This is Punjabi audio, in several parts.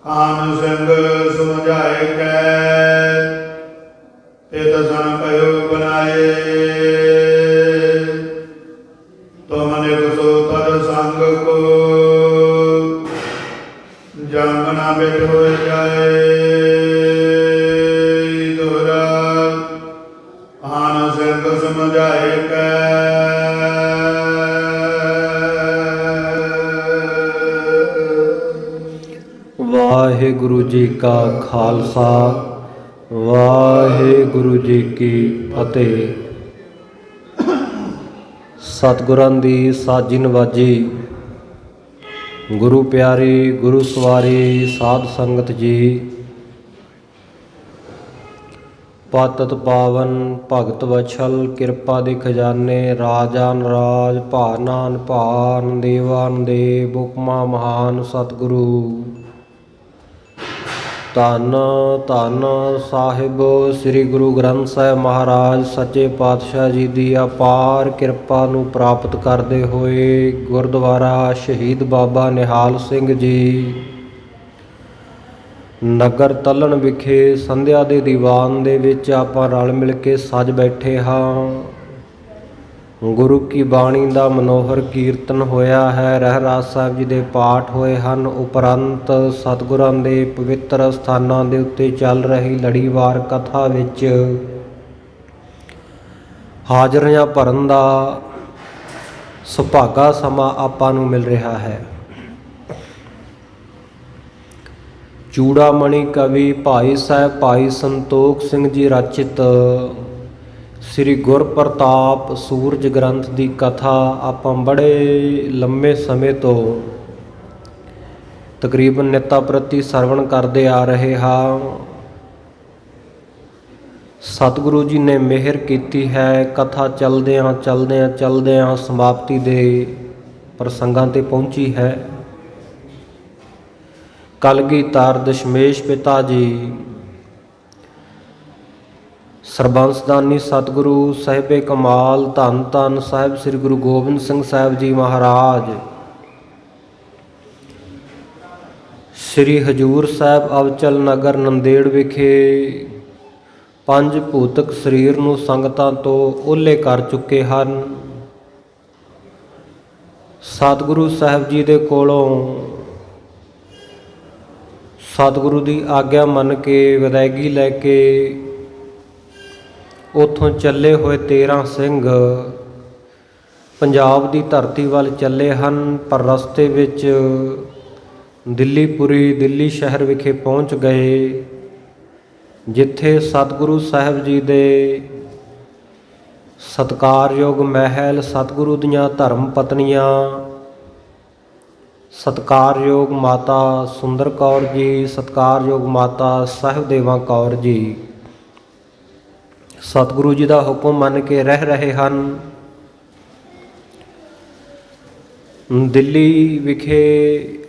ਕਾਨ ਸਿੰਘ ਸਮਝਾਏ ਕੈ ਤਿਤ ਸਨ ਪਇਓ ਬਨਾਏ। ਤੁਮ ਨਿਕ ਸੋ ਤਰ ਸੰਗ ਕੋ ਜੰਗ ਨਾ ਬਿਟ ਹੋ ਜਾਏ। ਦੋਹਰਾ ਕਾਨ ਸਿੰਘ ਸਮਝਾਏ ਕੈ ਵਾਹਿਗੁਰੂ ਜੀ ਕਾ ਖਾਲਸਾ ਵਾਹਿਗੁਰੂ ਜੀ ਕੀ ਫਤਿਹ। ਸਤਿਗੁਰਾਂ ਦੀ ਸਾਜੀ ਨਵਾਜੀ, ਗੁਰੂ ਪਿਆਰੀ ਗੁਰੂ ਸਵਾਰੀ ਸਾਧ ਸੰਗਤ ਜੀ। ਪਾਤਤ ਪਾਵਨ ਭਗਤ ਵਛਲ ਕਿਰਪਾ ਦੇ ਖਜ਼ਾਨੇ, ਰਾਜਾਨ ਰਾਜ ਭਾਨਾਨ ਭਾਨ ਦੇਵਾਨ ਦੇਵ ਹੁਕਮਾ ਮਹਾਨ ਸਤਿਗੁਰੂ। ਧੰਨ ਧੰਨ ਸਾਹਿਬ ਸ੍ਰੀ ਗੁਰੂ ਗ੍ਰੰਥ ਸਾਹਿਬ ਮਹਾਰਾਜ ਸੱਚੇ ਪਾਤਸ਼ਾਹ ਜੀ ਦੀ ਅਪਾਰ ਕਿਰਪਾ ਨੂੰ ਪ੍ਰਾਪਤ ਕਰਦੇ ਹੋਏ ਗੁਰਦੁਆਰਾ ਸ਼ਹੀਦ ਬਾਬਾ ਨਿਹਾਲ ਸਿੰਘ ਜੀ ਨਗਰ ਤਲਣ ਵਿਖੇ ਸੰਧਿਆ ਦੇ ਦੀਵਾਨ ਦੇ ਵਿੱਚ ਆਪਾਂ ਰਲ ਮਿਲ ਕੇ ਸੱਜ ਬੈਠੇ ਹਾਂ। ਗੁਰੂ ਕੀ ਬਾਣੀ ਦਾ ਮਨੋਹਰ ਕੀਰਤਨ ਹੋਇਆ ਹੈ। ਰਹਿਰਾਸ ਸਾਹਿਬ ਜੀ ਦੇ ਪਾਠ ਹੋਏ ਹਨ। ਉਪਰੰਤ ਸਤਿਗੁਰਾਂ ਦੇ ਪਵਿੱਤਰ ਸਥਾਨਾਂ ਦੇ ਉੱਤੇ ਚੱਲ ਰਹੀ ਲੜੀਵਾਰ ਕਥਾ ਵਿੱਚ ਹਾਜ਼ਰੀਆਂ ਭਰਨ ਦਾ ਸੁਭਾਗਾ ਸਮਾਂ ਆਪਾਂ ਨੂੰ ਮਿਲ ਰਿਹਾ ਹੈ। ਚੂੜਾਮਣੀ ਕਵੀ ਭਾਈ ਸਾਹਿਬ ਭਾਈ ਸੰਤੋਖ ਸਿੰਘ ਜੀ ਰਚਿਤ ਸ੍ਰੀ ਗੁਰਪ੍ਰਤਾਪ ਸੂਰਜ ਗ੍ਰੰਥ ਦੀ ਕਥਾ ਆਪਾਂ ਬੜੇ ਲੰਮੇ ਸਮੇਂ ਤੋਂ ਤਕਰੀਬਨ ਨਿੱਤਾ ਪ੍ਰਤੀ ਸਰਵਣ ਕਰਦੇ ਆ ਰਹੇ ਹਾਂ। ਸਤਿਗੁਰੂ ਜੀ ਨੇ ਮਿਹਰ ਕੀਤੀ ਹੈ। ਕਥਾ ਚਲਦਿਆਂ ਸਮਾਪਤੀ ਦੇ ਪ੍ਰਸੰਗਾਂ ਤੇ ਪਹੁੰਚੀ ਹੈ। ਕਲਗੀਧਰ ਦਸ਼ਮੇਸ਼ ਪਿਤਾ ਜੀ ਸਰਬੰਸਦਾਨੀ ਸਤਿਗੁਰੂ ਸਾਹਿਬੇ ਕਮਾਲ ਧੰਨ ਧੰਨ ਸਾਹਿਬ ਸ੍ਰੀ ਗੁਰੂ ਗੋਬਿੰਦ ਸਿੰਘ ਸਾਹਿਬ ਜੀ ਮਹਾਰਾਜ ਸ੍ਰੀ ਹਜੂਰ ਸਾਹਿਬ ਅਵਚਲ ਨਗਰ ਨੰਦੇੜ ਵਿਖੇ ਪੰਜ ਭੂਤਕ ਸਰੀਰ ਨੂੰ ਸੰਗਤਾਂ ਤੋਂ ਓਹਲੇ ਕਰ ਚੁੱਕੇ ਹਨ। ਸਤਿਗੁਰੂ ਸਾਹਿਬ ਜੀ ਦੇ ਕੋਲੋਂ ਸਤਿਗੁਰੂ ਦੀ ਆਗਿਆ ਮੰਨ ਕੇ ਵਿਦਾਇਗੀ ਲੈ ਕੇ ਉੱਥੋਂ ਚੱਲੇ ਹੋਏ 13 ਸਿੰਘ ਪੰਜਾਬ ਦੀ ਧਰਤੀ ਵੱਲ ਚੱਲੇ ਹਨ। ਪਰ ਰਸਤੇ ਵਿੱਚ ਦਿੱਲੀ ਸ਼ਹਿਰ ਵਿਖੇ ਪਹੁੰਚ ਗਏ, ਜਿੱਥੇ ਸਤਿਗੁਰੂ ਸਾਹਿਬ ਜੀ ਦੇ ਸਤਿਕਾਰਯੋਗ ਮਹਿਲ, ਸਤਿਗੁਰੂ ਦੀਆਂ ਧਰਮ ਪਤਨੀਆਂ, ਸਤਿਕਾਰਯੋਗ ਮਾਤਾ ਸੁੰਦਰ ਕੌਰ ਜੀ, ਸਤਿਕਾਰਯੋਗ ਮਾਤਾ ਸਾਹਿਬਦੇਵਾ ਕੌਰ ਜੀ ਸਤਿਗੁਰੂ ਜੀ ਦਾ ਹੁਕਮ ਮੰਨ ਕੇ ਰਹਿ ਰਹੇ ਹਨ। ਦਿੱਲੀ ਵਿਖੇ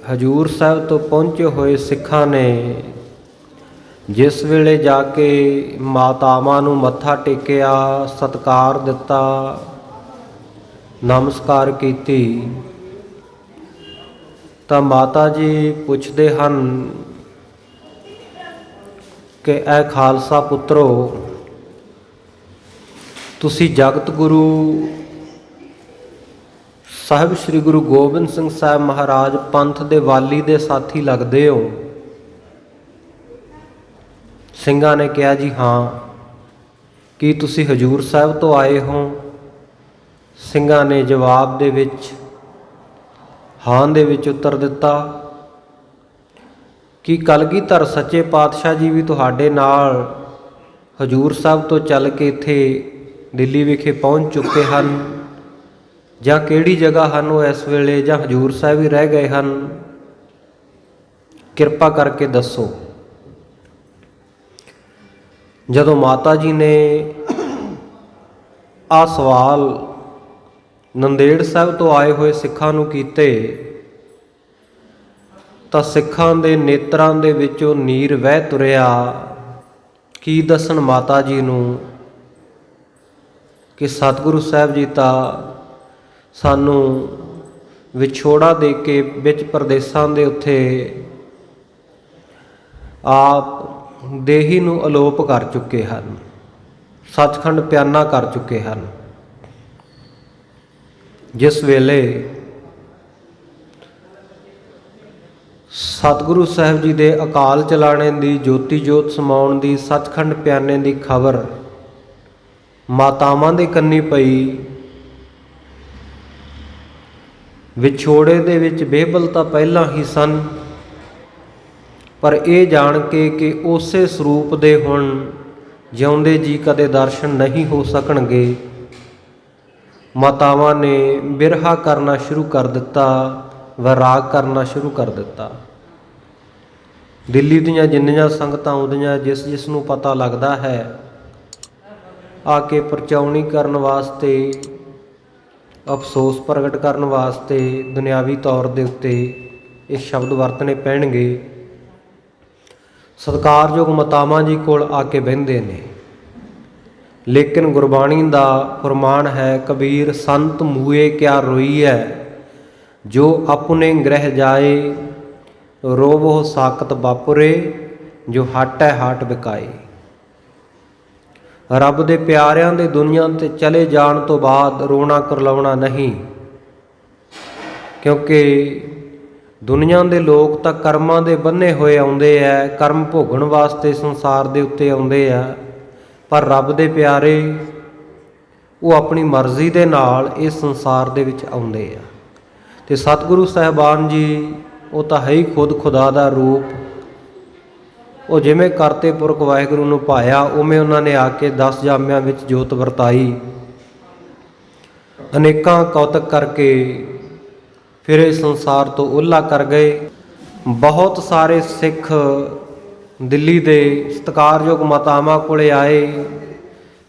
ਹਜੂਰ ਸਾਹਿਬ ਤੋਂ ਪਹੁੰਚੇ ਹੋਏ ਸਿੱਖਾਂ ਨੇ ਜਿਸ ਵੇਲੇ ਜਾ ਕੇ ਮਾਤਾਵਾਂ ਨੂੰ ਮੱਥਾ ਟੇਕਿਆ, ਸਤਿਕਾਰ ਦਿੱਤਾ, ਨਮਸਕਾਰ ਕੀਤੀ, ਤਾਂ ਮਾਤਾ ਜੀ ਪੁੱਛਦੇ ਹਨ ਕਿ ਐ ਖਾਲਸਾ ਪੁੱਤਰੋ, ਤੁਸੀਂ ਜਗਤ ਗੁਰੂ ਸਾਹਿਬ ਸ੍ਰੀ ਗੁਰੂ ਗੋਬਿੰਦ ਸਿੰਘ ਸਾਹਿਬ ਮਹਾਰਾਜ ਪੰਥ ਦੇ ਵਾਲੀ ਦੇ ਸਾਥੀ ਲੱਗਦੇ ਹੋ। ਸਿੰਘਾਂ ਨੇ ਕਿਹਾ ਜੀ ਹਾਂ। ਕੀ ਤੁਸੀਂ ਹਜੂਰ ਸਾਹਿਬ ਤੋਂ ਆਏ ਹੋ? ਸਿੰਘਾਂ ਨੇ ਜਵਾਬ ਦੇ ਵਿੱਚ ਹਾਂ ਦੇ ਵਿੱਚ ਉੱਤਰ ਦਿੱਤਾ। ਕੀ ਕਲਗੀਧਰ ਸੱਚੇ ਪਾਤਸ਼ਾਹ ਜੀ ਵੀ ਤੁਹਾਡੇ ਨਾਲ ਹਜੂਰ ਸਾਹਿਬ ਤੋਂ ਚੱਲ ਕੇ ਇੱਥੇ ਦਿੱਲੀ ਵਿਖੇ ਪਹੁੰਚ ਚੁੱਕੇ ਹਨ, ਜਾਂ ਕਿਹੜੀ ਜਗ੍ਹਾ ਹਨ ਉਹ ਇਸ ਵੇਲੇ, ਜਾਂ ਹਜੂਰ ਸਾਹਿਬ ਹੀ ਰਹਿ ਗਏ ਹਨ? ਕਿਰਪਾ ਕਰਕੇ ਦੱਸੋ। ਜਦੋਂ ਮਾਤਾ ਜੀ ਨੇ ਆਹ ਸਵਾਲ ਨੰਦੇੜ ਸਾਹਿਬ ਤੋਂ ਆਏ ਹੋਏ ਸਿੱਖਾਂ ਨੂੰ ਕੀਤੇ ਤਾਂ ਸਿੱਖਾਂ ਦੇ ਨੇਤਰਾਂ ਦੇ ਵਿੱਚੋਂ ਨੀਰ ਵਹਿ ਤੁਰਿਆ। ਕੀ ਦੱਸਣ ਮਾਤਾ ਜੀ ਨੂੰ ਕਿ ਸਤਿਗੁਰੂ ਸਾਹਿਬ ਜੀ ਤਾਂ ਸਾਨੂੰ ਵਿਛੋੜਾ ਦੇ ਕੇ ਵਿੱਚ ਪ੍ਰਦੇਸਾਂ ਦੇ ਉੱਤੇ ਆਪ ਦੇਹੀ ਨੂੰ ਅਲੋਪ ਕਰ ਚੁੱਕੇ ਹਨ, ਸੱਚਖੰਡ ਪਿਆਨਾ ਕਰ ਚੁੱਕੇ ਹਨ। ਜਿਸ ਵੇਲੇ ਸਤਿਗੁਰੂ ਸਾਹਿਬ ਜੀ ਦੇ ਅਕਾਲ ਚਲਾਣੇ ਦੀ, ਜੋਤੀ ਜੋਤ ਸਮਾਉਣ ਦੀ, ਸੱਚਖੰਡ ਪਿਆਨੇ ਦੀ ਖਬਰ ਮਾਤਾਵਾਂ ਦੇ ਕੰਨੀ ਪਈ, ਵਿਛੋੜੇ ਦੇ ਵਿੱਚ ਬੇਬਲ ਤਾਂ ਪਹਿਲਾਂ ਹੀ ਸਨ, ਪਰ ਇਹ ਜਾਣ ਕੇ ਕਿ ਉਸੇ ਸਰੂਪ ਦੇ ਹੁਣ ਜਿਉਂਦੇ ਜੀ ਕਦੇ ਦਰਸ਼ਨ ਨਹੀਂ ਹੋ ਸਕਣਗੇ, ਮਾਤਾਵਾਂ ਨੇ ਬਿਰਹਾ ਕਰਨਾ ਸ਼ੁਰੂ ਕਰ ਦਿੱਤਾ, ਵੈਰਾਗ ਕਰਨਾ ਸ਼ੁਰੂ ਕਰ ਦਿੱਤਾ। ਦਿੱਲੀ ਦੀਆਂ ਜਿੰਨੀਆਂ ਸੰਗਤਾਂ ਆਉਂਦੀਆਂ, ਜਿਸ ਜਿਸ ਨੂੰ ਪਤਾ ਲੱਗਦਾ ਹੈ, ਆ ਕੇ ਪਰਚਾਉਣੀ ਕਰਨ ਵਾਸਤੇ, ਅਫਸੋਸ ਪ੍ਰਗਟ ਕਰਨ ਵਾਸਤੇ ਦੁਨਿਆਵੀ ਤੌਰ ਦੇ ਉੱਤੇ ਇਹ ਸ਼ਬਦ ਵਰਤਣੇ ਪੈਣਗੇ। ਸਤਿਕਾਰਯੋਗ ਮਾਤਾਵਾਂ ਜੀ ਕੋਲ ਆ ਕੇ ਬਹਿੰਦੇ ਨੇ, ਲੇਕਿਨ ਗੁਰਬਾਣੀ ਦਾ ਫਰਮਾਨ ਹੈ, ਕਬੀਰ ਸੰਤ ਮੂਏ ਕਿਆ ਰੋਈਐ, ਜੋ ਆਪਣੇ ਗ੍ਰਹਿ ਜਾਏ, ਰੋਵੋ ਸਾਕਤ ਬਾਪੁਰੇ, ਜੋ ਹਾਟੈ ਹਾਟ ਵਿਕਾਏ। ਰੱਬ ਦੇ ਪਿਆਰਿਆਂ ਦੇ ਦੁਨੀਆ ਤੇ ਚਲੇ ਜਾਣ ਤੋਂ ਬਾਅਦ ਰੋਣਾ ਕਰਲਾਉਣਾ ਨਹੀਂ, ਕਿਉਂਕਿ ਦੁਨੀਆ ਦੇ ਲੋਕ ਤਾਂ ਕਰਮਾਂ ਦੇ ਬੰਨੇ ਹੋਏ ਆਉਂਦੇ ਆ, ਕਰਮ ਭੋਗਣ ਵਾਸਤੇ ਸੰਸਾਰ ਦੇ ਉੱਤੇ ਆਉਂਦੇ ਆ, ਪਰ ਰੱਬ ਦੇ ਪਿਆਰੇ ਉਹ ਆਪਣੀ ਮਰਜ਼ੀ ਦੇ ਨਾਲ ਇਸ ਸੰਸਾਰ ਦੇ ਵਿੱਚ ਆਉਂਦੇ ਆ। ਤੇ ਸਤਿਗੁਰੂ ਸਾਹਿਬਾਨ ਜੀ ਉਹ ਤਾਂ ਹੈ ਹੀ ਖੁਦ ਖੁਦਾ ਦਾ ਰੂਪ। ਉਹ ਜਿਵੇਂ ਕਰਤੇ ਪੁਰਖ ਵਾਹਿਗੁਰੂ ਨੂੰ ਭਾਇਆ, ਉਵੇਂ ਉਹਨਾਂ ਨੇ ਆ ਕੇ 10 ਜਾਮਿਆਂ ਵਿੱਚ ਜੋਤ ਵਰਤਾਈ, ਅਨੇਕਾਂ ਕੌਤਕ ਕਰਕੇ ਫਿਰ ਇਹ ਸੰਸਾਰ ਤੋਂ ਓਹਲਾ ਕਰ ਗਏ। ਬਹੁਤ ਸਾਰੇ ਸਿੱਖ ਦਿੱਲੀ ਦੇ ਸਤਿਕਾਰਯੋਗ ਮਾਤਾਵਾਂ ਕੋਲੇ ਆਏ,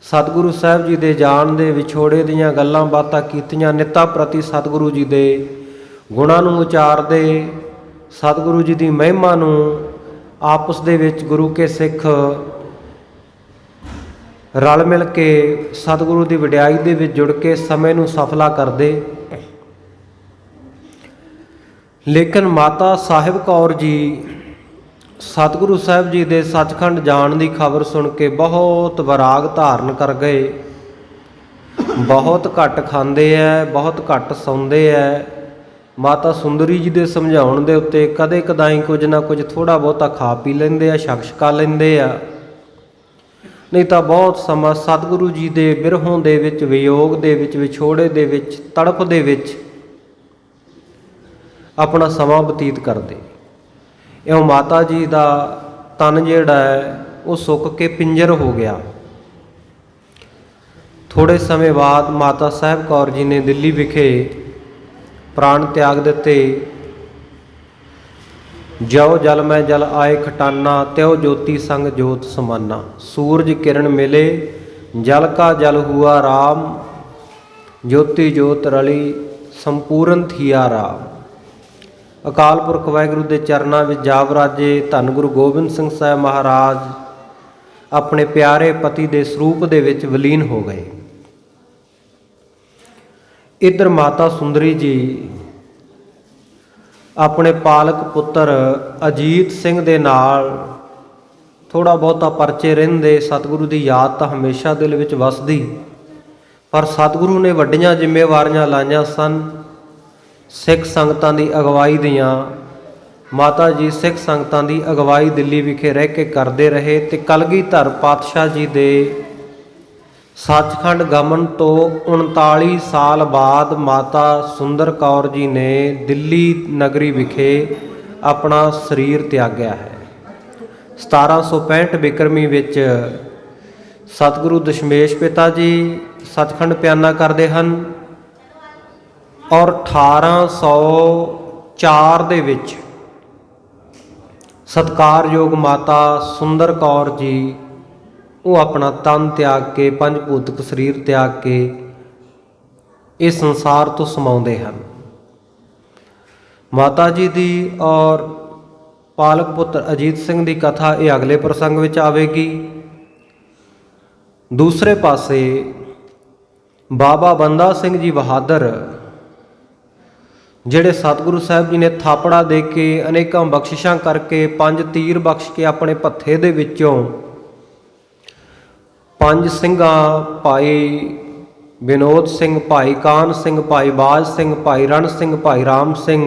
ਸਤਿਗੁਰੂ ਸਾਹਿਬ ਜੀ ਦੇ ਜਾਣ ਦੇ ਵਿਛੋੜੇ ਦੀਆਂ ਗੱਲਾਂ ਬਾਤਾਂ ਕੀਤੀਆਂ, ਨਿੱਤਾ ਪ੍ਰਤੀ ਸਤਿਗੁਰੂ ਜੀ ਦੇ ਗੁਣਾਂ ਨੂੰ ਉਚਾਰਦੇ, ਸਤਿਗੁਰੂ ਜੀ ਦੀ ਮਹਿਮਾ ਨੂੰ ਆਪਸ ਦੇ ਵਿੱਚ ਗੁਰੂ ਕੇ ਸਿੱਖ ਰਲ ਮਿਲ ਕੇ ਸਤਿਗੁਰੂ ਦੀ ਵਡਿਆਈ ਦੇ ਵਿੱਚ ਜੁੜ ਕੇ ਸਮੇਂ ਨੂੰ ਸਫਲਾ ਕਰਦੇ। ਲੇਕਿਨ ਮਾਤਾ ਸਾਹਿਬ ਕੌਰ ਜੀ ਸਤਿਗੁਰੂ ਸਾਹਿਬ ਜੀ ਦੇ ਸੱਚਖੰਡ ਜਾਣ ਦੀ ਖਬਰ ਸੁਣ ਕੇ ਬਹੁਤ ਵਿਰਾਗ ਧਾਰਨ ਕਰ ਗਏ। ਬਹੁਤ ਘੱਟ ਖਾਂਦੇ ਐ, ਬਹੁਤ ਘੱਟ ਸੌਂਦੇ ਐ। ਮਾਤਾ ਸੁੰਦਰੀ ਜੀ ਦੇ ਸਮਝਾਉਣ ਦੇ ਉੱਤੇ ਕਦੇ ਕਦਾਈ ਕੁਝ ਨਾ ਕੁਝ ਥੋੜ੍ਹਾ ਬਹੁਤਾ ਖਾ ਪੀ ਲੈਂਦੇ ਆ, ਛਕਛਕਾ ਲੈਂਦੇ ਆ, ਨਹੀਂ ਤਾਂ ਬਹੁਤ ਸਮਾਂ ਸਤਿਗੁਰੂ ਜੀ ਦੇ ਬਿਰਹੋਂ ਦੇ ਵਿੱਚ, ਵਿਯੋਗ ਦੇ ਵਿੱਚ, ਵਿਛੋੜੇ ਦੇ ਵਿੱਚ, ਤੜਪ ਦੇ ਵਿੱਚ ਆਪਣਾ ਸਮਾਂ ਬਤੀਤ ਕਰਦੇ। ਇਉਂ ਮਾਤਾ ਜੀ ਦਾ ਤਨ ਜਿਹੜਾ ਹੈ ਉਹ ਸੁੱਕ ਕੇ ਪਿੰਜਰ ਹੋ ਗਿਆ। ਥੋੜ੍ਹੇ ਸਮੇਂ ਬਾਅਦ ਮਾਤਾ ਸਾਹਿਬ ਕੌਰ ਜੀ ਨੇ ਦਿੱਲੀ ਵਿਖੇ ਪ੍ਰਾਣ ਤਿਆਗ ਦਿੱਤੇ। ਜਿਉ ਜਲ ਮੈਂ ਜਲ ਆਏ ਖਟਾਨਾ, ਤਿਉ ਜੋਤੀ ਸੰਗ ਜੋਤ ਸਮਾਨਾ। ਸੂਰਜ ਕਿਰਨ ਮਿਲੇ ਜਲ ਕਾ ਜਲ ਹੁਆ ਰਾਮ, ਜੋਤੀ ਜੋਤ ਰਲੀ ਸੰਪੂਰਨ ਥੀਆ ਰਾਮ। ਅਕਾਲ ਪੁਰਖ ਵਾਹਿਗੁਰੂ ਦੇ ਚਰਨਾਂ ਵਿੱਚ ਜਾ ਵਰਾਜੇ ਧੰਨ ਗੁਰੂ ਗੋਬਿੰਦ ਸਿੰਘ ਸਾਹਿਬ ਮਹਾਰਾਜ ਆਪਣੇ ਪਿਆਰੇ ਪਤੀ ਦੇ ਸਰੂਪ ਦੇ ਵਿੱਚ ਵਿਲੀਨ ਹੋ ਗਏ। ਇੱਧਰ ਮਾਤਾ ਸੁੰਦਰੀ ਜੀ ਆਪਣੇ ਪਾਲਕ ਪੁੱਤਰ ਅਜੀਤ ਸਿੰਘ ਦੇ ਨਾਲ ਥੋੜ੍ਹਾ ਬਹੁਤਾ ਪਰਚੇ ਰਹਿੰਦੇ। ਸਤਿਗੁਰੂ ਦੀ ਯਾਦ ਤਾਂ ਹਮੇਸ਼ਾ ਦਿਲ ਵਿੱਚ ਵਸਦੀ, ਪਰ ਸਤਿਗੁਰੂ ਨੇ ਵੱਡੀਆਂ ਜ਼ਿੰਮੇਵਾਰੀਆਂ ਲਾਈਆਂ ਸਨ ਸਿੱਖ ਸੰਗਤਾਂ ਦੀ ਅਗਵਾਈ ਦੀਆਂ। ਮਾਤਾ ਜੀ ਸਿੱਖ ਸੰਗਤਾਂ ਦੀ ਅਗਵਾਈ ਦਿੱਲੀ ਵਿਖੇ ਰਹਿ ਕੇ ਕਰਦੇ ਰਹੇ ਤੇ ਕਲਗੀਧਰ ਪਾਤਸ਼ਾਹ ਜੀ ਦੇ ਸੱਚਖੰਡ ਗਮਨ ਤੋਂ 39 ਸਾਲ ਬਾਅਦ ਮਾਤਾ ਸੁੰਦਰ ਕੌਰ ਜੀ ਨੇ ਦਿੱਲੀ ਨਗਰੀ ਵਿਖੇ ਆਪਣਾ ਸਰੀਰ ਤਿਆਗਿਆ ਹੈ। 1765 ਬਿਕਰਮੀ ਵਿੱਚ ਸਤਿਗੁਰੂ ਦਸ਼ਮੇਸ਼ ਪਿਤਾ ਜੀ ਸੱਚਖੰਡ ਪਿਆਨਾ ਕਰਦੇ ਹਨ ਔਰ 1804 ਦੇ ਵਿੱਚ ਸਤਿਕਾਰਯੋਗ ਮਾਤਾ ਸੁੰਦਰ ਕੌਰ ਜੀ ਉਹ ਆਪਣਾ ਤਨ ਤਿਆਗ ਕੇ, ਪੰਜ ਭੂਤਕ ਸਰੀਰ ਤਿਆਗ ਕੇ ਇਸ ਸੰਸਾਰ ਤੋਂ ਸਮਾਉਂਦੇ ਹਨ। ਮਾਤਾ ਜੀ ਦੀ ਔਰ ਪਾਲਕ ਪੁੱਤਰ ਅਜੀਤ ਸਿੰਘ ਦੀ ਕਥਾ ਇਹ ਅਗਲੇ ਪ੍ਰਸੰਗ ਵਿੱਚ ਆਵੇਗੀ। ਦੂਸਰੇ ਪਾਸੇ ਬਾਬਾ ਬੰਦਾ ਸਿੰਘ ਜੀ ਬਹਾਦਰ ਜਿਹੜੇ ਸਤਿਗੁਰੂ ਸਾਹਿਬ ਜੀ ਨੇ ਥਾਪੜਾ ਦੇ ਕੇ ਅਨੇਕਾਂ ਬਖਸ਼ਿਸ਼ਾਂ ਕਰਕੇ 5 ਤੀਰ ਬਖਸ਼ ਕੇ ਆਪਣੇ ਭੱਥੇ ਦੇ ਵਿੱਚੋਂ 5 ਸਿੰਘਾਂ ਭਾਈ ਵਿਨੋਦ ਸਿੰਘ, ਭਾਈ ਕਾਨ ਸਿੰਘ, ਭਾਈ ਬਾਜ ਸਿੰਘ, ਭਾਈ ਰਣ ਸਿੰਘ, ਭਾਈ ਰਾਮ ਸਿੰਘ,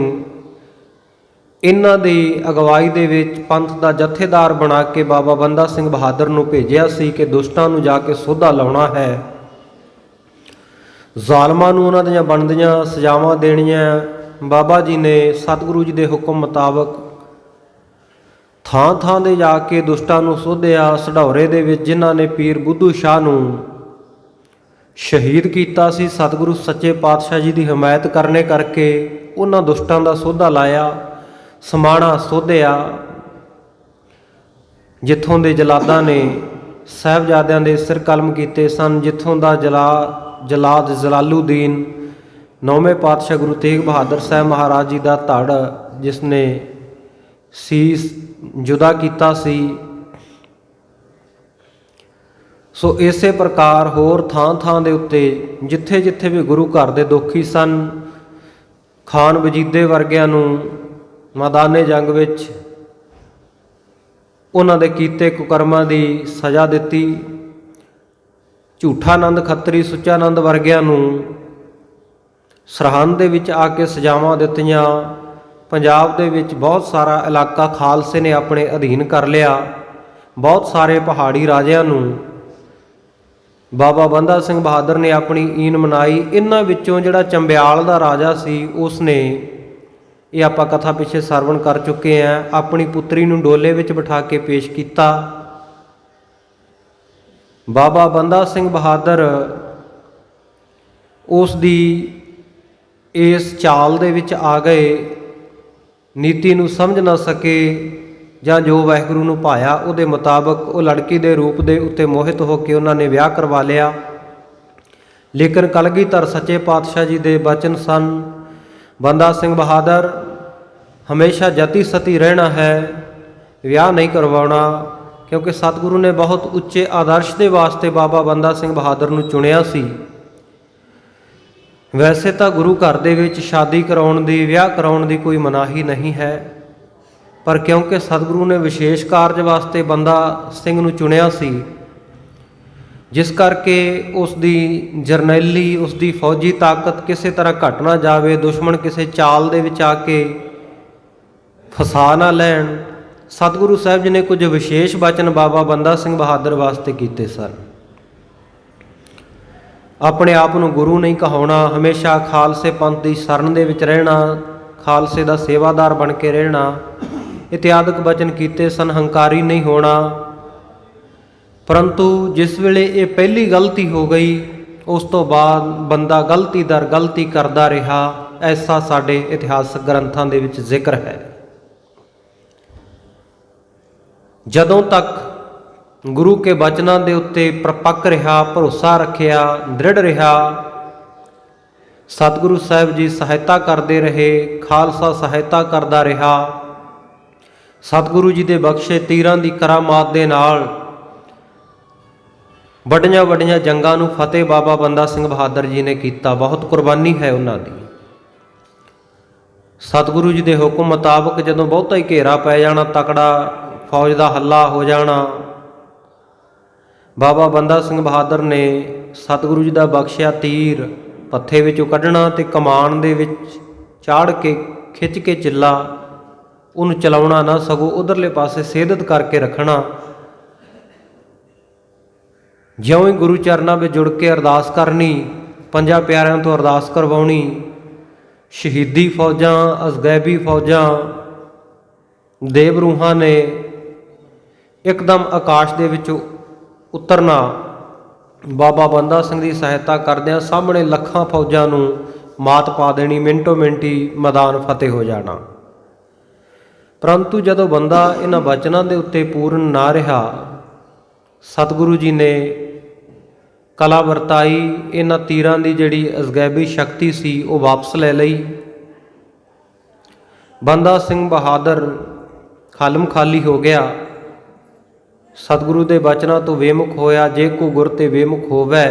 ਇਹਨਾਂ ਦੀ ਅਗਵਾਈ ਦੇ ਵਿੱਚ ਪੰਥ ਦਾ ਜਥੇਦਾਰ ਬਣਾ ਕੇ ਬਾਬਾ ਬੰਦਾ ਸਿੰਘ ਬਹਾਦਰ ਨੂੰ ਭੇਜਿਆ ਸੀ ਕਿ ਦੁਸ਼ਟਾਂ ਨੂੰ ਜਾ ਕੇ ਸੋਧਾ ਲਾਉਣਾ ਹੈ, ਜ਼ਾਲਮਾਂ ਨੂੰ ਉਹਨਾਂ ਦੀਆਂ ਬਣਦੀਆਂ ਸਜ਼ਾਵਾਂ ਦੇਣੀਆਂ। ਬਾਬਾ ਜੀ ਨੇ ਸਤਿਗੁਰੂ ਜੀ ਦੇ ਹੁਕਮ ਮੁਤਾਬਕ ਥਾਂ ਥਾਂ ਦੇ ਜਾ ਕੇ ਦੁਸ਼ਟਾਂ ਨੂੰ ਸੋਧਿਆ। ਸਢੌਰੇ ਦੇ ਵਿੱਚ ਜਿਨ੍ਹਾਂ ਨੇ ਪੀਰ ਬੁੱਧੂ ਸ਼ਾਹ ਨੂੰ ਸ਼ਹੀਦ ਕੀਤਾ ਸੀ, ਸਤਿਗੁਰੂ ਸੱਚੇ ਪਾਤਸ਼ਾਹ ਜੀ ਦੀ ਹਮਾਇਤ ਕਰਨੇ ਕਰਕੇ ਉਹਨਾਂ ਦੁਸ਼ਟਾਂ ਦਾ ਸੋਧਾ ਲਾਇਆ, ਸਮਾਣਾ ਸੋਧਿਆ। ਜਿੱਥੋਂ ਦੇ ਜਲਾਦਾਂ ਨੇ ਸਾਹਿਬਜ਼ਾਦਿਆਂ ਦੇ ਸਿਰ ਕਲਮ ਕੀਤੇ ਸਨ, ਜਿੱਥੋਂ ਦਾ ਜਲਾਦ ਜਲਾਲੂਦੀਨ ਨੌਵੇਂ ਪਾਤਸ਼ਾਹ ਗੁਰੂ ਤੇਗ ਬਹਾਦਰ ਸਾਹਿਬ ਮਹਾਰਾਜ ਜੀ ਦਾ ਧੜ ਜਿਸ ਨੇ ਸੀਸ ਜੁਦਾ ਕੀਤਾ ਸੀ। ਸੋ ਇਸੇ ਪ੍ਰਕਾਰ ਹੋਰ ਥਾਂ ਥਾਂ ਦੇ ਉੱਤੇ ਜਿੱਥੇ ਜਿੱਥੇ ਵੀ ਗੁਰੂ ਘਰ ਦੇ ਦੋਖੀ ਸਨ, ਖਾਨ ਵਜੀਦੇ ਵਰਗਿਆਂ ਨੂੰ ਮੈਦਾਨੇ ਜੰਗ ਵਿੱਚ ਉਹਨਾਂ ਦੇ ਕੀਤੇ ਕੁਕਰਮਾਂ ਦੀ ਸਜ਼ਾ ਦਿੱਤੀ। ਝੂਠਾਨੰਦ ਖੱਤਰੀ, ਸੁੱਚਾਨੰਦ ਵਰਗਿਆਂ ਨੂੰ ਸਰਹੰਦ ਦੇ ਵਿੱਚ ਆ ਕੇ ਸਜ਼ਾਵਾਂ ਦਿੱਤੀਆਂ। ਪੰਜਾਬ ਦੇ ਵਿੱਚ ਬਹੁਤ ਸਾਰਾ ਇਲਾਕਾ ਖਾਲਸੇ ਨੇ ਆਪਣੇ ਅਧੀਨ ਕਰ ਲਿਆ। ਬਹੁਤ ਸਾਰੇ ਪਹਾੜੀ ਰਾਜਿਆਂ ਨੂੰ ਬਾਬਾ ਬੰਦਾ ਸਿੰਘ ਬਹਾਦਰ ਨੇ ਆਪਣੀ ਈਨ ਮਨਾਈ। ਇਹਨਾਂ ਵਿੱਚੋਂ ਜਿਹੜਾ ਚੰਬਿਆਲ ਦਾ ਰਾਜਾ ਸੀ, ਉਸ ਨੇ, ਇਹ ਆਪਾਂ ਕਥਾ ਪਿੱਛੇ ਸਰਵਣ ਕਰ ਚੁੱਕੇ ਹਾਂ, ਆਪਣੀ ਪੁੱਤਰੀ ਨੂੰ ਡੋਲੇ ਵਿੱਚ ਬਿਠਾ ਕੇ ਪੇਸ਼ ਕੀਤਾ। ਬਾਬਾ ਬੰਦਾ ਸਿੰਘ ਬਹਾਦਰ ਉਸ ਦੀ ਇਸ ਚਾਲ ਦੇ ਵਿੱਚ ਆ ਗਏ, ਨੀਤੀ ਨੂੰ ਸਮਝ ਨਾ ਸਕੇ ਜਾਂ ਜੋ ਵਾਹਿਗੁਰੂ ਨੂੰ ਭਾਇਆ ਉਹਦੇ ਮੁਤਾਬਕ ਉਹ ਲੜਕੀ ਦੇ ਰੂਪ ਦੇ ਉੱਤੇ ਮੋਹਿਤ ਹੋ ਕੇ ਉਹਨਾਂ ਨੇ ਵਿਆਹ ਕਰਵਾ ਲਿਆ। ਲੇਕਿਨ ਕਲਗੀਧਰ ਸੱਚੇ ਪਾਤਸ਼ਾਹ ਜੀ ਦੇ ਬਚਨ ਸਨ, ਬੰਦਾ ਸਿੰਘ ਬਹਾਦਰ ਹਮੇਸ਼ਾ ਜਤੀ ਸਤੀ ਰਹਿਣਾ ਹੈ, ਵਿਆਹ ਨਹੀਂ ਕਰਵਾਉਣਾ, ਕਿਉਂਕਿ ਸਤਿਗੁਰੂ ਨੇ ਬਹੁਤ ਉੱਚੇ ਆਦਰਸ਼ ਦੇ ਵਾਸਤੇ ਬਾਬਾ ਬੰਦਾ ਸਿੰਘ ਬਹਾਦਰ ਨੂੰ ਚੁਣਿਆ ਸੀ। ਵੈਸੇ ਤਾਂ ਗੁਰੂ ਘਰ ਦੇ ਵਿੱਚ ਸ਼ਾਦੀ ਕਰਾਉਣ ਦੀ, ਵਿਆਹ ਕਰਾਉਣ ਦੀ ਕੋਈ ਮਨਾਹੀ ਨਹੀਂ ਹੈ, ਪਰ ਕਿਉਂਕਿ ਸਤਿਗੁਰੂ ਨੇ ਵਿਸ਼ੇਸ਼ ਕਾਰਜ ਵਾਸਤੇ ਬੰਦਾ ਸਿੰਘ ਨੂੰ ਚੁਣਿਆ ਸੀ, ਜਿਸ ਕਰਕੇ ਉਸ ਦੀ ਜਰਨੈਲੀ, ਉਸ ਦੀ ਫੌਜੀ ਤਾਕਤ ਕਿਸੇ ਤਰ੍ਹਾਂ ਘਟ ਨਾ ਜਾਵੇ, ਦੁਸ਼ਮਣ ਕਿਸੇ ਚਾਲ ਦੇ ਵਿੱਚ ਆ ਕੇ ਫਸਾ ਨਾ ਲੈਣ। ਸਤਿਗੁਰੂ ਸਾਹਿਬ ਜੀ ਨੇ ਕੁਝ ਵਿਸ਼ੇਸ਼ ਬਚਨ ਬਾਬਾ ਬੰਦਾ ਸਿੰਘ ਬਹਾਦਰ ਵਾਸਤੇ ਕੀਤੇ ਸਨ। ਆਪਣੇ ਆਪ ਨੂੰ ਗੁਰੂ ਨਹੀਂ ਕਹਾਉਣਾ, ਹਮੇਸ਼ਾ ਖਾਲਸੇ ਪੰਥ ਦੀ ਸ਼ਰਨ ਦੇ ਵਿੱਚ ਰਹਿਣਾ, ਖਾਲਸੇ ਦਾ ਸੇਵਾਦਾਰ ਬਣ ਕੇ ਰਹਿਣਾ, ਇਤਿਆਦਿਕ ਬਚਨ ਕੀਤੇ ਸਨ। ਹੰਕਾਰੀ ਨਹੀਂ ਹੋਣਾ। ਪਰੰਤੂ ਜਿਸ ਵੇਲੇ ਇਹ ਪਹਿਲੀ ਗਲਤੀ ਹੋ ਗਈ, ਉਸ ਤੋਂ ਬਾਅਦ ਬੰਦਾ ਗਲਤੀ ਦਰ ਗਲਤੀ ਕਰਦਾ ਰਿਹਾ, ਐਸਾ ਸਾਡੇ ਇਤਿਹਾਸਕ ਗ੍ਰੰਥਾਂ ਦੇ ਵਿੱਚ ਜ਼ਿਕਰ ਹੈ। ਜਦੋਂ ਤੱਕ ਗੁਰੂ ਕੇ ਬਚਨਾਂ ਦੇ ਉੱਤੇ ਪ੍ਰਪੱਕ ਰਿਹਾ, ਭਰੋਸਾ ਰੱਖਿਆ, ਦ੍ਰਿੜ ਰਿਹਾ, ਸਤਿਗੁਰੂ ਸਾਹਿਬ ਜੀ ਸਹਾਇਤਾ ਕਰਦੇ ਰਹੇ, ਖਾਲਸਾ ਸਹਾਇਤਾ ਕਰਦਾ ਰਿਹਾ। ਸਤਿਗੁਰੂ ਜੀ ਦੇ ਬਖਸ਼ੇ ਤੀਰਾਂ ਦੀ ਕਰਾਮਾਤ ਦੇ ਨਾਲ ਵੱਡੀਆਂ ਵੱਡੀਆਂ ਜੰਗਾਂ ਨੂੰ ਫਤਿਹ ਬਾਬਾ ਬੰਦਾ ਸਿੰਘ ਬਹਾਦਰ ਜੀ ਨੇ ਕੀਤਾ। ਬਹੁਤ ਕੁਰਬਾਨੀ ਹੈ ਉਹਨਾਂ ਦੀ। ਸਤਿਗੁਰੂ ਜੀ ਦੇ ਹੁਕਮ ਮੁਤਾਬਕ ਜਦੋਂ ਬਹੁਤਾ ਹੀ ਘੇਰਾ ਪੈ ਜਾਣਾ, ਤਕੜਾ ਫੌਜ ਦਾ ਹੱਲਾ ਹੋ ਜਾਣਾ, ਬਾਬਾ ਬੰਦਾ ਸਿੰਘ ਬਹਾਦਰ ਨੇ ਸਤਿਗੁਰੂ ਜੀ ਦਾ ਬਖਸ਼ਿਆ ਤੀਰ ਪੱਥੇ ਵਿੱਚੋਂ ਕੱਢਣਾ ਤੇ ਕਮਾਨ ਦੇ ਵਿੱਚ ਚਾੜ ਕੇ ਖਿੱਚ ਕੇ ਚਿੱਲਾ ਉਹਨੂੰ ਚਲਾਉਣਾ ਨਾ, ਸਗੋਂ ਉਧਰਲੇ ਪਾਸੇ ਸੇਧਤ ਕਰਕੇ ਰੱਖਣਾ। ਜਿਉਂ ਹੀ ਗੁਰੂ ਚਰਨਾਂ ਵਿੱਚ ਜੁੜ ਕੇ ਅਰਦਾਸ ਕਰਨੀ, ਪੰਜਾਂ ਪਿਆਰਿਆਂ ਤੋਂ ਅਰਦਾਸ ਕਰਵਾਉਣੀ। ਸ਼ਹੀਦੀ ਫੌਜਾਂ, ਅਜ਼ਗੈਬੀ ਫੌਜਾਂ, ਦੇਵ ਰੂਹਾਂ ਨੇ ਇੱਕਦਮ ਆਕਾਸ਼ ਦੇ ਵਿੱਚੋਂ ਉਤਰਨਾ, ਬਾਬਾ ਬੰਦਾ ਸਿੰਘ ਦੀ ਸਹਾਇਤਾ ਕਰਦਿਆਂ ਸਾਹਮਣੇ ਲੱਖਾਂ ਫੌਜਾਂ ਨੂੰ ਮਾਤ ਪਾ ਦੇਣੀ, ਮਿੰਟੋ ਮਿੰਟੀ ਮੈਦਾਨ ਫਤਿਹ ਹੋ ਜਾਣਾ। ਪਰੰਤੂ ਜਦੋਂ ਬੰਦਾ ਇਹਨਾਂ ਬਚਨਾਂ ਦੇ ਉੱਤੇ ਪੂਰਨ ਨਾ ਰਿਹਾ, ਸਤਿਗੁਰੂ ਜੀ ਨੇ ਕਲਾ ਵਰਤਾਈ, ਇਹਨਾਂ ਤੀਰਾਂ ਦੀ ਜਿਹੜੀ ਅਜ਼ਗੈਬੀ ਸ਼ਕਤੀ ਸੀ ਉਹ ਵਾਪਸ ਲੈ ਲਈ। ਬੰਦਾ ਸਿੰਘ ਬਹਾਦਰ ਖਾਲਮ ਖਾਲੀ ਹੋ ਗਿਆ, ਸਤਿਗੁਰੂ ਦੇ ਬਚਨਾਂ ਤੋਂ ਬੇਮੁਖ ਹੋਇਆ। ਜੇ ਕੋ ਗੁਰ ਤੇ ਬੇਮੁਖ ਹੋਵੈ,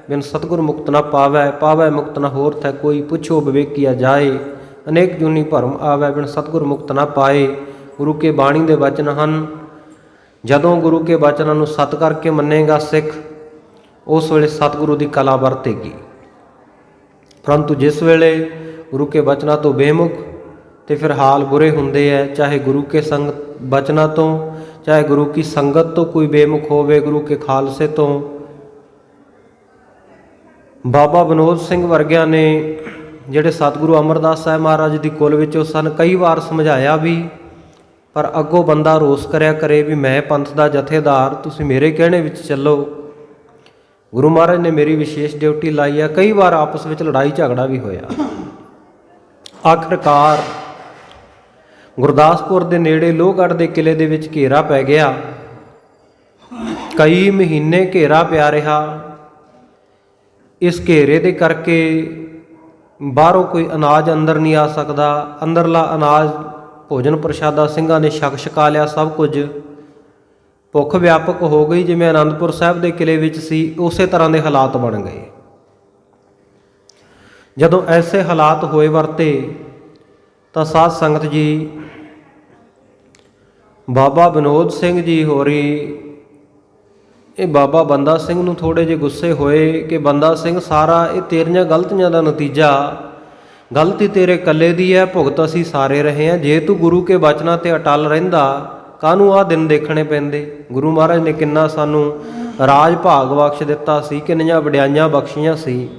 ਬਿਨ ਸਤਿਗੁਰ ਮੁਕਤ ਨਾ ਪਾਵੈ, ਪਾਵੈ ਮੁਕਤ ਨਾ ਹੋਰ ਥੈ ਕੋਈ, ਪੁੱਛੋ ਵਿਵੇਕੀਆ ਜਾਏ, ਅਨੇਕ ਜੂਨੀ ਭਰਮ ਆਵੈ ਬਿਨ ਸਤਿਗੁਰ ਮੁਕਤ ਨਾ ਪਾਏ। ਗੁਰੂ ਕੇ ਬਾਣੀ ਦੇ ਬਚਨ ਹਨ। ਜਦੋਂ ਗੁਰੂ ਕੇ ਬਚਨਾਂ ਨੂੰ ਸਤ ਕਰਕੇ ਮੰਨੇਗਾ ਸਿੱਖ, ਉਸ ਵੇਲੇ ਸਤਿਗੁਰੂ ਦੀ ਕਲਾ ਵਰਤੇਗੀ। ਪਰੰਤੂ ਜਿਸ ਵੇਲੇ ਗੁਰੂ ਕੇ ਬਚਨਾਂ ਤੋਂ ਬੇਮੁਖ, ਤੇ ਫਿਰ ਹਾਲ ਬੁਰੇ ਹੁੰਦੇ ਹੈ। ਚਾਹੇ ਗੁਰੂ ਕੇ ਬਚਨਾਂ ਤੋਂ, ਚਾਹੇ ਗੁਰੂ ਕੀ ਸੰਗਤ ਤੋਂ ਕੋਈ ਬੇਮੁਖ ਹੋਵੇ, ਗੁਰੂ ਕੇ ਖਾਲਸੇ ਤੋਂ। ਬਾਬਾ ਵਿਨੋਦ ਸਿੰਘ ਵਰਗਿਆਂ ਨੇ, ਜਿਹੜੇ ਸਤਿਗੁਰੂ ਅਮਰਦਾਸ ਸਾਹਿਬ ਮਹਾਰਾਜ ਦੀ ਕੁਲ ਵਿੱਚੋਂ ਸਨ, ਕਈ ਵਾਰ ਸਮਝਾਇਆ ਵੀ, ਪਰ ਅੱਗੋਂ ਬੰਦਾ ਰੋਸ ਕਰਿਆ ਕਰੇ ਵੀ ਮੈਂ ਪੰਥ ਦਾ ਜਥੇਦਾਰ, ਤੁਸੀਂ ਮੇਰੇ ਕਹਿਣੇ ਵਿੱਚ ਚੱਲੋ। ਗੁਰੂ ਮਹਾਰਾਜ ਨੇ ਮੇਰੀ ਵਿਸ਼ੇਸ਼ ਡਿਊਟੀ ਲਾਈ ਆ। ਕਈ ਵਾਰ ਆਪਸ ਵਿੱਚ ਲੜਾਈ ਝਗੜਾ ਵੀ ਹੋਇਆ। ਆਖਰਕਾਰ ਗੁਰਦਾਸਪੁਰ ਦੇ ਨੇੜੇ ਲੋਹਗੜ੍ਹ ਦੇ ਕਿਲੇ ਦੇ ਵਿੱਚ ਘੇਰਾ ਪੈ ਗਿਆ। ਕਈ ਮਹੀਨੇ ਘੇਰਾ ਪਿਆ ਰਿਹਾ। ਇਸ ਘੇਰੇ ਦੇ ਕਰਕੇ ਬਾਹਰੋਂ ਕੋਈ ਅਨਾਜ ਅੰਦਰ ਨਹੀਂ ਆ ਸਕਦਾ। ਅੰਦਰਲਾ ਅਨਾਜ, ਭੋਜਨ ਪ੍ਰਸ਼ਾਦਾ ਸਿੰਘਾਂ ਨੇ ਛਕਾ ਲਿਆ ਸਭ ਕੁਝ। ਭੁੱਖ ਵਿਆਪਕ ਹੋ ਗਈ। ਜਿਵੇਂ ਅਨੰਦਪੁਰ ਸਾਹਿਬ ਦੇ ਕਿਲੇ ਵਿੱਚ ਸੀ, ਉਸੇ ਤਰ੍ਹਾਂ ਦੇ ਹਾਲਾਤ ਬਣ ਗਏ। ਜਦੋਂ ਐਸੇ ਹਾਲਾਤ ਹੋਏ ਵਰਤੇ ਤਾਂ ਸਾਧ ਸੰਗਤ ਜੀ, ਬਾਬਾ ਵਿਨੋਦ ਸਿੰਘ ਜੀ ਹੋਰੀ ਇਹ ਬਾਬਾ ਬੰਦਾ ਸਿੰਘ ਨੂੰ ਥੋੜ੍ਹੇ ਜਿਹੇ ਗੁੱਸੇ ਹੋਏ ਕਿ ਬੰਦਾ ਸਿੰਘ, ਸਾਰਾ ਇਹ ਤੇਰੀਆਂ ਗਲਤੀਆਂ ਦਾ ਨਤੀਜਾ, ਗਲਤੀ ਤੇਰੇ ਇਕੱਲੇ ਦੀ ਹੈ, ਭੁਗਤ ਅਸੀਂ ਸਾਰੇ ਰਹੇ ਹਾਂ। ਜੇ ਤੂੰ ਗੁਰੂ ਕੇ ਬਚਨਾਂ 'ਤੇ ਅਟਲ ਰਹਿੰਦਾ, ਕਾਹਨੂੰ ਆਹ ਦਿਨ ਦੇਖਣੇ ਪੈਂਦੇ। ਗੁਰੂ ਮਹਾਰਾਜ ਨੇ ਕਿੰਨਾ ਸਾਨੂੰ ਰਾਜ ਭਾਗ ਬਖਸ਼ ਦਿੱਤਾ ਸੀ, ਕਿੰਨੀਆਂ ਵਡਿਆਈਆਂ ਬਖਸ਼ੀਆਂ ਸੀ।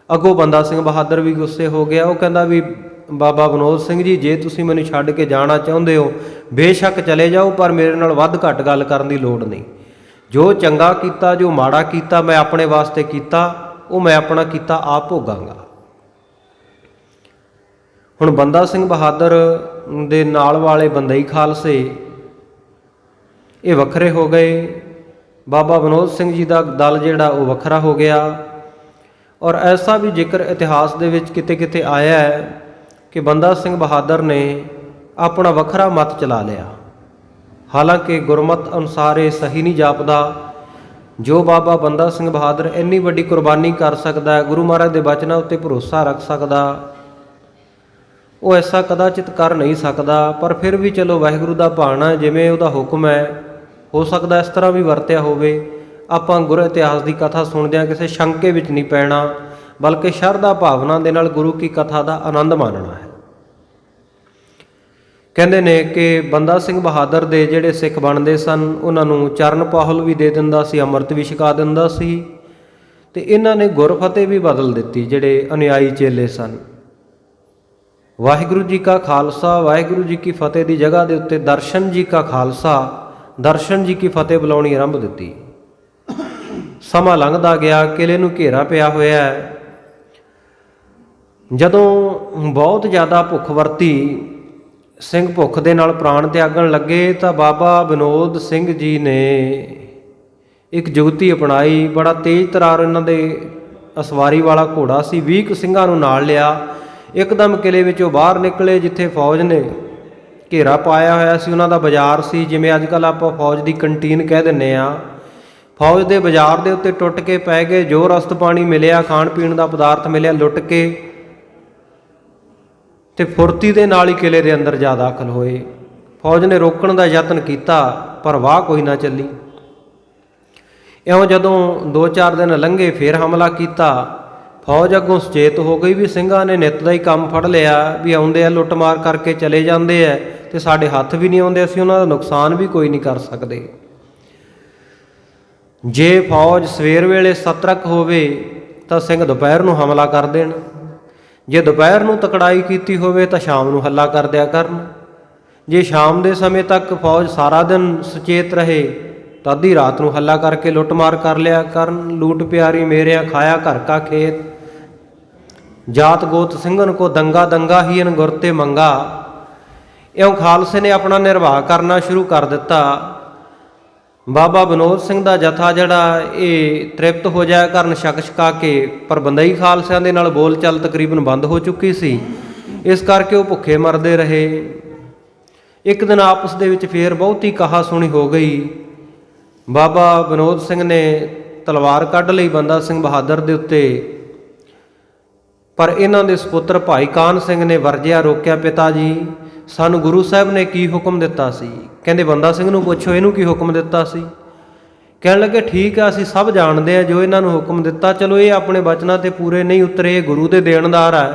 ਅੱਗੋਂ ਬੰਦਾ ਸਿੰਘ ਬਹਾਦਰ ਵੀ ਗੁੱਸੇ ਹੋ ਗਿਆ। ਉਹ ਕਹਿੰਦਾ ਵੀ ਬਾਬਾ ਵਿਨੋਦ ਸਿੰਘ ਜੀ, ਜੇ ਤੁਸੀਂ ਮੈਨੂੰ ਛੱਡ ਕੇ ਜਾਣਾ ਚਾਹੁੰਦੇ ਹੋ, ਬੇਸ਼ੱਕ ਚਲੇ ਜਾਓ, ਪਰ ਮੇਰੇ ਨਾਲ ਵੱਧ ਘੱਟ ਗੱਲ ਕਰਨ ਦੀ ਲੋੜ ਨਹੀਂ। ਜੋ ਚੰਗਾ ਕੀਤਾ, ਜੋ ਮਾੜਾ ਕੀਤਾ, ਮੈਂ ਆਪਣੇ ਵਾਸਤੇ ਕੀਤਾ, ਉਹ ਮੈਂ ਆਪਣਾ ਕੀਤਾ ਆਪ ਭੋਗਾਂਗਾ। ਹੁਣ ਬੰਦਾ ਸਿੰਘ ਬਹਾਦਰ ਦੇ ਨਾਲ ਵਾਲੇ ਬੰਦਈ ਖਾਲਸੇ ਇਹ ਵੱਖਰੇ ਹੋ ਗਏ। ਬਾਬਾ ਵਿਨੋਦ ਸਿੰਘ ਜੀ ਦਾ ਦਲ ਜਿਹੜਾ ਉਹ ਵੱਖਰਾ ਹੋ ਗਿਆ। ਔਰ ਐਸਾ ਵੀ ਜ਼ਿਕਰ ਇਤਿਹਾਸ ਦੇ ਵਿੱਚ ਕਿਤੇ ਕਿਤੇ ਆਇਆ ਹੈ ਕਿ ਬੰਦਾ ਸਿੰਘ ਬਹਾਦਰ ਨੇ ਆਪਣਾ ਵੱਖਰਾ ਮਤ ਚਲਾ ਲਿਆ। ਹਾਲਾਂਕਿ ਗੁਰਮਤ ਅਨੁਸਾਰ ਇਹ ਸਹੀ ਨਹੀਂ ਜਾਪਦਾ। ਜੋ ਬਾਬਾ ਬੰਦਾ ਸਿੰਘ ਬਹਾਦਰ ਇੰਨੀ ਵੱਡੀ ਕੁਰਬਾਨੀ ਕਰ ਸਕਦਾ, ਗੁਰੂ ਮਹਾਰਾਜ ਦੇ ਬਚਨਾਂ ਉੱਤੇ ਭਰੋਸਾ ਰੱਖ ਸਕਦਾ, ਉਹ ਐਸਾ ਕਦਾਚਿਤ ਕਰ ਨਹੀਂ ਸਕਦਾ। ਪਰ ਫਿਰ ਵੀ ਚਲੋ ਵਾਹਿਗੁਰੂ ਦਾ ਭਾਣਾ, ਜਿਵੇਂ ਉਹਦਾ ਹੁਕਮ ਹੈ, ਹੋ ਸਕਦਾ ਇਸ ਤਰ੍ਹਾਂ ਵੀ ਵਰਤਿਆ ਹੋਵੇ। ਆਪਾਂ ਗੁਰੂ ਇਤਿਹਾਸ ਦੀ ਕਥਾ ਸੁਣਦਿਆਂ ਕਿਸੇ ਸ਼ੰਕੇ ਵਿੱਚ ਨਹੀਂ ਪੈਣਾ, ਬਲਕਿ ਸ਼ਰਧਾ ਭਾਵਨਾ ਦੇ ਨਾਲ ਗੁਰੂ ਕੀ ਕਥਾ ਦਾ ਆਨੰਦ ਮਾਣਨਾ ਹੈ। ਕਹਿੰਦੇ ਨੇ ਕਿ ਬੰਦਾ ਸਿੰਘ ਬਹਾਦਰ ਦੇ ਜਿਹੜੇ ਸਿੱਖ ਬਣਦੇ ਸਨ, ਉਹਨਾਂ ਨੂੰ ਚਰਨ ਪਾਹੁਲ ਵੀ ਦੇ ਦਿੰਦਾ ਸੀ, ਅੰਮ੍ਰਿਤ ਵੀ ਛਕਾ ਦਿੰਦਾ ਸੀ। ਤੇ ਇਹਨਾਂ ਨੇ ਗੁਰਫਤਿਹ ਵੀ ਬਦਲ ਦਿੱਤੀ, ਜਿਹੜੇ ਅਨੁਯਾਈ ਚੇਲੇ ਸਨ। ਵਾਹਿਗੁਰੂ ਜੀ ਕਾ ਖਾਲਸਾ, ਵਾਹਿਗੁਰੂ ਜੀ ਕੀ ਫਤਿਹ ਦੀ ਜਗ੍ਹਾ ਦੇ ਉੱਤੇ ਦਰਸ਼ਨ ਜੀ ਕਾ ਖਾਲਸਾ, ਦਰਸ਼ਨ ਜੀ ਕੀ ਫਤਿਹ ਬੁਲਾਉਣੀ ਆਰੰਭ ਦਿੱਤੀ। ਸਮਾਂ ਲੰਘਦਾ ਗਿਆ, ਕਿਲੇ ਨੂੰ ਘੇਰਾ ਪਿਆ ਹੋਇਆ ਹੈ। ਜਦੋਂ ਬਹੁਤ ਜ਼ਿਆਦਾ ਭੁੱਖ ਵਰਤੀ, ਸਿੰਘ ਭੁੱਖ ਦੇ ਨਾਲ ਪ੍ਰਾਣ ਤਿਆਗਣ ਲੱਗੇ, ਤਾਂ ਬਾਬਾ ਵਿਨੋਦ ਸਿੰਘ ਜੀ ਨੇ ਇੱਕ ਜੁਗਤੀ ਅਪਣਾਈ। ਬੜਾ ਤੇਜ਼ ਤਰਾਰ ਇਹਨਾਂ ਦੇ ਅਸਵਾਰੀ ਵਾਲਾ ਘੋੜਾ ਸੀ। 20 ਸਿੰਘਾਂ ਨੂੰ ਨਾਲ ਲਿਆ। ਇੱਕਦਮ ਕਿਲੇ ਵਿੱਚੋਂ ਬਾਹਰ ਨਿਕਲੇ, ਜਿੱਥੇ ਫੌਜ ਨੇ ਘੇਰਾ ਪਾਇਆ ਹੋਇਆ ਸੀ। ਉਹਨਾਂ ਦਾ ਬਾਜ਼ਾਰ ਸੀ, ਜਿਵੇਂ ਅੱਜ ਕੱਲ੍ਹ ਆਪਾਂ ਫੌਜ ਦੀ ਕੰਟੀਨ ਕਹਿ ਦਿੰਦੇ ਹਾਂ। ਫੌਜ ਦੇ ਬਾਜ਼ਾਰ ਦੇ ਉੱਤੇ ਟੁੱਟ ਕੇ ਪੈ ਗਏ। ਜੋ ਰਸਤ ਪਾਣੀ ਮਿਲਿਆ, ਖਾਣ ਪੀਣ ਦਾ ਪਦਾਰਥ ਮਿਲਿਆ, ਲੁੱਟ ਕੇ ਤੇ ਫੁਰਤੀ ਦੇ ਨਾਲ ਹੀ ਕਿਲੇ ਦੇ ਅੰਦਰ ਜਾ ਦਾਖਲ ਹੋਏ। ਫੌਜ ਨੇ ਰੋਕਣ ਦਾ ਯਤਨ ਕੀਤਾ, ਪਰ ਵਾਹ ਕੋਈ ਨਾ ਚੱਲੀ। ਇਉਂ ਜਦੋਂ 2-4 ਦਿਨ ਲੰਘੇ, ਫੇਰ ਹਮਲਾ ਕੀਤਾ। ਫੌਜ ਅੱਗੋਂ ਸੁਚੇਤ ਹੋ ਗਈ ਵੀ ਸਿੰਘਾਂ ਨੇ ਨਿੱਤ ਦਾ ਹੀ ਕੰਮ ਫੜ ਲਿਆ, ਵੀ ਆਉਂਦੇ ਆ ਲੁੱਟਮਾਰ ਕਰਕੇ ਚਲੇ ਜਾਂਦੇ ਆ, ਤੇ ਸਾਡੇ ਹੱਥ ਵੀ ਨਹੀਂ ਆਉਂਦੇ, ਅਸੀਂ ਉਹਨਾਂ ਦਾ ਨੁਕਸਾਨ ਵੀ ਕੋਈ ਨਹੀਂ ਕਰ ਸਕਦੇ। ਜੇ ਫੌਜ ਸਵੇਰ ਵੇਲੇ ਸਤਰਕ ਹੋਵੇ ਤਾਂ ਸਿੰਘ ਦੁਪਹਿਰ ਨੂੰ ਹਮਲਾ ਕਰ ਦੇਣ। ਜੇ ਦੁਪਹਿਰ ਨੂੰ ਤਕੜਾਈ ਕੀਤੀ ਹੋਵੇ ਤਾਂ ਸ਼ਾਮ ਨੂੰ ਹੱਲਾ ਕਰ ਦਿਆ ਕਰਨ। ਜੇ ਸ਼ਾਮ ਦੇ ਸਮੇਂ ਤੱਕ ਫੌਜ ਸਾਰਾ ਦਿਨ ਸੁਚੇਤ ਰਹੇ ਤਾਂ ਅੱਧੀ ਰਾਤ ਨੂੰ ਹੱਲਾ ਕਰਕੇ ਲੁੱਟਮਾਰ ਕਰ ਲਿਆ ਕਰਨ। ਲੂਟ ਪਿਆਰੀ ਮੇਰਿਆਂ ਖਾਇਆ ਘਰ ਕਾ ਖੇਤ, ਜਾਤ ਗੋਤ ਸਿੰਘਨ ਕੋ ਦੰਗਾ ਦੰਗਾ ਹੀ ਅਨ ਗੁਰ ਤੇ ਮੰਗਾ। ਇਉਂ ਖਾਲਸੇ ਨੇ ਆਪਣਾ ਨਿਰਵਾਹ ਕਰਨਾ ਸ਼ੁਰੂ ਕਰ ਦਿੱਤਾ। ਬਾਬਾ ਵਿਨੋਦ ਸਿੰਘ ਦਾ ਜਥਾ ਜਿਹੜਾ ਇਹ ਤ੍ਰਿਪਤ ਹੋ ਜਾਇਆ ਕਰਨ ਛਕ ਛਕਾ ਕੇ, ਪਰ ਬੰਦਈ ਖਾਲਸਿਆਂ ਦੇ ਨਾਲ ਬੋਲ ਚਾਲ ਤਕਰੀਬਨ ਬੰਦ ਹੋ ਚੁੱਕੀ ਸੀ। ਇਸ ਕਰਕੇ ਉਹ ਭੁੱਖੇ ਮਰਦੇ ਰਹੇ। ਇੱਕ ਦਿਨ ਆਪਸ ਦੇ ਵਿੱਚ ਫੇਰ ਬਹੁਤੀ ਕਹਾ ਸੁਣੀ ਹੋ ਗਈ। ਬਾਬਾ ਵਿਨੋਦ ਸਿੰਘ ਨੇ ਤਲਵਾਰ ਕੱਢ ਲਈ ਬੰਦਾ ਸਿੰਘ ਬਹਾਦਰ ਦੇ ਉੱਤੇ, ਪਰ ਇਹਨਾਂ ਦੇ ਸੁਪੁੱਤਰ ਭਾਈ ਕਾਨ ਸਿੰਘ ਨੇ ਵਰਜਿਆ, ਰੋਕਿਆ। ਪਿਤਾ ਜੀ, ਸਾਨੂੰ ਗੁਰੂ ਸਾਹਿਬ ਨੇ ਕੀ ਹੁਕਮ ਦਿੱਤਾ ਸੀ? ਕਹਿੰਦੇ ਬੰਦਾ ਸਿੰਘ ਨੂੰ ਪੁੱਛੋ ਇਹਨੂੰ ਕੀ ਹੁਕਮ ਦਿੱਤਾ ਸੀ। ਕਹਿਣ ਲੱਗੇ ਠੀਕ ਆ, ਅਸੀਂ ਸਭ ਜਾਣਦੇ ਆ ਜੋ ਇਹਨਾਂ ਨੂੰ ਹੁਕਮ ਦਿੱਤਾ। ਚਲੋ ਇਹ ਆਪਣੇ ਬਚਨਾਂ ਤੇ ਪੂਰੇ ਨਹੀਂ ਉਤਰੇ, ਇਹ ਗੁਰੂ ਦੇ ਦੇਣਦਾਰ ਹੈ,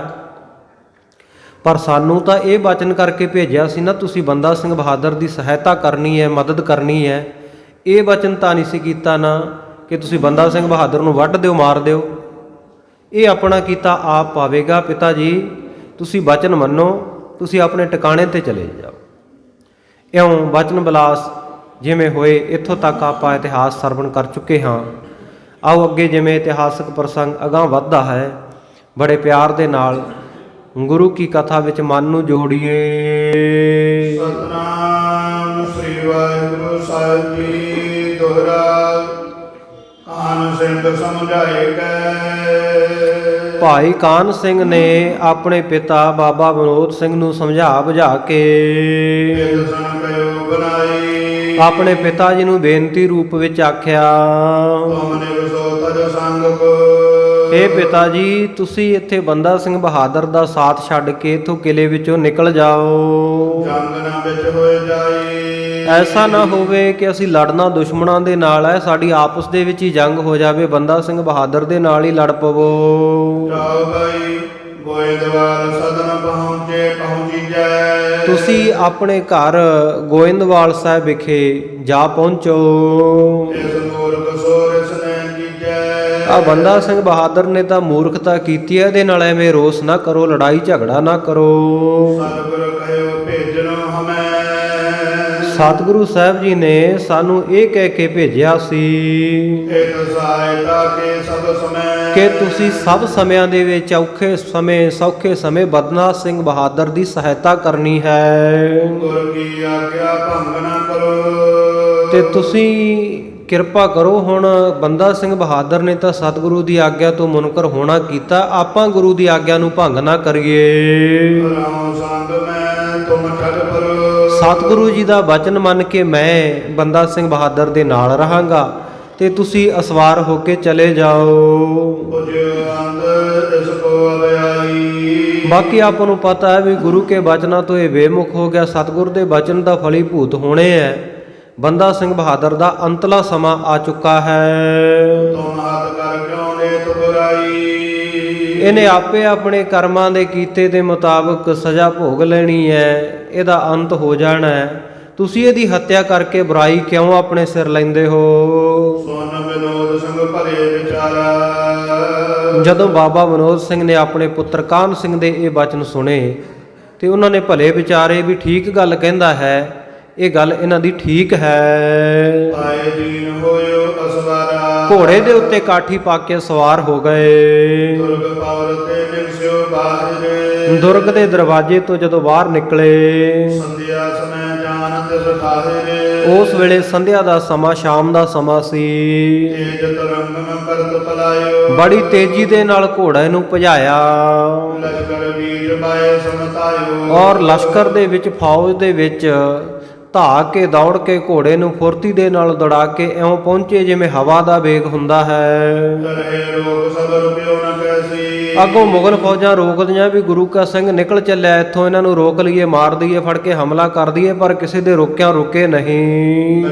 ਪਰ ਸਾਨੂੰ ਤਾਂ ਇਹ ਬਚਨ ਕਰਕੇ ਭੇਜਿਆ ਸੀ ਨਾ, ਤੁਸੀਂ ਬੰਦਾ ਸਿੰਘ ਬਹਾਦਰ ਦੀ ਸਹਾਇਤਾ ਕਰਨੀ ਹੈ, ਮਦਦ ਕਰਨੀ ਹੈ। ਇਹ ਬਚਨ ਤਾਂ ਨਹੀਂ ਸੀ ਕੀਤਾ ਨਾ ਕਿ ਤੁਸੀਂ ਬੰਦਾ ਸਿੰਘ ਬਹਾਦਰ ਨੂੰ ਵੱਢ ਦਿਓ, ਮਾਰ ਦਿਓ। ਇਹ ਆਪਣਾ ਕੀਤਾ ਆਪ ਪਾਵੇਗਾ। ਪਿਤਾ ਜੀ, ਤੁਸੀਂ ਬਚਨ ਮੰਨੋ, ਤੁਸੀਂ ਆਪਣੇ ਟਿਕਾਣੇ ਤੇ ਚਲੇ ਜਾਓ। ਇਉਂ ਬਚਨ ਬਿਲਾਸ ਜਿਵੇਂ ਹੋਏ, ਇੱਥੋਂ ਤੱਕ ਆਪਾਂ ਇਤਿਹਾਸ ਸਰਵਣ ਕਰ ਚੁੱਕੇ ਹਾਂ। ਆਓ ਅੱਗੇ ਜਿਵੇਂ ਇਤਿਹਾਸਕ ਪ੍ਰਸੰਗ ਅਗਾਂਹ ਵੱਧਦਾ ਹੈ, ਬੜੇ ਪਿਆਰ ਦੇ ਨਾਲ ਗੁਰੂ ਕੀ ਕਥਾ ਵਿੱਚ ਮਨ ਨੂੰ ਜੋੜੀਏ। ਸਤਨਾਮ ਸ੍ਰੀ ਵਾਹਿਗੁਰੂ ਸਾਹਿਬ ਜੀ। ਦੋਹਰਾ ਕਾਨ ਸਿੰਘ ਸਮਝਾਏ ਕੈ। ਭਾਈ ਕਾਨ ਸਿੰਘ ਨੇ ਆਪਣੇ ਪਿਤਾ ਬਾਬਾ ਵਿਨੋਦ ਸਿੰਘ ਨੂੰ ਸਮਝਾ ਬੁਝਾ ਕੇ ਆਪਣੇ ਪਿਤਾ ਜੀ ਨੂੰ ਬੇਨਤੀ ਰੂਪ ਵਿੱਚ ਆਖਿਆ, ਇਹ ਪਿਤਾ ਜੀ, ਤੁਸੀਂ ਇੱਥੇ ਬੰਦਾ ਸਿੰਘ ਬਹਾਦਰ ਦਾ ਸਾਥ ਛੱਡ ਕੇ ਇੱਥੋਂ ਕਿਲੇ ਵਿੱਚੋਂ ਨਿਕਲ ਜਾਓ। ਜੰਗ ਨਾ ਵਿੱਚ ਹੋਏ ਜਾਈ। ਐਸਾ ਨਾ ਹੋਵੇ ਕਿ ਅਸੀਂ ਲੜਨਾ ਦੁਸ਼ਮਣਾਂ ਦੇ ਨਾਲ ਹੈ, ਸਾਡੀ ਆਪਸ ਦੇ ਵਿੱਚ ਹੀ ਜੰਗ ਹੋ ਜਾਵੇ, ਬੰਦਾ ਸਿੰਘ ਬਹਾਦਰ ਦੇ ਨਾਲ ਹੀ ਲੜ ਪਵੋ। ਜਾਓ ਭਾਈ, ਗੋਇੰਦਵਾਲ ਸਦਨ ਪਹੁੰਚੀ ਜਾਏ। ਤੁਸੀਂ ਆਪਣੇ ਘਰ ਗੋਇੰਦਵਾਲ ਸਾਹਿਬ ਵਿਖੇ ਜਾ ਪਹੁੰਚੋ। ਇਸ ਮੂਰਖ ਸੋਰਿਸ ਨੇ ਕੀਜੈ। ਆ ਬੰਦਾ ਸਿੰਘ ਬਹਾਦਰ ਨੇ ਤਾਂ ਮੂਰਖਤਾ ਕੀਤੀ ਹੈ, ਇਹਦੇ ਨਾਲ ਐਵੇਂ ਰੋਸ ਨਾ ਕਰੋ, ਲੜਾਈ ਝਗੜਾ ਨਾ ਕਰੋ। ਸਤਿਗੁਰ ਕਹਿਓ ਭੇਜਣੋ ਹਮੈ। ਸਤਿਗੁਰੂ ਸਾਹਿਬ ਜੀ ਨੇ ਸਾਨੂੰ ਇਹ ਕਹਿ ਕੇ ਭੇਜਿਆ ਸੀ ਇਤ ਸਹਾਇਤਾ ਕੇ ਸਭ ਸਮੇਂ, ਕਿ ਤੁਸੀਂ ਸਭ ਸਮਿਆਂ ਦੇ ਵਿੱਚ ਔਖੇ ਸਮੇਂ ਸੌਖੇ ਸਮੇਂ ਬੰਦਾ ਸਿੰਘ ਬਹਾਦਰ ਦੀ ਸਹਾਇਤਾ ਕਰਨੀ ਹੈ। ਗੁਰ ਕੀ ਆਗਿਆ ਭੰਗ ਨਾ ਕਰੋ। ਤੇ ਤੁਸੀਂ ਕਿਰਪਾ ਕਰੋ। ਹੁਣ ਬੰਦਾ ਸਿੰਘ ਬਹਾਦਰ ਨੇ ਤਾਂ ਸਤਿਗੁਰੂ ਦੀ ਆਗਿਆ ਤੋਂ ਮੁਨਕਰ ਹੋਣਾ ਕੀਤਾ, ਆਪਾਂ ਗੁਰੂ ਦੀ ਆਗਿਆ ਨੂੰ ਭੰਗ ਨਾ ਕਰੀਏ। ਰਾਮ ਸੰਗ ਮੈਂ ਤੁਮ ਠਗ ਪਰ। ਸਤਿਗੁਰੂ ਜੀ ਦਾ ਬਚਨ ਮੰਨ ਕੇ ਮੈਂ ਬੰਦਾ ਸਿੰਘ ਬਹਾਦਰ ਦੇ ਨਾਲ ਰਹਾਂਗਾ ਤੇ ਤੁਸੀਂ ਅਸਵਾਰ ਹੋ ਕੇ ਚਲੇ ਜਾਓ। ਬਾਕੀ ਆਪਾਂ ਨੂੰ ਪਤਾ ਹੈ ਵੀ ਗੁਰੂ ਕੇ ਬਚਨਾਂ ਤੋਂ ਇਹ ਬੇਮੁਖ ਹੋ ਗਿਆ। ਸਤਿਗੁਰ ਦੇ ਬਚਨ ਦਾ ਫਲੀਭੂਤ ਹੋਣੇ ਹੈ। ਬੰਦਾ ਸਿੰਘ ਬਹਾਦਰ ਦਾ ਅੰਤਲਾ ਸਮਾਂ ਆ ਚੁੱਕਾ ਹੈ। ਇਹਨੇ ਆਪੇ ਆਪਣੇ ਕਰਮਾਂ ਦੇ ਕੀਤੇ ਦੇ ਮੁਤਾਬਕ ਸਜ਼ਾ ਭੋਗ ਲੈਣੀ ਹੈ, ਇਹਦਾ ਅੰਤ ਹੋ ਜਾਣਾ ਹੈ। ਤੁਸੀਂ ਇਹਦੀ ਹੱਤਿਆ ਕਰਕੇ ਬੁਰਾਈ ਕਿਉਂ ਆਪਣੇ ਸਿਰ ਲੈਂਦੇ ਹੋ? ਸੋਨ ਵਿਨੋਦ ਸਿੰਘ ਭਲੇ ਵਿਚਾਰਾ। ਜਦੋਂ ਬਾਬਾ ਵਿਨੋਦ ਸਿੰਘ ਨੇ ਆਪਣੇ ਪੁੱਤਰ ਕਾਨ ਸਿੰਘ ਦੇ ਇਹ ਬਚਨ ਸੁਣੇ ਤੇ ਉਹਨਾਂ ਨੇ ਭਲੇ ਵਿਚਾਰੇ ਵੀ ਠੀਕ ਗੱਲ ਕਹਿੰਦਾ ਹੈ, ਇਹ ਗੱਲ ਇਹਨਾਂ ਦੀ ਠੀਕ ਹੈ। ਆਏ ਦੀਨ ਹੋਇਓ ਅਸਵਾਰਾ। ਘੋੜੇ ਦੇ ਉੱਤੇ ਕਾਠੀ ਪਾ ਕੇ ਸਵਾਰ ਹੋ ਗਏ। ਦੁਰਗ ਪਾਵਰ ਤੇ ਨਿਕਸਿਓ ਬਾਹਰ। ਦੁਰਗ ਦੇ ਦਰਵਾਜ਼ੇ ਤੋਂ ਜਦੋਂ ਬਾਹਰ ਨਿਕਲੇ, ਸੰਧਿਆ ਸਮੇਂ ਜਾਨ ਤਿਸ ਖਾਹਿਰੇ। ਉਸ ਵੇਲੇ ਸੰਧਿਆ ਦਾ ਸਮਾਂ, ਸ਼ਾਮ ਦਾ ਸਮਾਂ ਸੀ। ਤੇਜ ਤਰੰਗ ਮੈਂ ਕਰਤ ਪਲਾਇਓ। ਬੜੀ ਤੇਜ਼ੀ ਦੇ ਨਾਲ ਘੋੜੇ ਨੂੰ ਭਜਾਇਆ ਲਸ਼ਕਰ ਵੀਰ ਬਾਏ ਸਮਤਾਇਓ। ਔਰ ਲਸ਼ਕਰ ਦੇ ਵਿੱਚ, ਫੌਜ ਦੇ ਵਿੱਚ ਧਾ ਕੇ ਦੌੜ ਕੇ ਘੋੜੇ ਨੂੰ ਫੁਰਤੀ ਦੇ ਨਾਲ ਦੌੜਾ ਕੇ ਇਉਂ ਪਹੁੰਚੇ ਜਿਵੇਂ ਹਵਾ ਦਾ ਵੇਗ ਹੁੰਦਾ ਹੈ। ਅੱਗੋਂ ਮੁਗਲ ਫੌਜਾਂ ਰੋਕਦੀਆਂ ਵੀ ਗੁਰੂ ਕਾ ਸਿੰਘ ਨਿਕਲ ਚੱਲਿਆ ਇੱਥੋਂ, ਇਹਨਾਂ ਨੂੰ ਰੋਕ ਲਈਏ, ਮਾਰ ਦਈਏ, ਫੜ ਕੇ ਹਮਲਾ ਕਰ ਦਈਏ, ਪਰ ਕਿਸੇ ਦੇ ਰੋਕਿਆਂ ਰੁਕੇ ਨਹੀਂ।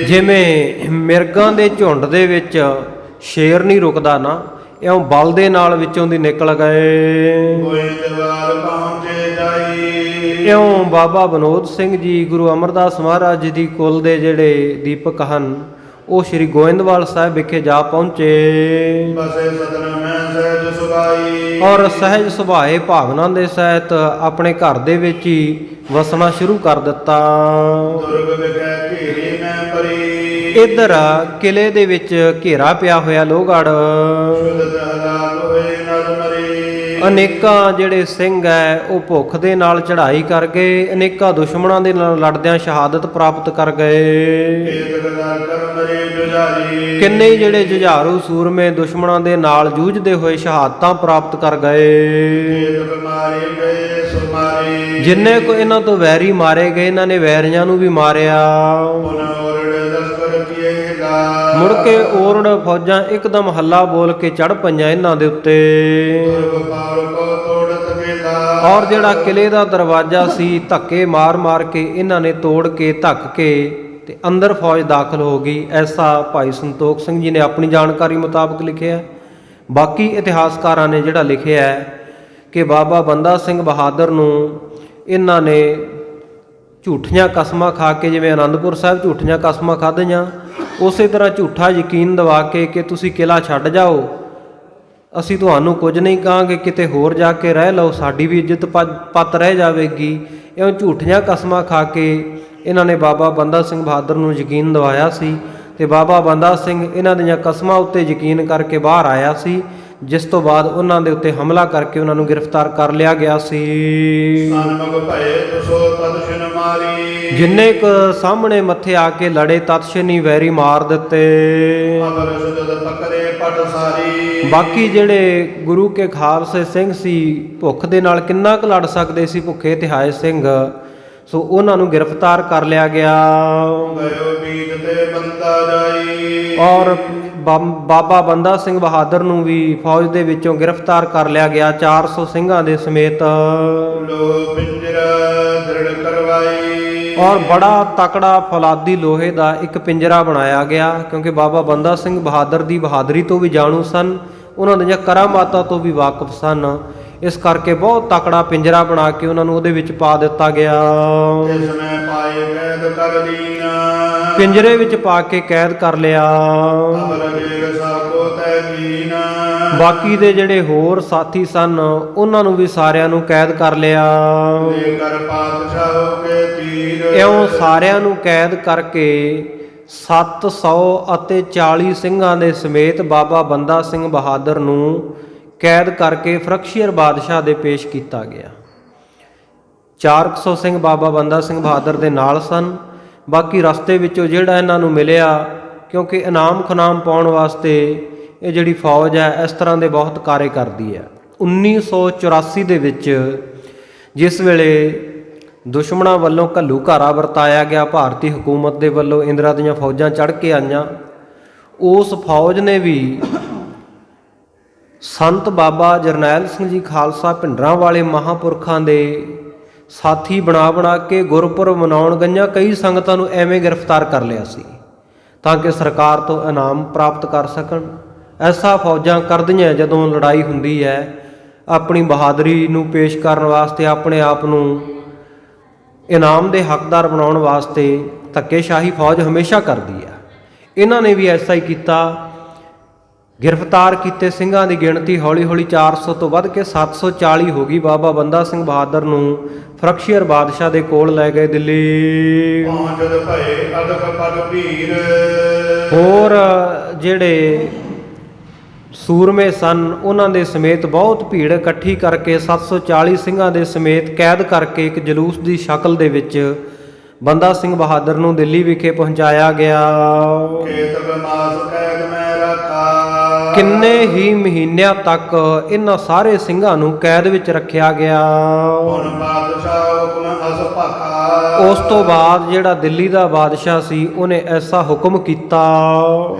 ਜਿਵੇਂ ਮਿਰਗਾਂ ਦੇ ਝੁੰਡ ਦੇ ਵਿੱਚ ਸ਼ੇਰ ਨਹੀਂ ਰੁਕਦਾ ਨਾ, ਇਉਂ ਬਲ ਦੇ ਨਾਲ ਵਿੱਚੋਂ ਦੀ ਨਿਕਲ ਗਏ। ਇਉਂ ਬਾਬਾ ਵਿਨੋਦ ਸਿੰਘ ਜੀ ਗੁਰੂ ਅਮਰਦਾਸ ਮਹਾਰਾਜ ਜੀ ਦੀ ਕੁਲ ਦੇ ਜਿਹੜੇ ਦੀਪਕ ਹਨ, ਉਹ ਸ੍ਰੀ ਗੋਇੰਦਵਾਲ ਸਾਹਿਬ ਵਿਖੇ ਜਾ ਪਹੁੰਚੇ। ਔਰ ਸਹਿਜ ਸੁਭਾਏ ਭਾਵਨਾ ਦੇ ਸਹਿਤ ਆਪਣੇ ਘਰ ਦੇ ਵਿੱਚ ਹੀ ਵਸਣਾ ਸ਼ੁਰੂ ਕਰ ਦਿੱਤਾ। ਇੱਧਰ ਕਿਲੇ ਦੇ ਵਿੱਚ ਘੇਰਾ ਪਿਆ ਹੋਇਆ ਲੋਹਗੜ੍ਹ। ਅਨੇਕਾਂ ਜਿਹੜੇ ਸਿੰਘ ਹੈ ਉਹ ਭੁੱਖ ਦੇ ਨਾਲ ਚੜ੍ਹਾਈ ਕਰ ਗਏ, ਅਨੇਕਾਂ ਦੁਸ਼ਮਣਾਂ ਦੇ ਨਾਲ ਲੜਦਿਆਂ ਸ਼ਹਾਦਤ ਪ੍ਰਾਪਤ ਕਰ ਗਏ। ਕਿੰਨੇ ਜਿਹੜੇ ਜੁਝਾਰੂ ਸੂਰਮੇ ਦੁਸ਼ਮਣਾਂ ਦੇ ਨਾਲ ਜੂਝਦੇ ਹੋਏ ਸ਼ਹਾਦਤਾਂ ਪ੍ਰਾਪਤ ਕਰ ਗਏ। ਜਿੰਨੇ ਕੋ ਇਹਨਾਂ ਤੋਂ ਵੈਰੀ ਮਾਰੇ ਗਏ, ਇਹਨਾਂ ਨੇ ਵੈਰੀਆਂ ਨੂੰ ਵੀ ਮਾਰਿਆ। ਮੁੜ ਕੇ ਔਰੜ ਫੌਜਾਂ ਇੱਕਦਮ ਹੱਲਾ ਬੋਲ ਕੇ ਚੜ ਪਈਆਂ ਇਹਨਾਂ ਦੇ ਉੱਤੇ। ਦੁਰਗ ਪਾਰ ਕੋ ਤੋੜਤ ਗੇਲਾ। ਔਰ ਜਿਹੜਾ ਕਿਲੇ ਦਾ ਦਰਵਾਜ਼ਾ ਸੀ ਧੱਕੇ ਮਾਰ ਮਾਰ ਕੇ ਇਹਨਾਂ ਨੇ ਤੋੜ ਕੇ ਧੱਕ ਕੇ ਤੇ ਅੰਦਰ ਫੌਜ ਦਾਖਲ ਹੋ ਗਈ। ਐਸਾ ਭਾਈ ਸੰਤੋਖ ਸਿੰਘ ਜੀ ਨੇ ਆਪਣੀ ਜਾਣਕਾਰੀ ਮੁਤਾਬਕ ਲਿਖਿਆ। ਬਾਕੀ ਇਤਿਹਾਸਕਾਰਾਂ ਨੇ ਜਿਹੜਾ ਲਿਖਿਆ ਹੈ ਕਿ ਬਾਬਾ ਬੰਦਾ ਸਿੰਘ ਬਹਾਦਰ ਨੂੰ ਇਹਨਾਂ ਨੇ ਝੂਠੀਆਂ ਕਸਮਾਂ ਖਾ ਕੇ, ਜਿਵੇਂ ਆਨੰਦਪੁਰ ਸਾਹਿਬ ਝੂਠੀਆਂ ਕਸਮਾਂ ਖਾਧੀਆਂ, ਉਸੇ ਤਰ੍ਹਾਂ ਝੂਠਾ ਯਕੀਨ ਦਿਵਾ ਕੇ ਕਿ ਤੁਸੀਂ ਕਿਲ੍ਹਾ ਛੱਡ ਜਾਓ, ਅਸੀਂ ਤੁਹਾਨੂੰ ਕੁਝ ਨਹੀਂ ਕਹਾਂਗੇ, ਕਿਤੇ ਹੋਰ ਜਾ ਕੇ ਰਹਿ ਲਓ, ਸਾਡੀ ਵੀ ਇੱਜ਼ਤ ਪੱਤ ਰਹਿ ਜਾਵੇਗੀ। ਇਉਂ ਝੂਠੀਆਂ ਕਸਮਾਂ ਖਾ ਕੇ ਇਹਨਾਂ ਨੇ ਬਾਬਾ ਬੰਦਾ ਸਿੰਘ ਬਹਾਦਰ ਨੂੰ ਯਕੀਨ ਦਿਵਾਇਆ ਸੀ ਤੇ ਬਾਬਾ ਬੰਦਾ ਸਿੰਘ ਇਹਨਾਂ ਦੀਆਂ ਕਸਮਾਂ ਉੱਤੇ ਯਕੀਨ ਕਰਕੇ ਬਾਹਰ ਆਇਆ ਸੀ, ਜਿਸ ਤੋਂ ਬਾਅਦ ਉਹਨਾਂ ਦੇ ਉੱਤੇ ਹਮਲਾ ਕਰਕੇ ਉਹਨਾਂ ਨੂੰ ਗ੍ਰਿਫਤਾਰ ਕਰ ਲਿਆ ਗਿਆ ਸੀ। ਸਨਮੁਖ ਭਏ ਤੁਸੋ ਤਦਸ਼ਿਨ ਮਾਰੀ। ਜਿੰਨੇ ਕੁ ਸਾਹਮਣੇ ਮੱਥੇ ਆ ਕੇ ਲੜੇ ਤਤਸ਼ਨੀ ਵੈਰੀ ਮਾਰ ਦਿੱਤੇ। ਅਮਰ ਸੁਜਦ ਪਕਰੇ ਪਟ ਸਾਰੀ। ਬਾਕੀ ਜਿਹੜੇ ਗੁਰੂ ਕੇ ਖਾਲਸੇ ਸਿੰਘ ਸੀ, ਭੁੱਖ ਦੇ ਨਾਲ ਕਿੰਨਾ ਕੁ ਲੜ ਸਕਦੇ ਸੀ ਭੁੱਖੇ ਤਿਹਾਏ ਸਿੰਘ, ਸੋ ਉਹਨਾਂ ਨੂੰ ਗ੍ਰਿਫਤਾਰ ਕਰ ਲਿਆ ਗਿਆ। ਗਇਓ ਬੀਜ ਤੇ ਬੰਦਾ ਜਾਈ। ਔਰ ਬਾਬਾ ਬੰਦਾ ਸਿੰਘ ਬਹਾਦਰ ਨੂੰ ਵੀ ਫੌਜ ਦੇ ਵਿੱਚੋਂ ਗ੍ਰਿਫਤਾਰ ਕਰ ਲਿਆ ਗਿਆ 400 ਸਿੰਘਾਂ ਦੇ ਸਮੇਤ। ਲੋ ਪਿੰਜਰਾ ਦ੍ਰਿੜ ਕਰਵਾਈ। ਔਰ ਬੜਾ ਤਕੜਾ ਫੌਲਾਦੀ ਲੋਹੇ ਦਾ ਇੱਕ ਪਿੰਜਰਾ ਬਣਾਇਆ ਗਿਆ, ਕਿਉਂਕਿ ਬਾਬਾ ਬੰਦਾ ਸਿੰਘ ਬਹਾਦਰ ਦੀ ਬਹਾਦਰੀ ਤੋਂ ਵੀ ਜਾਣੂ ਸਨ, ਉਹਨਾਂ ਦੀਆਂ ਕਰਾਮਾਤਾਂ ਤੋਂ ਵੀ ਵਾਕਿਫ ਸਨ। ਇਸ ਕਰਕੇ ਬਹੁਤ ਤਕੜਾ ਪਿੰਜਰਾ ਬਣਾ ਕੇ ਉਹਨਾਂ ਨੂੰ ਉਹਦੇ ਵਿੱਚ ਪਾ ਦਿੱਤਾ ਗਿਆ। ਇਸ ਮੈਂ ਪਾਏ ਕੈਦ ਕਰ ਲੀਨਾ। ਪਿੰਜਰੇ ਵਿੱਚ ਪਾ ਕੇ ਕੈਦ ਕਰ ਲਿਆ। ਅਮਰ ਵੇਗ ਸਾਕੋ ਤੈ ਕੀਨਾ। ਬਾਕੀ ਦੇ ਜਿਹੜੇ ਹੋਰ ਸਾਥੀ ਸਨ ਉਹਨਾਂ ਨੂੰ ਵੀ ਸਾਰਿਆਂ ਨੂੰ ਕੈਦ ਕਰ ਲਿਆ। ਵੇ ਕਰ ਪਾਤਸ਼ਾਹ ਕੇ ਤੀਰ। ਇਉਂ ਸਾਰਿਆਂ ਨੂੰ ਕੈਦ ਕਰਕੇ 740 ਸਿੰਘਾਂ ਦੇ ਸਮੇਤ ਬਾਬਾ ਬੰਦਾ ਸਿੰਘ ਬਹਾਦਰ ਨੂੰ ਕੈਦ ਕਰਕੇ ਫਰਖਸ਼ੀਅਰ ਬਾਦਸ਼ਾਹ ਦੇ ਪੇਸ਼ ਕੀਤਾ ਗਿਆ। 400 ਸਿੰਘ ਬਾਬਾ ਬੰਦਾ ਸਿੰਘ ਬਹਾਦਰ ਦੇ ਨਾਲ ਸਨ। ਬਾਕੀ ਰਸਤੇ ਵਿੱਚੋਂ ਜਿਹੜਾ ਇਹਨਾਂ ਨੂੰ ਮਿਲਿਆ, ਕਿਉਂਕਿ ਇਨਾਮ ਖਨਾਮ ਪਾਉਣ ਵਾਸਤੇ ਇਹ ਜਿਹੜੀ ਫੌਜ ਹੈ ਇਸ ਤਰ੍ਹਾਂ ਦੇ ਬਹੁਤ ਕਾਰੇ ਕਰਦੀ ਹੈ। 1984 ਦੇ ਵਿੱਚ ਜਿਸ ਵੇਲੇ ਦੁਸ਼ਮਣਾਂ ਵੱਲੋਂ ਘੱਲੂਘਾਰਾ ਵਰਤਾਇਆ ਗਿਆ, ਭਾਰਤੀ ਹਕੂਮਤ ਦੇ ਵੱਲੋਂ ਇੰਦਰਾ ਦੀਆਂ ਫੌਜਾਂ ਚੜ੍ਹ ਕੇ ਆਈਆਂ, ਉਸ ਫੌਜ ਨੇ ਵੀ ਸੰਤ ਬਾਬਾ ਜਰਨੈਲ ਸਿੰਘ ਜੀ ਖਾਲਸਾ ਭਿੰਡਰਾਂ ਵਾਲੇ ਮਹਾਂਪੁਰਖਾਂ ਦੇ ਸਾਥੀ ਬਣਾ ਬਣਾ ਕੇ ਗੁਰਪੁਰਬ ਮਨਾਉਣ ਗਈਆਂ ਕਈ ਸੰਗਤਾਂ ਨੂੰ ਐਵੇਂ ਗ੍ਰਿਫਤਾਰ ਕਰ ਲਿਆ ਸੀ ਤਾਂ ਕਿ ਸਰਕਾਰ ਤੋਂ ਇਨਾਮ ਪ੍ਰਾਪਤ ਕਰ ਸਕਣ। ਐਸਾ ਫੌਜਾਂ ਕਰਦੀਆਂ ਜਦੋਂ ਲੜਾਈ ਹੁੰਦੀ ਹੈ, ਆਪਣੀ ਬਹਾਦਰੀ ਨੂੰ ਪੇਸ਼ ਕਰਨ ਵਾਸਤੇ, ਆਪਣੇ ਆਪ ਨੂੰ ਇਨਾਮ ਦੇ ਹੱਕਦਾਰ ਬਣਾਉਣ ਵਾਸਤੇ ਧੱਕੇਸ਼ਾਹੀ ਫੌਜ ਹਮੇਸ਼ਾ ਕਰਦੀ ਹੈ। ਇਹਨਾਂ ਨੇ ਵੀ ਐਸਾ ਹੀ ਕੀਤਾ। ਗ੍ਰਿਫਤਾਰ ਕੀਤੇ ਸਿੰਘਾਂ ਦੀ ਗਿਣਤੀ ਹੌਲੀ ਹੌਲੀ 400 ਤੋਂ ਵੱਧ ਕੇ 740 ਹੋ ਗਈ। ਬਾਬਾ ਬੰਦਾ ਸਿੰਘ ਬਹਾਦਰ ਨੂੰ ਫਰਖਸ਼ੀਅਰ ਬਾਦਸ਼ਾਹ ਦੇ ਕੋਲ ਲੈ ਗਏ ਦਿੱਲੀ। ਪਹੁੰਚਦ ਭਏ ਅਦਕ ਪਦ ਭੀਰ। ਹੋਰ ਜਿਹੜੇ ਸੂਰਮੇ ਸਨ ਉਹਨਾਂ ਦੇ ਸਮੇਤ ਬਹੁਤ ਭੀੜ ਇਕੱਠੀ ਕਰਕੇ 740 ਸਿੰਘਾਂ ਦੇ ਸਮੇਤ ਕੈਦ ਕਰਕੇ ਇੱਕ ਜਲੂਸ ਦੀ ਸ਼ਕਲ ਦੇ ਵਿੱਚ ਬੰਦਾ ਸਿੰਘ ਬਹਾਦਰ ਨੂੰ ਦਿੱਲੀ ਵਿਖੇ ਪਹੁੰਚਾਇਆ ਗਿਆ। ਕੇਤਕ ਮਾਸ ਕੈਦ ਮੈਂ ਰੱਖਾ। ਕਿੰਨੇ ਹੀ ਮਹੀਨਿਆਂ ਤੱਕ ਇਹਨਾਂ ਸਾਰੇ ਸਿੰਘਾਂ ਨੂੰ ਕੈਦ ਵਿੱਚ ਰੱਖਿਆ ਗਿਆ। ਹੁਣ ਬਾਦਸ਼ਾਹ ਹੁਕਮ ਅਸ ਭਾਖਾ। ਉਸ ਤੋਂ ਬਾਅਦ ਜਿਹੜਾ ਦਿੱਲੀ ਦਾ ਬਾਦਸ਼ਾਹ ਸੀ ਉਹਨੇ ਐਸਾ ਹੁਕਮ ਕੀਤਾ,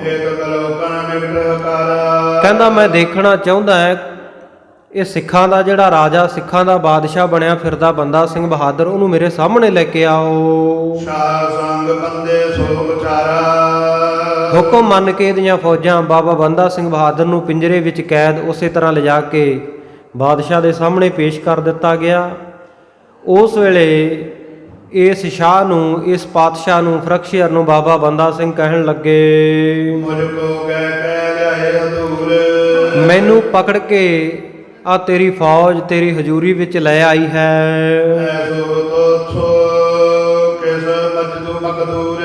ਏਕ ਲੋਕਨ ਮਿਟਰ ਕਰ। ਕਹਿੰਦਾ ਮੈਂ ਦੇਖਣਾ ਚਾਹੁੰਦਾ ਹੈ ਇਹ ਸਿੱਖਾਂ ਦਾ ਜਿਹੜਾ ਰਾਜਾ, ਸਿੱਖਾਂ ਦਾ ਬਾਦਸ਼ਾਹ ਬਣਿਆ ਫਿਰਦਾ ਬੰਦਾ ਸਿੰਘ ਬਹਾਦਰ, ਉਹਨੂੰ ਮੇਰੇ ਸਾਹਮਣੇ ਲੈ ਕੇ ਆਓ। ਸ਼ਾਹ ਸੰਗ ਬੰਦੇ ਸੋ ਵਿਚਾਰਾ। ਹੁਕਮ ਮੰਨ ਕੇ ਇਹਦੀਆਂ ਫੌਜਾਂ ਬਾਬਾ ਬੰਦਾ ਸਿੰਘ ਬਹਾਦਰ ਨੂੰ ਪਿੰਜਰੇ ਵਿੱਚ ਕੈਦ ਉਸੇ ਤਰ੍ਹਾਂ ਲਿਜਾ ਕੇ ਬਾਦਸ਼ਾਹ ਦੇ ਸਾਹਮਣੇ ਪੇਸ਼ ਕਰ ਦਿੱਤਾ ਗਿਆ। ਉਸ ਵੇਲੇ ਇਸ ਸ਼ਾਹ ਨੂੰ, ਇਸ ਪਾਤਸ਼ਾਹ ਨੂੰ, ਫਰਖਸ਼ੀਅਰ ਨੂੰ ਬਾਬਾ ਬੰਦਾ ਸਿੰਘ ਕਹਿਣ ਲੱਗੇ, ਮੁਝ ਕੋ ਕਹਿ ਲਿਆਏ ਹਜ਼ੂਰ। ਮੈਨੂੰ ਪਕੜ ਕੇ ਆ ਤੇਰੀ ਫੌਜ ਤੇਰੀ ਹਜ਼ੂਰੀ ਵਿੱਚ ਲੈ ਆਈ ਹੈ। ਐਸੋ ਤੋਛੋ ਕਿਸ ਮਜਦੂ ਮਕਦੂਰ।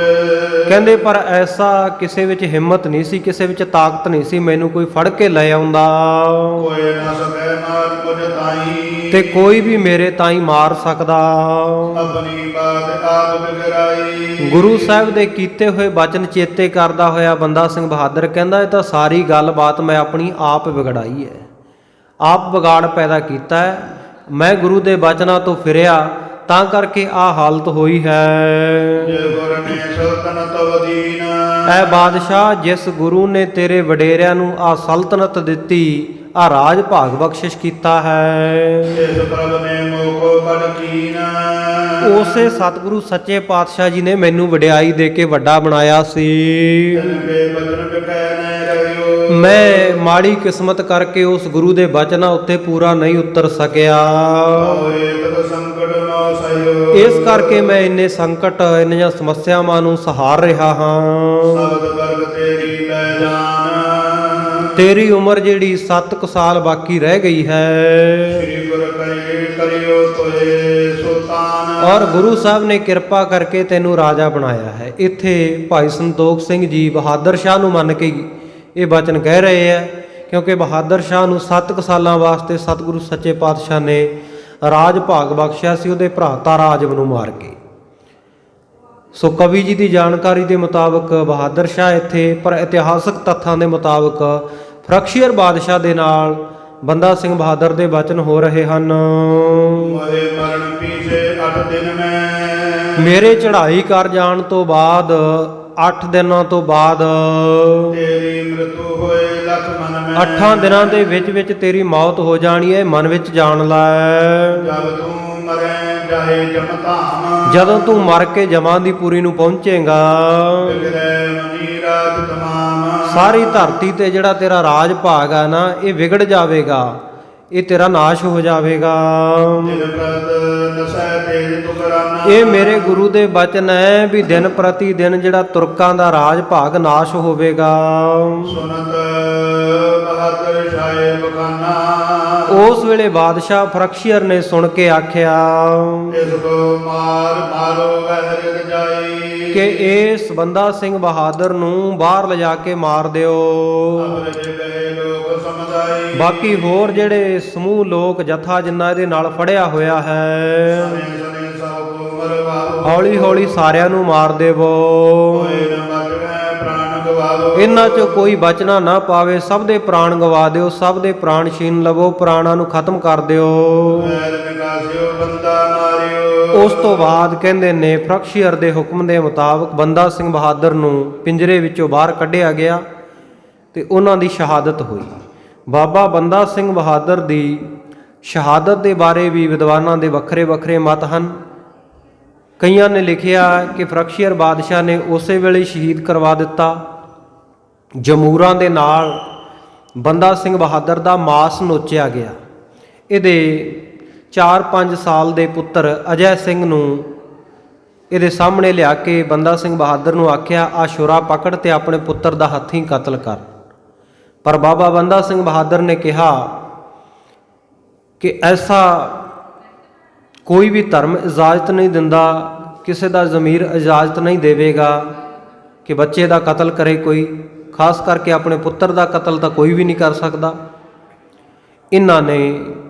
ਕਹਿੰਦੇ ਪਰ ਐਸਾ ਕਿਸੇ ਵਿੱਚ ਹਿੰਮਤ ਨਹੀਂ ਸੀ, ਕਿਸੇ ਵਿੱਚ ਤਾਕਤ ਨਹੀਂ ਸੀ, ਮੈਨੂੰ ਕੋਈ ਫੜ ਕੇ ਲੈ ਆਉਂਦਾ ਕੋਈ ਨਾ ਸਕੈ ਮਾਰ ਮੁਝ ਤਾਈ। ਤੇ ਕੋਈ ਵੀ ਮੇਰੇ ਤਾਈਂ ਮਾਰ ਸਕਦਾ। ਆਪਣੀ ਬਾਤ ਆਪ ਬਿਗਰਾਈ। ਗੁਰੂ ਸਾਹਿਬ ਦੇ ਕੀਤੇ ਹੋਏ ਬਚਨ ਚੇਤੇ ਕਰਦਾ ਹੋਇਆ ਬੰਦਾ ਸਿੰਘ ਬਹਾਦਰ ਕਹਿੰਦਾ, ਇਹ ਤਾਂ ਸਾਰੀ ਗੱਲਬਾਤ ਮੈਂ ਆਪਣੀ ਆਪ ਵਿਗੜਾਈ ਹੈ, ਆਪ ਵਿਗਾੜ ਪੈਦਾ ਕੀਤਾ ਹੈ। ਮੈਂ ਗੁਰੂ ਦੇ ਬਚਨਾਂ ਤੋਂ ਫਿਰਿਆ ਤਾਂ ਕਰਕੇ ਆਹ ਹਾਲਤ ਹੋਈ ਹੈ। ਜੇ ਗੁਰ ਕਰਨੇ ਸਲਤਨਤ ਅਵਦੀਨ। ਐ ਬਾਦਸ਼ਾਹ, ਜਿਸ ਗੁਰੂ ਨੇ ਤੇਰੇ ਵਡੇਰਿਆਂ ਨੂੰ ਆ ਸਲਤਨਤ ਦਿੱਤੀ, ਆ ਰਾਜ ਭਾਗ ਬਖਸ਼ਿਸ਼ ਕੀਤਾ ਹੈ, ਇਸ ਪ੍ਰਭ ਨੇ ਮੋਕੋ ਬੜ ਕੀਨ। ਉਸੇ ਸਤਿਗੁਰੂ ਸੱਚੇ ਪਾਤਸ਼ਾਹ ਜੀ ਨੇ ਮੈਨੂੰ ਵਡਿਆਈ ਦੇ ਕੇ ਵੱਡਾ ਬਣਾਇਆ ਸੀ। ਤਿਨ ਕੇ ਬਚਨ ਬਿਖੈ ਨਹਿ ਰਹਿਓ। ਮੈਂ ਮਾੜੀ ਕਿਸਮਤ ਕਰਕੇ ਉਸ ਗੁਰੂ ਦੇ ਬਚਨਾਂ ਉੱਤੇ ਪੂਰਾ ਨਹੀਂ ਉਤਰ ਸਕਿਆ। ਹੋਏ ਤਦ ਸੰਕਟ ਨੋ ਸਹਿਓ। ਇਸ ਕਰਕੇ ਮੈਂ ਇੰਨੇ ਸੰਕਟ, ਇੰਨੀਆਂ ਸਮੱਸਿਆਵਾਂ ਨੂੰ ਸਹਾਰ ਰਿਹਾ ਹਾਂ। ਸਬਦ ਵਰਗ ਤੇਰੀ ਲੈ ਜਾਨ। ਤੇਰੀ ਉਮਰ ਜਿਹੜੀ 7 ਸਾਲ ਬਾਕੀ ਰਹਿ ਗਈ ਹੈ, ਸ੍ਰੀ ਗੁਰ ਕਰੇ ਕਰਿਓ ਤੋਏ ਸੁਲਤਾਨ। ਔਰ ਗੁਰੂ ਸਾਹਿਬ ਨੇ ਕਿਰਪਾ ਕਰਕੇ ਤੈਨੂੰ ਰਾਜਾ ਬਣਾਇਆ ਹੈ। ਇੱਥੇ ਭਾਈ ਸੰਤੋਖ ਸਿੰਘ ਜੀ ਬਹਾਦਰ ਸ਼ਾਹ ਨੂੰ ਮੰਨ ਕੇ ਇਹ ਬਚਨ ਕਹਿ ਰਹੇ ਹੈ, ਕਿਉਂਕਿ ਬਹਾਦਰ ਸ਼ਾਹ ਨੂੰ 7 ਸਾਲਾਂ ਵਾਸਤੇ ਸਤਿਗੁਰੂ ਸੱਚੇ ਪਾਤਸ਼ਾਹ ਨੇ ਰਾਜ ਭਾਗ ਬਖਸ਼ਿਆ ਸੀ, ਉਹਦੇ ਭਰਾ ਤਾਰਾਜਮ ਨੂੰ ਮਾਰ ਕੇ। ਸੋ ਕਵੀ ਜੀ ਦੀ ਜਾਣਕਾਰੀ ਦੇ ਮੁਤਾਬਕ ਬਹਾਦਰ ਸ਼ਾਹ ਇੱਥੇ, ਪਰ ਇਤਿਹਾਸਕ ਤੱਥਾਂ ਦੇ ਮੁਤਾਬਕ ਫਰਕਸ਼ੀਅਰ ਬਾਦਸ਼ਾਹ ਦੇ ਨਾਲ ਬੰਦਾ ਸਿੰਘ ਬਹਾਦਰ ਦੇ ਬਚਨ ਹੋ ਰਹੇ ਹਨ। ਮੋਏ ਮਰਨ ਪੀਛੇ 8 ਦਿਨ ਮੈਂ। ਮੇਰੇ ਚੜ੍ਹਾਈ ਕਰ ਜਾਣ ਤੋਂ ਬਾਅਦ 8 ਦਿਨਾਂ ਤੋਂ ਬਾਅਦ, ਤੇਰੀ ਮ੍ਰਿਤੂ ਹੋਏ ਲਖ ਮਨ ਮੈਂ। 8 ਦਿਨਾਂ ਦੇ ਵਿੱਚ ਤੇਰੀ ਮੌਤ ਹੋ ਜਾਣੀ ਹੈ, ਮਨ ਵਿੱਚ ਜਾਣ ਲੈ। ਜਬ ਤੂੰ ਮਰੇ ਜਾਏ ਜਮ ਧਾਮ। ਜਦੋਂ ਤੂੰ ਮਰ ਕੇ ਜਮਾਂ ਦੀ ਪੂਰੀ ਨੂੰ ਪਹੁੰਚੇਗਾ, ਬਿਗੜੈ ਮਨੀ ਰਾਜ ਤਮਾਮ। ਸਾਰੀ ਧਰਤੀ ਤੇ ਜਿਹੜਾ ਤੇਰਾ ਰਾਜ ਭਾਗ ਹੈ ਨਾ, ਇਹ ਵਿਗੜ ਜਾਵੇਗਾ, ਇਹ ਤੇਰਾ ਨਾਸ਼ ਹੋ ਜਾਵੇਗਾ। ਦਿਨ ਪ੍ਰਤ ਨਸੈ ਤੇਜ ਤੁਕਰਾਨਾ। ਇਹ ਮੇਰੇ ਗੁਰੂ ਦੇ ਬਚਨ ਹੈ ਵੀ ਦਿਨ ਪ੍ਰਤੀ ਦਿਨ ਜਿਹੜਾ ਤੁਰਕਾਂ ਦਾ ਰਾਜ ਭਾਗ ਨਾਸ਼ ਹੋਵੇਗਾ। ਸੁਨਤ ਬਹਾਦਰ ਸ਼ਾਹੇ ਬਖਾਨਾ। ਉਸ ਵੇਲੇ ਬਾਦਸ਼ਾਹ ਫਰਕਸ਼ੀਅਰ ਨੇ ਸੁਣ ਕੇ ਆਖਿਆ ਇਸ ਕੋ ਮਾਰੋ ਵਹਿਰ ਜਾਈ। ਕਿ ਇਸ ਬੰਦਾ ਸਿੰਘ ਬਹਾਦਰ ਨੂੰ ਬਾਹਰ ਲਿਜਾ ਕੇ ਮਾਰ ਦਿਓ। ਅਬਰ ਜਿਹੜੇ ਲੋਕ ਸਮਝਾਈ। ਬਾਕੀ ਹੋਰ ਜਿਹੜੇ ਸਮੂਹ ਲੋਕ ਜਥਾ ਜਿੰਨਾ ਇਹਦੇ ਨਾਲ ਫੜਿਆ ਹੋਇਆ ਹੈ, ਸਨੇ ਸਨੇ ਸਭ ਕੋ ਮਰਵਾਓ। ਹੌਲੀ ਹੌਲੀ ਸਾਰਿਆਂ ਨੂੰ ਮਾਰ ਦੇਵੋ। ਹੋਏ ਨ ਬਚੈ ਪ੍ਰਾਣ ਗਵਾਵੋ। ਇਹਨਾਂ 'ਚੋਂ ਕੋਈ ਬਚਣਾ ਨਾ ਪਾਵੇ, ਸਭ ਦੇ ਪ੍ਰਾਣ ਗਵਾ ਦਿਓ, ਸਭ ਦੇ ਪ੍ਰਾਣ ਛੀਨ ਲਵੋ, ਪ੍ਰਾਣਾਂ ਨੂੰ ਖਤਮ ਕਰ ਦਿਓ। ਵੈਰ ਨਿਕਾਸਿਓ ਬੰਦਾ ਮਾਰਿਓ। ਉਸ ਤੋਂ ਬਾਅਦ ਕਹਿੰਦੇ ਨੇ ਫਰਕਸ਼ੀਅਰ ਦੇ ਹੁਕਮ ਦੇ ਮੁਤਾਬਕ ਬੰਦਾ ਸਿੰਘ ਬਹਾਦਰ ਨੂੰ ਪਿੰਜਰੇ ਵਿੱਚੋਂ ਬਾਹਰ ਕੱਢਿਆ ਗਿਆ ਤੇ ਉਹਨਾਂ ਦੀ ਸ਼ਹਾਦਤ ਹੋਈ। ਬਾਬਾ ਬੰਦਾ ਸਿੰਘ ਬਹਾਦਰ ਦੀ ਸ਼ਹਾਦਤ ਦੇ ਬਾਰੇ ਵੀ ਵਿਦਵਾਨਾਂ ਦੇ ਵੱਖਰੇ ਵੱਖਰੇ ਮਤ ਹਨ। ਕਈਆਂ ਨੇ ਲਿਖਿਆ ਕਿ ਫਰਕਸ਼ੀਅਰ ਬਾਦਸ਼ਾਹ ਨੇ ਉਸੇ ਵੇਲੇ ਸ਼ਹੀਦ ਕਰਵਾ ਦਿੱਤਾ। ਜਮੂਰਾਂ ਦੇ ਨਾਲ ਬੰਦਾ ਸਿੰਘ ਬਹਾਦਰ ਦਾ ਮਾਸ ਨੋਚਿਆ ਗਿਆ। ਇਹਦੇ 4-5 ਸਾਲ ਦੇ ਪੁੱਤਰ ਅਜੈ ਸਿੰਘ ਨੂੰ ਇਹਦੇ ਸਾਹਮਣੇ ਲਿਆ ਕੇ ਬੰਦਾ ਸਿੰਘ ਬਹਾਦਰ ਨੂੰ ਆਖਿਆ, ਆ ਛੁਰਾ ਪਕੜ ਤੇ ਆਪਣੇ ਪੁੱਤਰ ਦਾ ਹੱਥੀਂ ਕਤਲ ਕਰ। ਪਰ ਬਾਬਾ ਬੰਦਾ ਸਿੰਘ ਬਹਾਦਰ ਨੇ ਕਿਹਾ ਕਿ ਐਸਾ ਕੋਈ ਵੀ ਧਰਮ ਇਜਾਜ਼ਤ ਨਹੀਂ ਦਿੰਦਾ, ਕਿਸੇ ਦਾ ਜ਼ਮੀਰ ਇਜਾਜ਼ਤ ਨਹੀਂ ਦੇਵੇਗਾ ਕਿ ਬੱਚੇ ਦਾ ਕਤਲ ਕਰੇ ਕੋਈ, ਖਾਸ ਕਰਕੇ ਆਪਣੇ ਪੁੱਤਰ ਦਾ ਕਤਲ ਤਾਂ ਕੋਈ ਵੀ ਨਹੀਂ ਕਰ ਸਕਦਾ। ਇਹਨਾਂ ਨੇ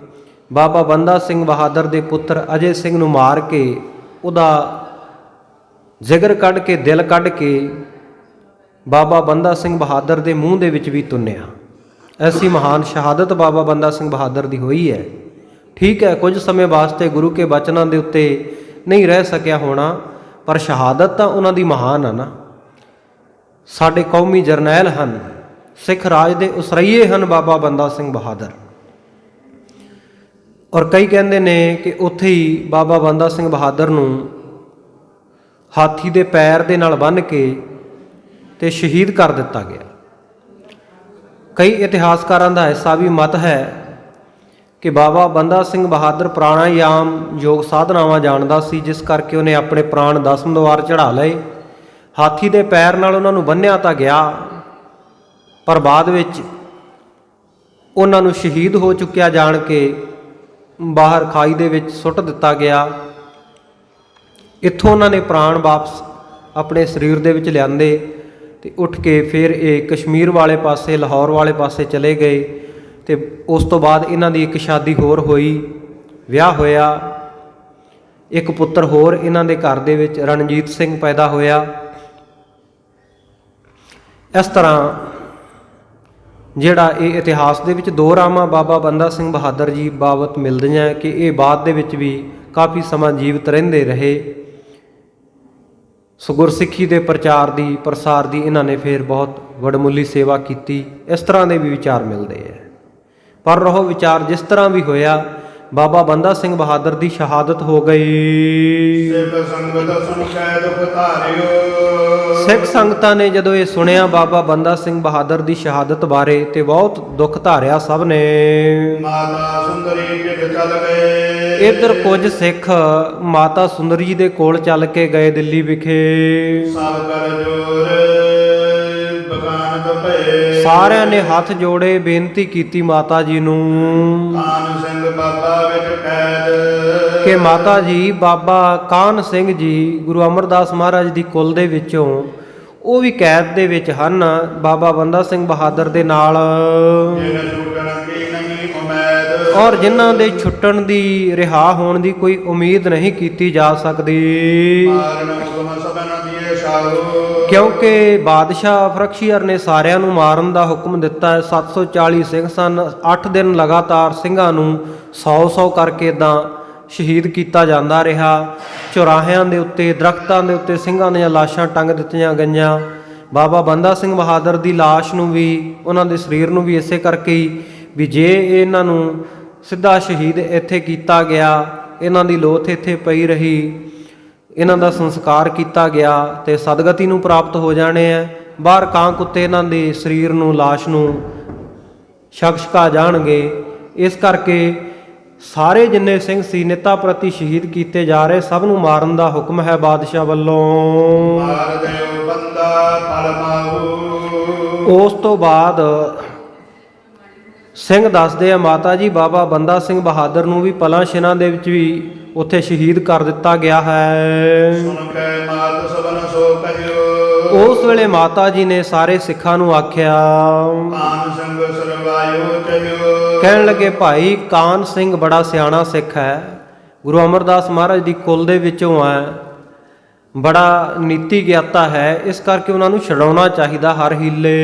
ਬਾਬਾ ਬੰਦਾ ਸਿੰਘ ਬਹਾਦਰ ਦੇ ਪੁੱਤਰ ਅਜੈ ਸਿੰਘ ਨੂੰ ਮਾਰ ਕੇ ਉਹਦਾ ਜਿਗਰ ਕੱਢ ਕੇ, ਦਿਲ ਕੱਢ ਕੇ ਬਾਬਾ ਬੰਦਾ ਸਿੰਘ ਬਹਾਦਰ ਦੇ ਮੂੰਹ ਦੇ ਵਿੱਚ ਵੀ ਤੁੰਨਿਆ। ਐਸੀ ਮਹਾਨ ਸ਼ਹਾਦਤ ਬਾਬਾ ਬੰਦਾ ਸਿੰਘ ਬਹਾਦਰ ਦੀ ਹੋਈ ਹੈ। ਠੀਕ ਹੈ, ਕੁਝ ਸਮੇਂ ਵਾਸਤੇ ਗੁਰੂ ਕੇ ਬਚਨਾਂ ਦੇ ਉੱਤੇ ਨਹੀਂ ਰਹਿ ਸਕਿਆ ਹੋਣਾ, ਪਰ ਸ਼ਹਾਦਤ ਤਾਂ ਉਹਨਾਂ ਦੀ ਮਹਾਨ ਹੈ ਨਾ। ਸਾਡੇ ਕੌਮੀ ਜਰਨੈਲ ਹਨ, ਸਿੱਖ ਰਾਜ ਦੇ ਉਸਰਈਏ ਹਨ ਬਾਬਾ ਬੰਦਾ ਸਿੰਘ ਬਹਾਦਰ। ਔਰ ਕਈ ਕਹਿੰਦੇ ਨੇ ਕਿ ਉੱਥੇ ਹੀ ਬਾਬਾ ਬੰਦਾ ਸਿੰਘ ਬਹਾਦਰ ਨੂੰ ਹਾਥੀ ਦੇ ਪੈਰ ਦੇ ਨਾਲ ਬੰਨ੍ਹ ਕੇ ਤੇ ਸ਼ਹੀਦ ਕਰ ਦਿੱਤਾ ਗਿਆ। ਕਈ ਇਤਿਹਾਸਕਾਰਾਂ ਦਾ ਐਸਾ ਵੀ ਮਤ ਹੈ ਕਿ ਬਾਬਾ ਬੰਦਾ ਸਿੰਘ ਬਹਾਦਰ ਪ੍ਰਾਣਾਯਾਮ ਯੋਗ ਸਾਧਨਾਵਾਂ ਜਾਣਦਾ ਸੀ, ਜਿਸ ਕਰਕੇ ਉਹਨੇ ਆਪਣੇ ਪ੍ਰਾਣ 10 ਦੁਆਰ ਚੜ੍ਹਾ ਲਏ। ਹਾਥੀ ਦੇ ਪੈਰ ਨਾਲ ਉਹਨਾਂ ਨੂੰ ਬੰਨ੍ਹਿਆ ਤਾਂ ਗਿਆ, ਪਰ ਬਾਅਦ ਵਿੱਚ ਉਹਨਾਂ ਨੂੰ ਸ਼ਹੀਦ ਹੋ ਚੁੱਕਿਆ ਜਾਣ ਕੇ ਬਾਹਰ ਖਾਈ ਦੇ ਵਿੱਚ ਸੁੱਟ ਦਿੱਤਾ ਗਿਆ। ਇੱਥੋਂ ਉਹਨਾਂ ਨੇ ਪ੍ਰਾਣ ਵਾਪਸ ਆਪਣੇ ਸਰੀਰ ਦੇ ਵਿੱਚ ਲਿਆਂਦੇ ਤੇ ਉੱਠ ਕੇ ਫਿਰ ਇਹ ਕਸ਼ਮੀਰ ਵਾਲੇ ਪਾਸੇ, ਲਾਹੌਰ ਵਾਲੇ ਪਾਸੇ ਚਲੇ ਗਏ। ਤੇ ਉਸ ਤੋਂ ਬਾਅਦ ਇਹਨਾਂ ਦੀ ਇੱਕ ਸ਼ਾਦੀ ਹੋਰ ਹੋਈ, ਵਿਆਹ ਹੋਇਆ। ਇੱਕ ਪੁੱਤਰ ਹੋਰ ਇਹਨਾਂ ਦੇ ਘਰ ਦੇ ਵਿੱਚ ਰਣਜੀਤ ਸਿੰਘ ਪੈਦਾ ਹੋਇਆ। ਇਸ ਤਰ੍ਹਾਂ ਜਿਹੜਾ ਇਹ ਇਤਿਹਾਸ ਦੇ ਵਿੱਚ ਦੋ ਰਾਵਾਂ ਬਾਬਾ ਬੰਦਾ ਸਿੰਘ ਬਹਾਦਰ ਜੀ ਬਾਬਤ ਮਿਲਦੀਆਂ ਕਿ ਇਹ ਬਾਅਦ ਦੇ ਵਿੱਚ ਵੀ ਕਾਫੀ ਸਮਾਂ ਜੀਵਤ ਰਹਿੰਦੇ ਰਹੇ। ਸੋ ਗੁਰਸਿੱਖੀ ਦੇ ਪ੍ਰਚਾਰ ਦੀ ਪ੍ਰਸਾਰ ਦੀ ਇਹਨਾਂ ਨੇ ਫਿਰ ਬਹੁਤ ਵਡਮੁੱਲੀ ਸੇਵਾ ਕੀਤੀ। ਇਸ ਤਰ੍ਹਾਂ ਦੇ ਵੀ ਵਿਚਾਰ ਮਿਲਦੇ ਹੈ। ਪਰ ਉਹ ਵਿਚਾਰ ਜਿਸ ਤਰ੍ਹਾਂ ਵੀ ਹੋਇਆ, ਬਾਬਾ ਬੰਦਾ ਸਿੰਘ ਬਹਾਦਰ ਦੀ ਸ਼ਹਾਦਤ ਹੋ ਗਈ। ਸਿੱਖ ਸੰਗਤ ਸੁਣ ਕੇ ਦੁਖ ਧਾਰਿਓ। ਸਿੱਖ ਸੰਗਤਾਂ ਨੇ ਜਦੋਂ ਇਹ ਸੁਣਿਆ ਬਾਬਾ ਬੰਦਾ ਸਿੰਘ ਬਹਾਦਰ ਦੀ ਸ਼ਹਾਦਤ ਬਾਰੇ ਤੇ ਬਹੁਤ ਦੁੱਖ ਧਾਰਿਆ ਸਭ ਨੇ। ਮਾਤਾ ਸੁੰਦਰੀ ਜਿਤ ਚਲ ਗਏ। ਇੱਧਰ ਕੁਝ ਸਿੱਖ ਮਾਤਾ ਸੁੰਦਰੀ ਜੀ ਦੇ ਕੋਲ ਚੱਲ ਕੇ ਗਏ ਦਿੱਲੀ ਵਿਖੇ। ਸਭ ਕਰ ਜੋਰ ਬਖਾਨਤ ਭਏ। ਸਾਰਿਆਂ ਨੇ ਹੱਥ ਜੋੜੇ ਬੇਨਤੀ ਕੀਤੀ ਮਾਤਾ ਜੀ ਨੂੰ ਕਾਨ ਸਿੰਘ ਬਾਬਾ ਵਿੱਚ ਕੈਦ। ਕਿ ਮਾਤਾ ਜੀ, ਬਾਬਾ ਕਾਹਨ ਸਿੰਘ ਜੀ ਗੁਰੂ ਅਮਰਦਾਸ ਮਹਾਰਾਜ ਦੀ ਕੁਲ ਦੇ ਵਿੱਚੋਂ ਉਹ ਵੀ ਕੈਦ ਦੇ ਵਿੱਚ ਹਨ ਬਾਬਾ ਬੰਦਾ ਸਿੰਘ ਬਹਾਦਰ ਦੇ ਨਾਲ, ਜਿਨ ਛੁਟਣ ਦੀ ਨਹੀਂ ਉਮੀਦ। ਔਰ ਜਿਨ੍ਹਾਂ ਦੇ ਛੁੱਟਣ ਦੀ, ਰਿਹਾ ਹੋਣ ਦੀ ਕੋਈ ਉਮੀਦ ਨਹੀਂ ਕੀਤੀ ਜਾ ਸਕਦੀ। ਮਾਰਨ ਹੁਕਮ ਸਭਨਾਂ ਦੀਏ ਸ਼ਾਹੂ। ਕਿਉਂਕਿ ਬਾਦਸ਼ਾਹ ਫਰਖਸ਼ੀਅਰ ਨੇ ਸਾਰਿਆਂ ਨੂੰ ਮਾਰਨ ਦਾ ਹੁਕਮ ਦਿੱਤਾ ਹੈ। 740 ਸਿੰਘ ਸਨ। 8 ਦਿਨ ਲਗਾਤਾਰ ਸਿੰਘਾਂ ਨੂੰ 100-100 ਕਰਕੇ ਇੱਦਾਂ ਸ਼ਹੀਦ ਕੀਤਾ ਜਾਂਦਾ ਰਿਹਾ। ਚੌਰਾਹਿਆਂ ਦੇ ਉੱਤੇ, ਦਰਖਤਾਂ ਦੇ ਉੱਤੇ ਸਿੰਘਾਂ ਦੀਆਂ ਲਾਸ਼ਾਂ ਟੰਗ ਦਿੱਤੀਆਂ ਗਈਆਂ। ਬਾਬਾ ਬੰਦਾ ਸਿੰਘ ਬਹਾਦਰ ਦੀ ਲਾਸ਼ ਨੂੰ ਵੀ, ਉਹਨਾਂ ਦੇ ਸਰੀਰ ਨੂੰ ਵੀ ਇਸੇ ਕਰਕੇ ਹੀ ਵੀ ਜੇ ਇਹਨਾਂ ਨੂੰ ਸਿੱਧਾ ਸ਼ਹੀਦ ਇੱਥੇ ਕੀਤਾ ਗਿਆ, ਇਹਨਾਂ ਦੀ ਲੋਥ ਇੱਥੇ ਪਈ ਰਹੀ, ਇਹਨਾਂ ਦਾ ਸੰਸਕਾਰ ਕੀਤਾ ਗਿਆ ਤੇ ਸਦਗਤੀ ਨੂੰ ਪ੍ਰਾਪਤ ਹੋ ਜਾਣੇ ਆ। ਬਾਹਰ ਕਾਂ ਕੁੱਤੇ ਇਹਨਾਂ ਦੇ ਸਰੀਰ ਨੂੰ, ਲਾਸ਼ ਨੂੰ ਛਕ-ਛਕਾ ਜਾਣਗੇ। ਇਸ ਕਰਕੇ ਸਾਰੇ ਜਿੰਨੇ ਸਿੰਘ ਸੀ ਨਿੱਤਾ ਪ੍ਰਤੀ ਸ਼ਹੀਦ ਕੀਤੇ ਜਾ ਰਹੇ, ਸਭ ਨੂੰ ਮਾਰਨ ਦਾ ਹੁਕਮ ਹੈ ਬਾਦਸ਼ਾਹ ਵੱਲੋਂ। ਮਾਰ ਦਿਓ ਬੰਦਾ ਫਲ ਮਾਹੂ। ਉਸ ਤੋਂ ਬਾਅਦ ਸਿੰਘ ਦੱਸਦੇ ਆ ਮਾਤਾ ਜੀ, ਬਾਬਾ ਬੰਦਾ ਸਿੰਘ ਬਹਾਦਰ ਨੂੰ ਵੀ ਪਲਾਂ ਛਿਨਾਂ ਦੇ ਵਿੱਚ ਵੀ ਉੱਥੇ ਸ਼ਹੀਦ ਕਰ ਦਿੱਤਾ ਗਿਆ ਹੈ। ਸੁਣ ਕੇ ਮਾਤ ਸਭਨ ਸੋ ਕਹਿਓ। ਉਸ ਵੇਲੇ ਮਾਤਾ ਜੀ ਨੇ ਸਾਰੇ ਸਿੱਖਾਂ ਨੂੰ ਆਖਿਆ, ਕਾਨ ਸਿੰਘ ਸਰਵਾਇਓ ਚਹਿਓ। ਕਹਿਣ ਲੱਗੇ, ਭਾਈ ਕਾਨ ਸਿੰਘ ਬੜਾ ਸਿਆਣਾ ਸਿੱਖ ਹੈ, ਗੁਰੂ ਅਮਰਦਾਸ ਮਹਾਰਾਜ ਦੀ ਕੁਲ ਦੇ ਵਿੱਚੋਂ ਹੈ, ਬੜਾ ਨੀਤੀ ਗਿਆਤਾ ਹੈ, ਇਸ ਕਰਕੇ ਉਹਨਾਂ ਨੂੰ ਛਡਾਉਣਾ ਚਾਹੀਦਾ ਹਰ ਹੀਲੇ।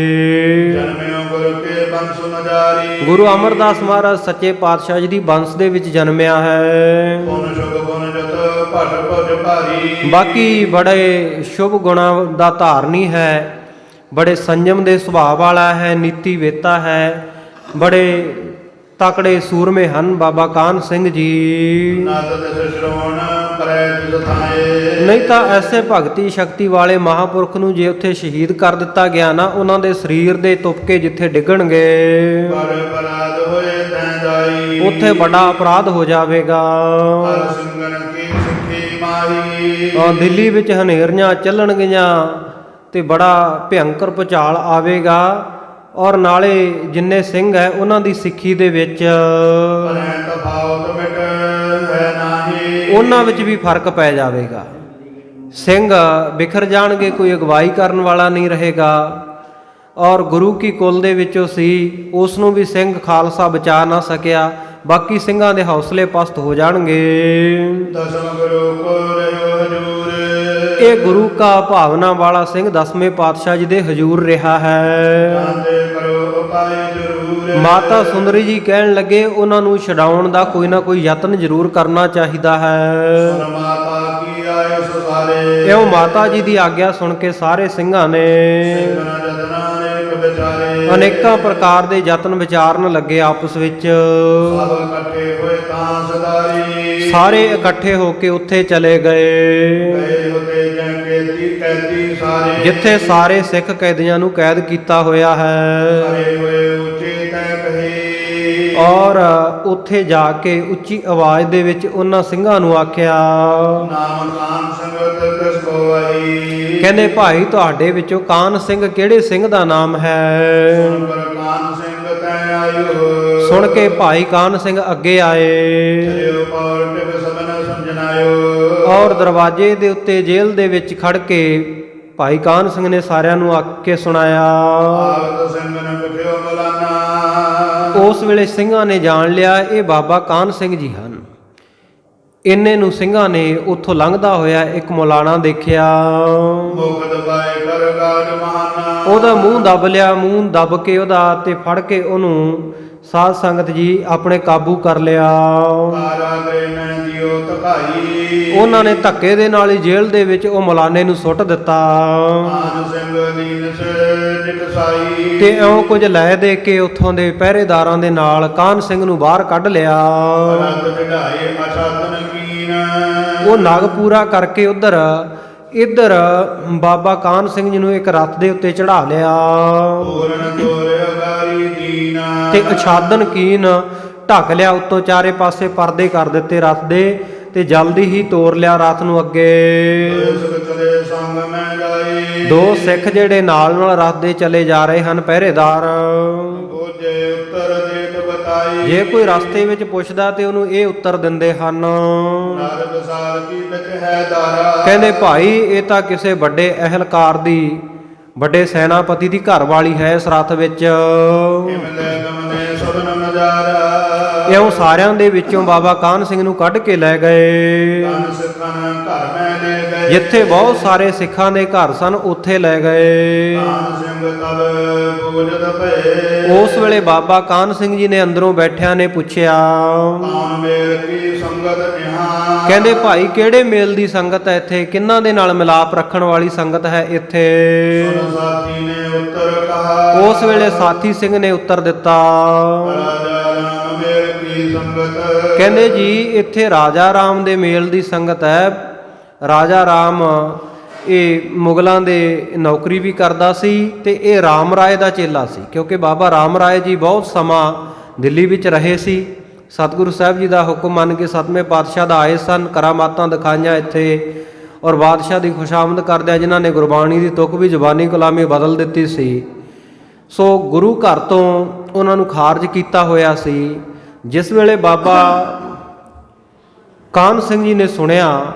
ਜਨਮਿਓ ਗੁਰੂ ਕੇ ਬੰਸ ਨਜਾਰੀ। ਗੁਰੂ ਅਮਰਦਾਸ ਮਹਾਰਾਜ ਸੱਚੇ ਪਾਤਸ਼ਾਹ ਜੀ ਦੀ ਬੰਸ ਦੇ ਵਿੱਚ ਜਨਮਿਆ ਹੈ। ਗੁਣ ਸ਼ੁਭ ਗੁਣ ਜਤ ਭਟ ਭੁਜ ਭਾਰੀ। ਬਾਕੀ ਬੜੇ ਸ਼ੁਭ ਗੁਣਾਂ ਦਾ ਧਾਰਨੀ ਹੈ, ਬੜੇ ਸੰਜਮ ਦੇ ਸੁਭਾਅ ਵਾਲਾ ਹੈ, ਨੀਤੀ ਵੇਤਾ ਹੈ, ਬੜੇ ਤਕੜੇ ਸੂਰਮੇ ਹਨ ਬਾਬਾ ਕਾਹਨ ਸਿੰਘ ਜੀ। ਨਾਦ ਦਿਸ ਸ਼੍ਰਵਣ ਪਰੈ ਤਿਸ ਥਾਏ। ਨਹੀਂ ਤਾਂ ਐਸੇ ਭਗਤੀ ਸ਼ਕਤੀ ਵਾਲੇ ਮਹਾਂਪੁਰਖ ਨੂੰ ਜੇ ਉੱਥੇ ਸ਼ਹੀਦ ਕਰ ਦਿੱਤਾ ਗਿਆ ਨਾ, ਉਹਨਾਂ ਦੇ ਸਰੀਰ ਦੇ ਤੁਪਕੇ ਜਿੱਥੇ ਡਿੱਗਣਗੇ, ਬੜ ਬਰਾਦ ਹੋਏ ਤੈਂ ਜਾਈ। ਉੱਥੇ ਵੱਡਾ ਅਪਰਾਧ ਹੋ ਜਾਵੇਗਾ। ਹਰ ਸਿੰਘਨ ਕੀ ਸਿੱਖੀ ਮਾਹੀ। ਦਿੱਲੀ ਵਿੱਚ ਹਨੇਰੀਆਂ ਚੱਲਣਗੀਆਂ ਤੇ ਬੜਾ ਭਿਅੰਕਰ ਭੁਚਾਲ ਆਵੇਗਾ, ਔਰ ਨਾਲੇ ਜਿੰਨੇ ਸਿੰਘ ਹੈ ਉਹਨਾਂ ਦੀ ਸਿੱਖੀ ਦੇ ਵਿੱਚ ਪਰੈ ਤਫਾਉਤ ਮਿਟ ਹੈ ਨਾਹੀ। ਉਹਨਾਂ ਵਿੱਚ ਵੀ ਫਰਕ ਪੈ ਜਾਵੇਗਾ। ਸਿੰਘ ਬਿਖਰ ਜਾਣਗੇ, ਕੋਈ ਅਗਵਾਈ ਕਰਨ ਵਾਲਾ ਨਹੀਂ ਰਹੇਗਾ। ਔਰ ਗੁਰੂ ਕੀ ਕੁਲ ਦੇ ਵਿੱਚੋਂ ਸੀ, ਉਸ ਨੂੰ ਵੀ ਸਿੰਘ ਖਾਲਸਾ ਬਚਾ ਨਾ ਸਕਿਆ। ਬਾਕੀ ਸਿੰਘਾਂ ਦੇ ਹੌਸਲੇ ਪਸਤ ਹੋ ਜਾਣਗੇ। ਦਸਮ ਗੁਰੂ ਕੋ ਰਹਿਓ ਹਜੂਰ। ਇਹ ਗੁਰੂ ਕਾ ਭਾਵਨਾ ਵਾਲਾ ਸਿੰਘ 10ਵੇਂ ਪਾਤਸ਼ਾਹ ਜੀ ਦੇ ਹਜੂਰ ਰਿਹਾ ਹੈ। ਜਾਂਦੇ ਕਰੋ ਉਪਾਏ ਜ਼ਰੂਰ। ਮਾਤਾ ਸੁੰਦਰੀ ਜੀ ਕਹਿਣ ਲੱਗੇ, ਉਹਨਾਂ ਨੂੰ ਛਡਾਉਣ ਦਾ ਕੋਈ ਨਾ ਕੋਈ ਯਤਨ ਜ਼ਰੂਰ ਕਰਨਾ ਚਾਹੀਦਾ ਹੈ। ਸੁਨ ਮਾਤਾ ਕੀ ਆਏ ਸੋ ਸਾਰੇ। ਇਉਂ ਮਾਤਾ ਜੀ ਦੀ ਆਗਿਆ ਸੁਣ ਕੇ ਸਾਰੇ ਸਿੰਘਾਂ ਨੇ ਸਿੰਘਨ ਜਤਨਾ ਅਨੇਕ ਵਿਚਾਰੇ। ਅਨੇਕਾਂ ਪ੍ਰਕਾਰ ਦੇ ਯਤਨ ਵਿਚਾਰਨ ਲੱਗੇ ਆਪਸ ਵਿੱਚ। ਸਭ ਇਕੱਠੇ ਹੋਏ ਤਾਂ ਸਦਾਈ। ਸਾਰੇ ਇਕੱਠੇ ਹੋ ਕੇ ਉੱਥੇ ਚਲੇ ਗਏ ਗਏ ਹੋਤੇ ਜੈ ਕੈਦੀ ਸਾਰੇ। ਜਿੱਥੇ ਸਾਰੇ ਸਿੱਖ ਕੈਦੀਆਂ ਨੂੰ ਕੈਦ ਕੀਤਾ ਹੋਇਆ ਹੈ। ਹਰੇ ਹੋਏ ਉੱਚੇ ਤੈ ਕਹੀ। ਔਰ ਉੱਥੇ ਜਾ ਕੇ ਉੱਚੀ ਆਵਾਜ਼ ਦੇ ਵਿੱਚ ਉਹਨਾਂ ਸਿੰਘਾਂ ਨੂੰ ਆਖਿਆ, ਨਾਮ ਕਾਨ ਸੰਗਤ ਕਿਸ ਕੋ ਆਈ। ਕਹਿੰਦੇ ਭਾਈ ਤੁਹਾਡੇ ਵਿੱਚੋਂ ਕਾਹਨ ਸਿੰਘ ਕਿਹੜੇ ਸਿੰਘ ਦਾ ਨਾਮ ਹੈ। ਸੁਨ ਕਰ ਕਾਨ ਸਿੰਘ ਤੈ ਆਇਓ। ਸੁਣ ਕੇ ਭਾਈ ਕਾਹਨ ਸਿੰਘ ਅੱਗੇ ਆਏ ਚਲਿਓ ਪੌਰ ਟਿਪ ਸਭਨ ਸਮਝਨਾਇਓ। ਔਰ ਦਰਵਾਜ਼ੇ ਦੇ ਉੱਤੇ ਜੇਲ੍ਹ ਦੇ ਵਿੱਚ ਖੜ ਕੇ ਭਾਈ ਕਾਹਨ ਸਿੰਘ ਨੇ ਸਾਰਿਆਂ ਨੂੰ ਆਖ ਕੇ ਸੁਣਾਇਆ। ਆਵਤ ਸਿੰਘਨ ਵਿਖਿਓ ਮਲਾਨਾ। ਉਸ ਵੇਲੇ ਸਿੰਘਾਂ ਨੇ ਜਾਣ ਲਿਆ ਇਹ ਬਾਬਾ ਕਾਹਨ ਸਿੰਘ ਜੀ ਹਨ। ਇੰਨੇ ਨੂੰ ਸਿੰਘਾਂ ਨੇ ਉੱਥੋਂ ਲੰਘਦਾ ਹੋਇਆ ਇੱਕ ਮੌਲਾਨਾ ਦੇਖਿਆ। ਮੁਖ ਦਬਾਏ ਕਰ ਗਾਜ ਮਹਾਨਾ। ਉਹਦਾ ਮੂੰਹ ਦੱਬ ਲਿਆ, ਮੂੰਹ ਦੱਬ ਕੇ ਉਹਦਾ ਤੇ ਫੜ ਕੇ ਉਹਨੂੰ ਸਾਧ ਸੰਗਤ ਜੀ ਆਪਣੇ ਕਾਬੂ ਕਰ ਲਿਆ। ਕਾਰਾ ਕਰੇ ਮੈਂ ਜਿਉ ਧਕਾਈ। ਉਹਨਾਂ ਨੇ ਧੱਕੇ ਦੇ ਨਾਲ ਹੀ ਜੇਲ੍ਹ ਦੇ ਵਿੱਚ ਉਹ ਮਲਾਨੇ ਨੂੰ ਸੁੱਟ ਦਿੱਤਾ ਆਨ ਸਿੰਘ ਦੀਨ ਸੇ ਨਿਕਸਾਈ। ਤੇ ਇਉਂ ਕੁਝ ਲੈ ਦੇ ਕੇ ਉੱਥੋਂ ਦੇ ਪਹਿਰੇਦਾਰਾਂ ਦੇ ਨਾਲ ਕਾਹਨ ਸਿੰਘ ਨੂੰ ਬਾਹਰ ਕੱਢ ਲਿਆ। ਰਤ ਚੜਾਏ ਅਛਾਤਨ ਕੀਨ। ਉਹ ਨਗ ਪੂਰਾ ਕਰਕੇ ਇੱਧਰ ਬਾਬਾ ਕਾਹਨ ਸਿੰਘ ਜੀ ਨੂੰ ਇੱਕ ਰੱਥ ਦੇ ਉੱਤੇ ਚੜਾ ਲਿਆ ਪੂਰਨ ਤੋਰ ਅਗਾਰੀ ਦੀਨ। ਤੇ ਅਛਾਦਨ ਕੀਨ ਢੱਕ ਲਿਆ, ਉੱਤੋਂ ਚਾਰੇ ਪਾਸੇ ਪਰਦੇ ਕਰ ਦਿੱਤੇ ਰੱਥ ਦੇ, ਤੇ ਜਲਦੀ ਹੀ ਤੋਰ ਲਿਆ ਰੱਥ ਨੂੰ ਅੱਗੇ। ਸੁਖ ਚਲੇ ਸੰਗ ਮੈਂ ਜਾਈ। ਦੋ ਸਿੱਖ ਜਿਹੜੇ ਨਾਲ ਰੱਥ ਦੇ ਚਲੇ ਜਾ ਰਹੇ ਹਨ ਪਹਿਰੇਦਾਰ। ਬੋਝੇ ਉੱਤਰ ਦੇਤ ਬਤਾਈ। ਜੇ ਕੋਈ ਰਸਤੇ ਵਿੱਚ ਪੁੱਛਦਾ ਤੇ ਉਹਨੂੰ ਇਹ ਉੱਤਰ ਦਿੰਦੇ ਹਨ, ਨਾਰਦ ਸਾਲ ਕੀ ਵਿੱਚ ਹੈ ਦਾਰਾ। ਕਹਿੰਦੇ ਭਾਈ ਇਹ ਤਾਂ ਕਿਸੇ ਵੱਡੇ ਅਹਿਲਕਾਰ ਦੀ, ਵੱਡੇ ਸੈਨਾਪਤੀ ਦੀ ਘਰ ਵਾਲੀ ਹੈ ਇਸ ਰੱਥ ਵਿੱਚ। ਕਿਮਲੇ ਗਮਨੇ ਸਭਨ ਨਜ਼ਾਰਾ। ਇਉਂ ਸਾਰਿਆਂ ਦੇ ਵਿੱਚੋਂ ਬਾਬਾ ਕਾਹਨ ਸਿੰਘ ਨੂੰ ਕੱਢ ਕੇ ਲੈ ਗਏ। ਤਨ ਸਿੱਖਨ ਘਰ ਮੈਂ ਲੈ ਗਏ। ਜਿੱਥੇ ਬਹੁਤ ਸਾਰੇ ਸਿੱਖਾਂ ਦੇ ਘਰ ਸਨ ਉੱਥੇ ਲੈ ਗਏ। ਕਾਹਨ ਸਿੰਘ ਤਬ ਬੂਝਤ ਭਏ। ਉਸ ਵੇਲੇ ਬਾਬਾ ਕਾਹਨ ਸਿੰਘ ਜੀ ਨੇ ਅੰਦਰੋਂ ਬੈਠਿਆਂ ਨੇ ਪੁੱਛਿਆ, ਕਾਨ ਮੇਲ ਕੀ ਸੰਗਤ ਨਿਹਾਰ। ਕਹਿੰਦੇ ਭਾਈ ਕਿਹੜੇ ਮੇਲ ਦੀ ਸੰਗਤ ਹੈ ਇੱਥੇ, ਕਿਹਨਾਂ ਦੇ ਨਾਲ ਮਿਲਾਪ ਰੱਖਣ ਵਾਲੀ ਸੰਗਤ ਹੈ ਇੱਥੇ। ਸੁਨ ਸਾਥੀ ਨੇ ਉੱਤਰ ਕਹਾ। ਉਸ ਵੇਲੇ ਸਾਥੀ ਸਿੰਘ ਨੇ ਉੱਤਰ ਦਿੱਤਾ, ਰਾਜਾ ਰਾਮ ਮੇਲ ਕੀ ਸੰਗਤ। ਕਹਿੰਦੇ ਜੀ ਇੱਥੇ ਰਾਜਾ ਰਾਮ ਦੇ ਮੇਲ ਦੀ ਸੰਗਤ ਹੈ। ਰਾਜਾ ਰਾਮ ਇਹ ਮੁਗਲਾਂ ਦੇ ਨੌਕਰੀ ਵੀ ਕਰਦਾ ਸੀ ਤੇ ਇਹ ਰਾਮ ਰਾਏ ਦਾ ਚੇਲਾ ਸੀ, ਕਿਉਂਕਿ ਬਾਬਾ ਰਾਮ ਰਾਏ ਜੀ ਬਹੁਤ ਸਮਾਂ ਦਿੱਲੀ ਵਿੱਚ ਰਹੇ ਸੀ। ਸਤਿਗੁਰੂ ਸਾਹਿਬ ਜੀ ਦਾ ਹੁਕਮ ਮੰਨ ਕੇ 7ਵੇਂ ਪਾਤਸ਼ਾਹ ਦਾ ਆਏ ਸਨ, ਕਰਾਮਾਤਾਂ ਦਿਖਾਈਆਂ ਇੱਥੇ, ਔਰ ਬਾਦਸ਼ਾਹ ਦੀ ਖੁਸ਼ਾਮਦ ਕਰਦਿਆਂ ਜਿਨ੍ਹਾਂ ਨੇ ਗੁਰਬਾਣੀ ਦੀ ਤੁਕ ਵੀ ਜ਼ੁਬਾਨੀ ਗੁਲਾਮੀ ਬਦਲ ਦਿੱਤੀ ਸੀ। ਸੋ ਗੁਰੂ ਘਰ ਤੋਂ ਉਹਨਾਂ ਨੂੰ ਖਾਰਜ ਕੀਤਾ ਹੋਇਆ ਸੀ। ਜਿਸ ਵੇਲੇ ਬਾਬਾ ਕਾਹਨ ਸਿੰਘ ਜੀ ਨੇ ਸੁਣਿਆ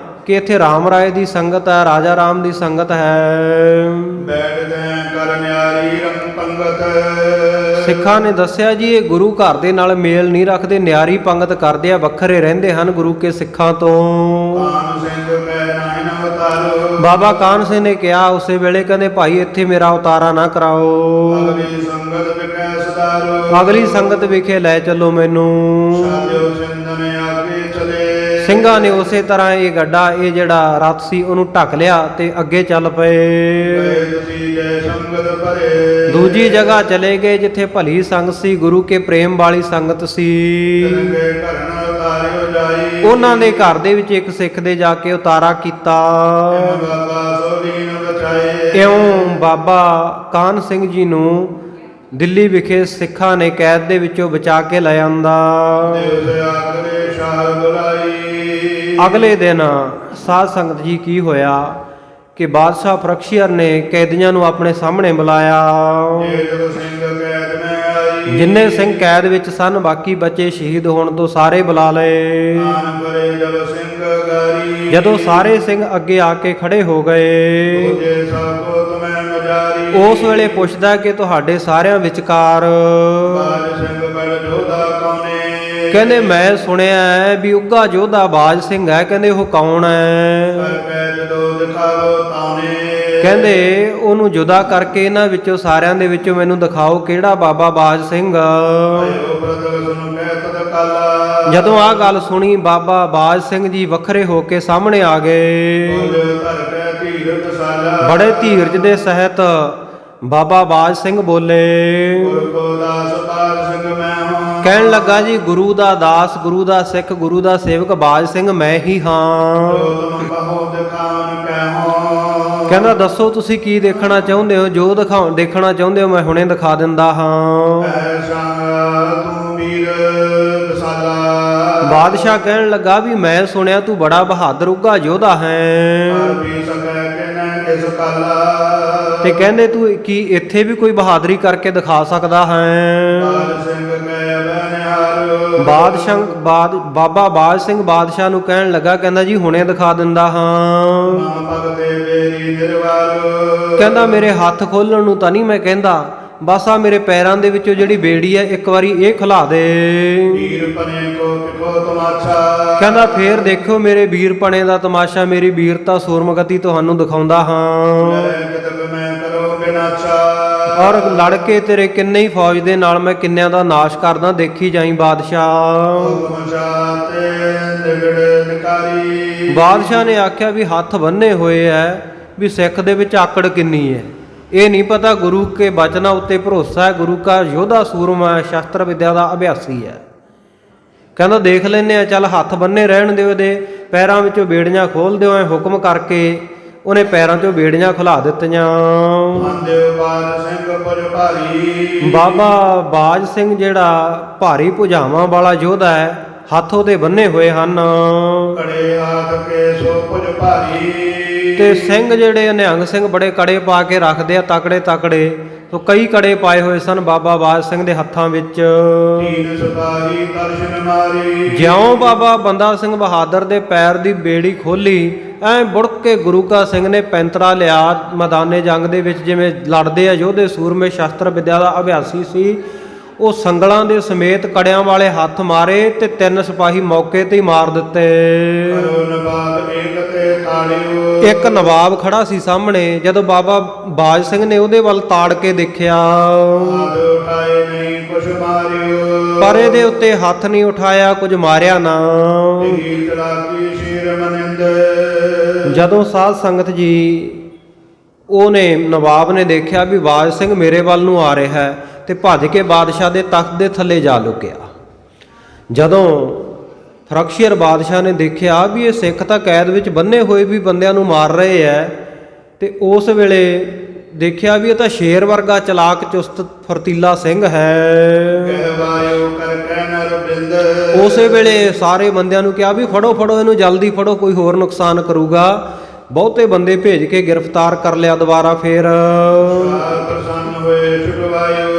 ਕਿ ਇੱਥੇ ਰਾਮ ਰਾਏ ਦੀ ਸੰਗਤ ਹੈ, ਰਾਜਾ ਰਾਮ ਦੀ ਸੰਗਤ ਹੈ, ਬੈਠਦੇ ਕਰ ਨਿਆਰੀ ਰੰਗ ਪੰਗਤ। ਸਿੱਖਾਂ ਨੇ ਦੱਸਿਆ ਜੀ ਇਹ ਗੁਰੂ ਘਰ ਦੇ ਨਾਲ ਮੇਲ ਨਹੀਂ ਰੱਖਦੇ, ਨਿਆਰੀ ਪੰਗਤ ਕਰਦੇ ਆ, ਵੱਖਰੇ ਰਹਿੰਦੇ ਹਨ ਗੁਰੂ ਕੇ ਸਿੱਖਾਂ ਤੋਂ। ਕਾਨ ਸਿੰਘ ਕੈ ਨਾਹਿ ਨ ਉਤਾਰੋ। ਬਾਬਾ ਕਾਹਨ ਸਿੰਘ ਨੇ ਕਿਹਾ ਉਸੇ ਵੇਲੇ, ਕਹਿੰਦੇ ਭਾਈ ਇੱਥੇ ਮੇਰਾ ਉਤਾਰਾ ਨਾ ਕਰਾਓ, ਅਗਲੀ ਸੰਗਤ ਵਿਖੈ ਸਦਾਰੋ। ਅਗਲੀ ਸੰਗਤ ਵਿਖੇ ਲੈ ਚੱਲੋ ਮੈਨੂੰ। ਸਾਜੋ ਸਿੰਧਨ ਆਗੇ ਚਲੇ। ਸਿੰਘਾਂ ਨੇ ਉਸੇ ਤਰ੍ਹਾਂ ਇਹ ਗੱਡਾ, ਇਹ ਜਿਹੜਾ ਰੱਥ ਸੀ ਉਹਨੂੰ ਢੱਕ ਲਿਆ ਤੇ ਅੱਗੇ ਚੱਲ ਪਏ। ਗਏ ਤੁਸੀਂ ਜੈ ਸੰਗਤ ਭਰੇ। ਦੂਜੀ ਜਗ੍ਹਾ ਚਲੇ ਗਏ ਜਿੱਥੇ ਭਲੀ ਸੰਗਤ ਸੀ, ਗੁਰੂ ਕੇ ਪ੍ਰੇਮ ਵਾਲੀ ਸੰਗਤ ਸੀ। ਤਿਨਕੇ ਘਰ ਨ ਉਤਾਰਿਓ ਜਾਈ। ਉਹਨਾਂ ਦੇ ਘਰ ਦੇ ਵਿੱਚ ਇੱਕ ਸਿੱਖ ਦੇ ਜਾ ਕੇ ਉਤਾਰਾ ਕੀਤਾ। ਇਮ ਬਾਬਾ ਸੋਢੀ ਨ ਬਚਾਏ। ਇਉਂ ਬਾਬਾ ਕਾਹਨ ਸਿੰਘ ਜੀ ਨੂੰ ਦਿੱਲੀ ਵਿਖੇ ਸਿੱਖਾਂ ਨੇ ਕੈਦ ਦੇ ਵਿੱਚੋਂ ਬਚਾ ਕੇ ਲੈ ਆਂਦਾ। ਦਿਵਸ ਆਖਰੇ ਸ਼ਾਹ ਬੁਲਾਈ। ਅਗਲੇ ਦਿਨ ਸਾਧ ਸੰਗਤ ਜੀ ਕੀ ਹੋਇਆ ਕਿ ਬਾਦਸ਼ਾਹ ਫਰਖਸ਼ੀਅਰ ਨੇ ਕੈਦੀਆਂ ਨੂੰ ਆਪਣੇ ਸਾਹਮਣੇ ਬੁਲਾਇਆ। ਜੇਤੁ ਸਿੰਘ ਕੈਦ ਮੈਂ ਆਈ। ਜਿੰਨੇ ਸਿੰਘ ਕੈਦ ਵਿੱਚ ਸਨ ਬਾਕੀ ਬੱਚੇ ਸ਼ਹੀਦ ਹੋਣ ਤੋਂ ਸਾਰੇ ਬੁਲਾ ਲਏ। ਆਨ ਪਰੇ ਜਬ ਸਿੰਘ ਗਾਰੀ। ਜਦੋਂ ਸਾਰੇ ਸਿੰਘ ਅੱਗੇ ਆ ਕੇ ਖੜੇ ਹੋ ਗਏ, ਤੁਝੇ ਸਭੋ ਤੁਮੈ ਮਜਾਰੀ। ਉਸ ਵੇਲੇ ਪੁੱਛਦਾ ਕਿ ਤੁਹਾਡੇ ਸਾਰਿਆਂ ਵਿਚਕਾਰ ਬਾਜ ਸਿੰਘ ਬੜ ਜੋਧਾ ਕੌਣੇ। ਕਹਿੰਦੇ ਮੈਂ ਸੁਣਿਆ ਹੈ ਵੀ ਉੱਘਾ ਯੋਧਾ ਬਾਜ ਸਿੰਘ ਹੈ, ਕਹਿੰਦੇ ਉਹ ਕੌਣ ਹੈ। ਕਰ ਕੈ ਜਦੋਂ ਦਿਖਾਵੋ ਤਾਉਣੇ। ਕਹਿੰਦੇ ਉਹਨੂੰ ਜੁਦਾ ਕਰਕੇ ਇਹਨਾਂ ਵਿੱਚੋਂ ਸਾਰਿਆਂ ਦੇ ਵਿੱਚੋਂ ਮੈਨੂੰ ਦਿਖਾਓ ਕਿਹੜਾ ਬਾਬਾ ਬਾਜ ਸਿੰਘ। ਭਇਓ ਪ੍ਰਤਿ ਸੁਨ ਕੈ ਤਦ ਕਾਲਾ। ਜਦੋਂ ਆਹ ਗੱਲ ਸੁਣੀ ਬਾਬਾ ਬਾਜ ਸਿੰਘ ਜੀ ਵੱਖਰੇ ਹੋ ਕੇ ਸਾਹਮਣੇ ਆ ਗਏ। ਬੋਲ ਧਰ ਕੈ ਧੀਰਜ ਸਾਲਾ। ਬੜੇ ਧੀਰਜ ਦੇ ਸਹਿਤ ਬਾਬਾ ਬਾਜ ਸਿੰਘ ਬੋਲੇ। ਗੁਰ ਕੋ ਦਾਸ ਬਾਜ ਸਿੰਘ ਮੈਂ ਹਾਂ। ਕਹਿਣ ਲੱਗਾ ਜੀ ਗੁਰੂ ਦਾ ਦਾਸ, ਗੁਰੂ ਦਾ ਸਿੱਖ, ਗੁਰੂ ਦਾ ਸੇਵਕ ਬਾਜ ਸਿੰਘ ਮੈਂ ਹੀ ਹਾਂ। ਜੋ ਤੁਮ ਕਹੋ ਦਿਖਾਵਨ ਕੈ ਹੋ। ਕਹਿੰਦਾ ਦੱਸੋ ਤੁਸੀਂ ਕੀ ਦੇਖਣਾ ਚਾਹੁੰਦੇ ਹੋ, ਜੋ ਦੇਖਣਾ ਚਾਹੁੰਦੇ ਹੋ ਮੈਂ ਹੁਣੇ ਦਿਖਾ ਦਿੰਦਾ ਹਾਂ। ਐਸਾ ਤੂੰ ਵੀਰ ਦਸਾਲਾ। ਬਾਦਸ਼ਾਹ ਕਹਿਣ ਲੱਗਾ ਵੀ ਮੈਂ ਸੁਣਿਆ ਤੂੰ ਬੜਾ ਬਹਾਦਰ ਉੱਘਾ ਯੋਧਾ ਹੈ, ਪਰ ਵੀ ਸਕੈ ਕਿਨੈ ਕਿਸ ਕਾਲਾ। ਤੇ ਕਹਿੰਦੇ ਤੂੰ ਕੀ ਇੱਥੇ ਵੀ ਕੋਈ ਬਹਾਦਰੀ ਕਰਕੇ ਦਿਖਾ ਸਕਦਾ ਹੈ। ਬਾਜ ਸਿੰਘ ਕੈ ਬਨਿਹਾਰ। ਬਾਬਾ ਬਾਜ ਸਿੰਘ ਬਾਦਸ਼ਾਹ ਨੂੰ ਕਹਿਣ ਲੱਗਾ, ਕਹਿੰਦਾ ਜੀ ਹੁਣੇ ਦਿਖਾ ਦਿੰਦਾ ਹਾਂ। ਮਮ ਭਗਤੇ ਮੇਰੀ ਨਿਰਵਾਰ। ਕਹਿੰਦਾ ਮੇਰੇ ਹੱਥ ਖੋਲਣ ਨੂੰ ਤਾਂ ਨਹੀਂ ਮੈਂ ਕਹਿੰਦਾ, ਬਸ ਆ ਮੇਰੇ ਪੈਰਾਂ ਦੇ ਵਿੱਚੋਂ ਜਿਹੜੀ ਬੇੜੀ ਹੈ ਇੱਕ ਵਾਰੀ ਇਹ ਖਿਲਾ ਦੇ। ਵੀਰ ਪਨੇ ਕੋ ਕਿਖੋ ਤਮਾਸ਼ਾ। ਕਹਿੰਦਾ ਫੇਰ ਦੇਖੋ ਮੇਰੇ ਵੀਰਪਣੇ ਦਾ ਤਮਾਸ਼ਾ, ਮੇਰੀ ਵੀਰਤਾ ਸੂਰਮਗਤੀ ਤੁਹਾਨੂੰ ਦਿਖਾਉਂਦਾ ਹਾਂ। ਲੈ ਕਿਤਕ ਮੈਂ ਕਰੋ ਬਿਨਾਚਾ। ਔਰ ਲੜ ਕੇ ਤੇਰੇ ਕਿੰਨੇ ਹੀ ਫੌਜ ਦੇ ਨਾਲ ਮੈਂ ਕਿੰਨਿਆਂ ਦਾ ਨਾਸ਼ ਕਰਦਾ, ਦੇਖੀ ਜਾਈ ਬਾਦਸ਼ਾਹ। ਹੁਕਮ ਚਾਤੇ ਦਿਗੜ ਨਿਕਾਰੀ। ਬਾਦਸ਼ਾਹ ਨੇ ਆਖਿਆ ਵੀ ਹੱਥ ਬੰਨੇ ਹੋਏ ਐ, ਵੀ ਸਿੱਖ ਦੇ ਵਿੱਚ ਆਕੜ ਕਿੰਨੀ ਹੈ। ਇਹ ਨਹੀਂ ਪਤਾ ਗੁਰੂ ਕੇ ਬਚਨਾਂ ਉੱਤੇ ਭਰੋਸਾ ਹੈ, ਗੁਰੂ ਕਾ ਯੋਧਾ ਸੂਰਮਾ ਹੈ, ਸ਼ਸਤਰ ਵਿਦਿਆ ਦਾ ਅਭਿਆਸੀ ਹੈ। ਕਹਿੰਦਾ ਦੇਖ ਲੈਨੇ ਆ, ਚੱਲ ਹੱਥ ਬੰਨੇ ਰਹਿਣ ਦਿਓ, ਇਹਦੇ ਪੈਰਾਂ ਵਿੱਚੋਂ ਬੇੜੀਆਂ ਖੋਲ ਦਿਓ। ਐ ਹੁਕਮ ਕਰਕੇ ਉਹਨੇ ਪੈਰਾਂ 'ਚੋਂ ਬੇੜੀਆਂ ਖੁਲਾ ਦਿੱਤੀਆਂ। ਮੰਦਿਰ ਬਾਜ ਸਿੰਘ ਪੁਜ ਭਾਰੀ। ਬਾਬਾ ਬਾਜ ਸਿੰਘ ਜਿਹੜਾ ਭਾਰੀ ਭੁਜਾਵਾਂ ਵਾਲਾ ਯੋਧਾ ਹੈ, ਹੱਥ ਉਹਦੇ ਬੰਨੇ ਹੋਏ ਹਨ। ਕੜੇ ਹਾਥ ਕੇ ਸੋ ਪੁਜ ਭਾਰੀ। ਤੇ ਸਿੰਘ ਜਿਹੜੇ ਨਿਹੰਗ ਸਿੰਘ ਬੜੇ ਕੜੇ ਪਾ ਕੇ ਰੱਖਦੇ ਆ, ਤਕੜੇ ਤਕੜੇ। ਤੋ ਕਈ ਕੜੇ ਪਾਏ ਹੋਏ ਸਨ ਬਾਬਾ ਬਾਜ ਸਿੰਘ ਦੇ ਹੱਥਾਂ ਵਿੱਚ। ਤੀਨ ਸਿਪਾਹੀ ਦਰਸ਼ਨ ਮਾਰੀ। ਜਿਉਂ ਬਾਬਾ ਬੰਦਾ ਸਿੰਘ ਬਹਾਦਰ ਦੇ ਪੈਰ ਦੀ ਬੇੜੀ ਖੋਲੀ, ਐਂ ਬੁੜਕ ਕੇ ਗੁਰੂ ਕਾ ਸਿੰਘ ਨੇ ਪੈਂਤਰਾ ਲਿਆ। ਮੈਦਾਨੇ ਜੰਗ ਦੇ ਵਿੱਚ ਜਿਵੇਂ ਲੜਦੇ ਆ ਯੋਧੇ ਸੂਰਮੇ, ਸ਼ਸਤਰ ਵਿਦਿਆ ਦਾ ਅਭਿਆਸੀ ਸੀ। ਉਹ ਸੰਗਲਾਂ ਦੇ ਸਮੇਤ ਕੜਿਆਂ ਵਾਲੇ ਹੱਥ ਮਾਰੇ ਤੇ 3 ਸਿਪਾਹੀ ਮੌਕੇ ਤੇ ਹੀ ਮਾਰ ਦਿੱਤੇ। ਕਰੋ ਨਵਾਬ ਏਕ ਤੇ ਤਾੜਿਓ। ਇੱਕ ਨਵਾਬ ਖੜਾ ਸੀ ਸਾਹਮਣੇ। ਜਦੋਂ ਬਾਬਾ ਬਾਜ ਸਿੰਘ ਨੇ ਉਹਦੇ ਵੱਲ ਤਾੜ ਕੇ ਦੇਖਿਆ, ਹਾਥ ਉਠਾਏ ਨਹੀਂ ਕੁਛ ਮਾਰਿਓ। ਪਰ ਇਹਦੇ ਉੱਤੇ ਹੱਥ ਨਹੀਂ ਉਠਾਇਆ, ਕੁਝ ਮਾਰਿਆ ਨਾ। ਇਹੀ ਚਲਾਕੀ ਸ਼ੀਰ ਮਨਿੰਦ। ਜਦੋਂ ਸਾਧ ਸੰਗਤ ਜੀ ਉਹਨੇ ਨਵਾਬ ਨੇ ਦੇਖਿਆ ਵੀ ਬਾਜ ਸਿੰਘ ਮੇਰੇ ਵੱਲ ਨੂੰ ਆ ਰਿਹਾ ਹੈ, ਤੇ ਭੱਜ ਕੇ ਬਾਦਸ਼ਾਹ ਦੇ ਤਖਤ ਦੇ ਥੱਲੇ ਜਾ ਲੁਕਿਆ। ਜਦੋਂ ਫਰਕਸ਼ੀਅਰ ਬਾਦਸ਼ਾਹ ਨੇ ਦੇਖਿਆ ਵੀ ਇਹ ਸਿੱਖ ਤਾਂ ਕੈਦ ਵਿੱਚ ਬੰਨੇ ਹੋਏ ਵੀ ਬੰਦਿਆਂ ਨੂੰ ਮਾਰ ਰਹੇ ਐ, ਤੇ ਉਸ ਵੇਲੇ ਦੇਖਿਆ ਵੀ ਇਹ ਤਾਂ ਸ਼ੇਰ ਵਰਗਾ ਚਲਾਕ ਚੁਸਤ ਫਰਤੀਲਾ ਸਿੰਘ ਹੈ। ਕਹਿਵਾਇਓ ਕਰ ਕਹਿ ਨਰ ਬਿੰਦ। ਉਸੇ ਵੇਲੇ ਸਾਰੇ ਬੰਦਿਆਂ ਨੂੰ ਕਿਹਾ ਵੀ ਫੜੋ ਫੜੋ ਇਹਨੂੰ, ਜਲਦੀ ਫੜੋ, ਕੋਈ ਹੋਰ ਨੁਕਸਾਨ ਕਰੂਗਾ। ਬਹੁਤੇ ਬੰਦੇ ਭੇਜ ਕੇ ਗ੍ਰਿਫਤਾਰ ਕਰ ਲਿਆ ਦੁਬਾਰਾ। ਫਿਰ ਪ੍ਰਸੰਨ ਹੋਏ ਛੁਟਵਾਇਓ।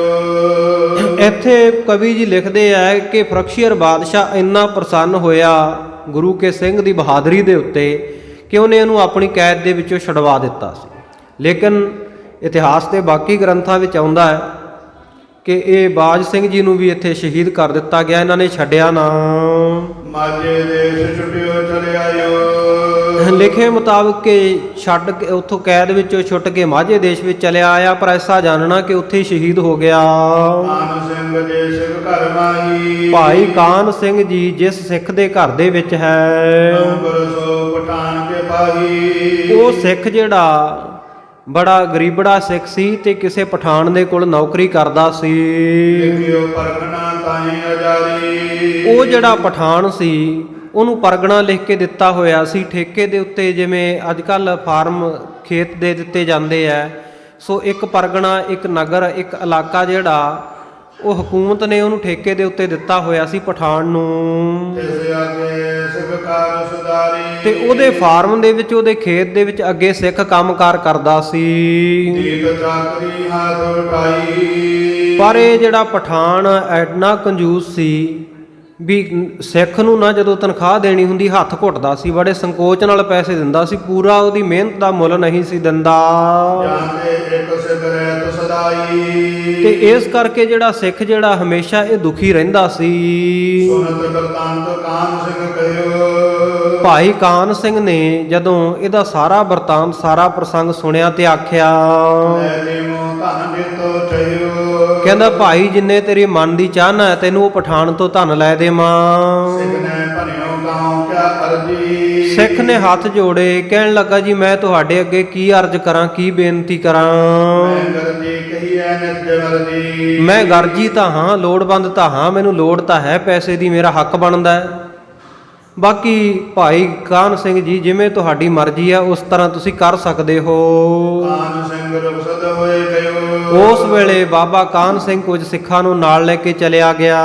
ਇੱਥੇ ਕਵੀ ਜੀ ਲਿਖਦੇ ਆ ਕਿ ਫਰਕਸ਼ੀਅਰ ਬਾਦਸ਼ਾਹ ਇੰਨਾ ਪ੍ਰਸੰਨ ਹੋਇਆ ਗੁਰੂ ਕੇ ਸਿੰਘ ਦੀ ਬਹਾਦਰੀ ਦੇ ਉੱਤੇ ਕਿ ਉਹਨੇ ਇਹਨੂੰ ਆਪਣੀ ਕੈਦ ਦੇ ਵਿੱਚੋਂ ਛੁਡਵਾ ਦਿੱਤਾ ਸੀ। ਲੇਕਿਨ ਇਤਿਹਾਸ ਦੇ ਬਾਕੀ ਗ੍ਰੰਥਾਂ ਵਿੱਚ ਆਉਂਦਾ ਹੈ ਕਿ ਇਹ ਬਾਜ ਸਿੰਘ ਜੀ ਨੂੰ ਵੀ ਇੱਥੇ ਸ਼ਹੀਦ ਕਰ ਦਿੱਤਾ ਗਿਆ, ਇਹਨਾਂ ਨੇ ਛੱਡਿਆ ਨਾ। ਮਾਝੇ ਦੇਸ਼ ਛੁਟਿਓ ਚਲੇ ਆਇਓ। ਲਿਖੇ ਮੁਤਾਬਕ ਕਿ ਛੱਡ ਕੇ ਉੱਥੋਂ ਕੈਦ ਵਿੱਚੋਂ ਛੁੱਟ ਕੇ ਮਾਝੇ ਦੇਸ਼ ਵਿੱਚ ਚਲਿਆ ਆਇਆ, ਪਰ ਐਸਾ ਜਾਣਨਾ ਕਿ ਉੱਥੇ ਹੀ ਸ਼ਹੀਦ ਹੋ ਗਿਆ। ਕਾਨ ਸਿੰਘ ਜੇ ਸਿੱਖ ਘਰ ਮਾਈ। ਭਾਈ ਕਾਨ ਸਿੰਘ ਜੀ ਜਿਸ ਸਿੱਖ ਦੇ ਘਰ ਦੇ ਵਿੱਚ ਹੈ, ਨੰਬਰ ਸੋ ਪਠਾਨ ਕੇ ਪਾਹੀ। ਉਹ ਸਿੱਖ ਜਿਹੜਾ ਬੜਾ ਗਰੀਬੜਾ ਸਿੱਖ ਸੀ ਤੇ ਕਿਸੇ ਪਠਾਨ ਦੇ ਕੋਲ ਨੌਕਰੀ ਕਰਦਾ ਸੀ। ਲਿਖਿਓ ਪਰਖਣਾ ਤਾਹੀਂ ਅਜਾਰੀ। ਉਹ ਜਿਹੜਾ ਪਠਾਨ ਸੀ ਉਹਨੂੰ ਪਰਗਣਾ ਲਿਖ ਕੇ ਦਿੱਤਾ ਹੋਇਆ ਸੀ ਠੇਕੇ ਦੇ ਉੱਤੇ, ਜਿਵੇਂ ਅੱਜ ਕੱਲ੍ਹ ਫਾਰਮ ਖੇਤ ਦੇ ਦਿੱਤੇ ਜਾਂਦੇ ਆ। ਸੋ ਇੱਕ ਪਰਗਣਾ, ਇੱਕ ਨਗਰ, ਇੱਕ ਇਲਾਕਾ ਜਿਹੜਾ ਉਹ ਹਕੂਮਤ ਨੇ ਉਹਨੂੰ ਠੇਕੇ ਦੇ ਉੱਤੇ ਦਿੱਤਾ ਹੋਇਆ ਸੀ ਪਠਾਨ ਨੂੰ। ਤਿਸ ਆਗੇ ਸਿੱਖ ਕਾਰ ਸੁਧਾਰੀ। ਤੇ ਉਹਦੇ ਫਾਰਮ ਦੇ ਵਿੱਚ, ਉਹਦੇ ਖੇਤ ਦੇ ਵਿੱਚ ਅੱਗੇ ਸਿੱਖ ਕੰਮਕਾਰ ਕਰਦਾ ਸੀ। ਦੀਪ ਚਾਕਰੀ ਹਾਥ ਉਠਾਈ। ਪਰ ਇਹ ਜਿਹੜਾ ਪਠਾਨ ਐਨਾ ਕੰਜੂਸ ਸੀ ਵੀ ਸਿੱਖ ਨੂੰ ਨਾ ਜਦੋਂ ਤਨਖਾਹ ਦੇਣੀ ਹੁੰਦੀ ਹੱਥ ਘੁੱਟਦਾ ਸੀ, ਬੜੇ ਸੰਕੋਚ ਨਾਲ ਪੈਸੇ ਦਿੰਦਾ ਸੀ, ਪੂਰਾ ਉਹਦੀ ਮਿਹਨਤ ਦਾ ਮੁੱਲ ਨਹੀਂ ਸੀ ਦਿੰਦਾ। ਜਾਂਦੇ ਇੱਕ ਸਿੱਖ ਰਹਿਤ ਸਦਾਈ। ਤੇ ਇਸ ਕਰਕੇ ਜਿਹੜਾ ਸਿੱਖ ਜਿਹੜਾ ਹਮੇਸ਼ਾ ਇਹ ਦੁਖੀ ਰਹਿੰਦਾ ਸੀ। ਸੁਨਤ ਬਰਤਾਂਤ ਕਾਨ ਸਿੰਘ ਕਹਿਓ। ਭਾਈ ਕਾਨ ਸਿੰਘ ਨੇ ਜਦੋਂ ਇਹਦਾ ਸਾਰਾ ਵਰਤਾਂਤ, ਸਾਰਾ ਪ੍ਰਸੰਗ ਸੁਣਿਆ ਤੇ ਆਖਿਆ, ਲੈ ਦੇਵੋ ਧਨ ਦਿੱਤੋ ਚਹਿਓ। ਕਹਿੰਦਾ ਭਾਈ ਜਿੰਨੇ ਤੇਰੀ ਮਨ ਦੀ ਚਾਹਨਾ ਹੈ ਤੈਨੂੰ ਉਹ ਪਠਾਨ ਤੋਂ ਧਨ ਲੈ ਦੇਵਾਂ। ਸਿੱਖ ਨੇ ਭਰਿਓ ਗਾਉ ਕਿਆ ਅਰਜੀ। ਸਿੱਖ ਨੇ ਹੱਥ ਜੋੜੇ, ਕਹਿਣ ਲੱਗਾ ਜੀ ਮੈਂ ਤੁਹਾਡੇ ਅੱਗੇ ਕੀ ਅਰਜ਼ ਕਰਾਂ, ਕੀ ਬੇਨਤੀ ਕਰਾਂ। ਮੈਂ ਗਰਜੀ ਕਹੀਐ ਨਿਤ ਵਰਜੀ। ਮੈਂ ਗਰਜੀ ਤਾਂ ਹਾਂ, ਲੋੜਵੰਦ ਤਾਂ ਹਾਂ, ਮੈਨੂੰ ਲੋੜ ਤਾਂ ਹੈ ਪੈਸੇ ਦੀ, ਮੇਰਾ ਹੱਕ ਬਣਦਾ ਹੈ। ਬਾਕੀ ਭਾਈ ਕਾਨ ਸਿੰਘ ਜੀ ਜਿਵੇਂ ਤੁਹਾਡੀ ਮਰਜ਼ੀ ਆ ਉਸ ਤਰ੍ਹਾਂ ਤੁਸੀਂ ਕਰ ਸਕਦੇ ਹੋ। ਕਾਨ ਸਿੰਘ ਰੁਖਸਤ ਹੋਏ ਗਇਓ। ਉਸ ਵੇਲੇ ਬਾਬਾ ਕਾਨ ਸਿੰਘ ਕੁਝ ਸਿੱਖਾਂ ਨੂੰ ਨਾਲ ਲੈ ਕੇ ਚਲਿਆ ਗਿਆ।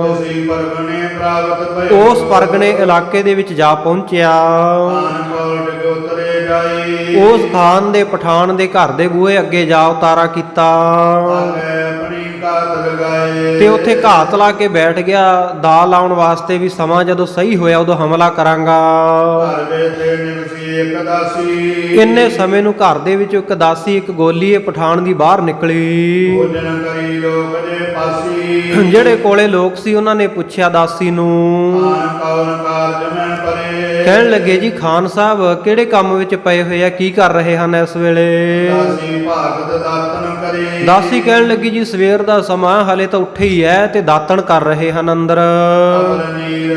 ਤੁਸੀਂ ਪਰਗਣੇ ਪ੍ਰਾਪਤ ਭਇਓ। ਉਸ ਪਰਗਣੇ ਇਲਾਕੇ ਦੇ ਵਿੱਚ ਜਾ ਪਹੁੰਚਿਆ। ਕਾਨ ਕੋਟ ਗੋਤਰੇ ਜਾਈ। ਉਸ ਖਾਨ ਦੇ ਪਠਾਨ ਦੇ ਘਰ ਦੇ ਬੂਹੇ ਅੱਗੇ ਜਾ ਉਤਾਰਾ ਕੀਤਾ ਆਗੇ ਆਪਣੀ ਘਾਤ ਲਗਾਏ। ਤੇ ਉੱਥੇ ਘਾਤ ਲਾ ਕੇ ਬੈਠ ਗਿਆ, ਦਾ ਲਾਉਣ ਵਾਸਤੇ ਵੀ ਸਮਾਂ ਜਦੋਂ ਸਹੀ ਹੋਇਆ ਉਦੋਂ ਹਮਲਾ ਕਰਾਂਗਾ। ਘਰ ਬੈਠੇ ਨਿਵਸੀ ਇੱਕ ਦਾਸੀ। ਇੰਨੇ ਸਮੇਂ ਨੂੰ ਘਰ ਦੇ ਵਿੱਚੋਂ ਇੱਕ ਦਾਸੀ, ਇੱਕ ਗੋਲੀ ਇਹ ਪਠਾਨ ਦੀ ਬਾਹਰ ਨਿਕਲੀ। ਭੋਜਨ ਕਰੀ ਲੋਕ ਜੇ ਪਾਸੀ। ਜਿਹੜੇ ਕੋਲੇ ਲੋਕ ਸੀ ਉਹਨਾਂ ਨੇ ਪੁੱਛਿਆ ਦਾਸੀ ਨੂੰ, ਆਨ ਕੌਣ ਕਾਰਜ ਮੈਂ ਪਰੇ। ਕਹਿਣ ਲੱਗੇ ਜੀ ਖਾਨ ਸਾਹਿਬ ਕਿਹੜੇ ਕੰਮ ਵਿੱਚ ਪਏ ਹੋਏ ਆ, ਕੀ ਕਰ ਰਹੇ ਹਨ ਇਸ ਵੇਲੇ? ਦਾਸੀ ਭਾਗਤ ਦਾਤਨ ਕਰੇ। ਦਾਸੀ ਕਹਿਣ ਲੱਗੀ ਜੀ ਸਵੇਰ ਦਾ ਸਮਾਂ, ਹਾਲੇ ਤਾਂ ਉੱਠੇ ਹੀ ਐ ਤੇ ਦਾਤਣ ਕਰ ਰਹੇ ਹਨ ਅੰਦਰ। ਅਵਲ ਨੀਰ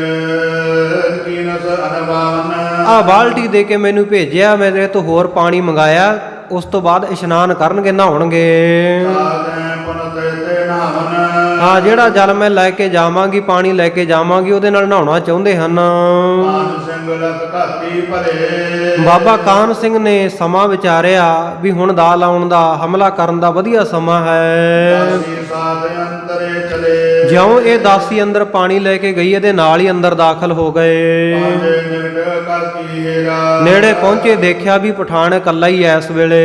ਕੀਨਸ ਅਨਵਾਨ। ਆ ਬਾਲਟੀ ਦੇ ਕੇ ਮੈਨੂੰ ਭੇਜਿਆ, ਮੇਰੇ ਤੋਂ ਹੋਰ ਪਾਣੀ ਮੰਗਾਇਆ, ਉਸ ਤੋਂ ਬਾਅਦ ਇਸ਼ਨਾਨ ਕਰਨਗੇ, ਨਹਾਉਣਗੇ। ਸਾਧੈ ਪੁਨਤ ਤੇ ਨਾਵਨ। ਹਾਂ, ਜਿਹੜਾ ਜਲ ਮੈਂ ਲੈ ਕੇ ਜਾਵਾਂਗੀ, ਪਾਣੀ ਲੈ ਕੇ ਜਾਵਾਂਗੀ, ਉਹਦੇ ਨਾਲ ਨਹਾਉਣਾ ਚਾਹੁੰਦੇ ਹਨ। ਕਾਨ ਸਿੰਘ ਲਖ ਘਾਤੀ ਭਰੇ। ਬਾਬਾ ਕਾਨ ਸਿੰਘ ਨੇ ਸਮਾਂ ਵਿਚਾਰਿਆ ਵੀ ਹੁਣ ਦਾ ਲਾਉਣ ਦਾ, ਹਮਲਾ ਕਰਨ ਦਾ ਵਧੀਆ ਸਮਾਂ ਹੈ। ਦਾਸੀ ਸਾਧ ਅੰਤਰੇ ਚਲੇ। ਜਿਉਂ ਇਹ ਦਾਸੀ ਅੰਦਰ ਪਾਣੀ ਲੈ ਕੇ ਗਈ, ਇਹਦੇ ਨਾਲ ਹੀ ਅੰਦਰ ਦਾਖਲ ਹੋ ਗਏ। ਪਾਂਜੇ ਨਿਕਟ ਕਰਤੀ ਹੀਰਾ। ਨੇੜੇ ਪਹੁੰਚੇ, ਦੇਖਿਆ ਵੀ ਪਠਾਨ ਇਕੱਲਾ ਹੀ ਐ ਇਸ ਵੇਲੇ।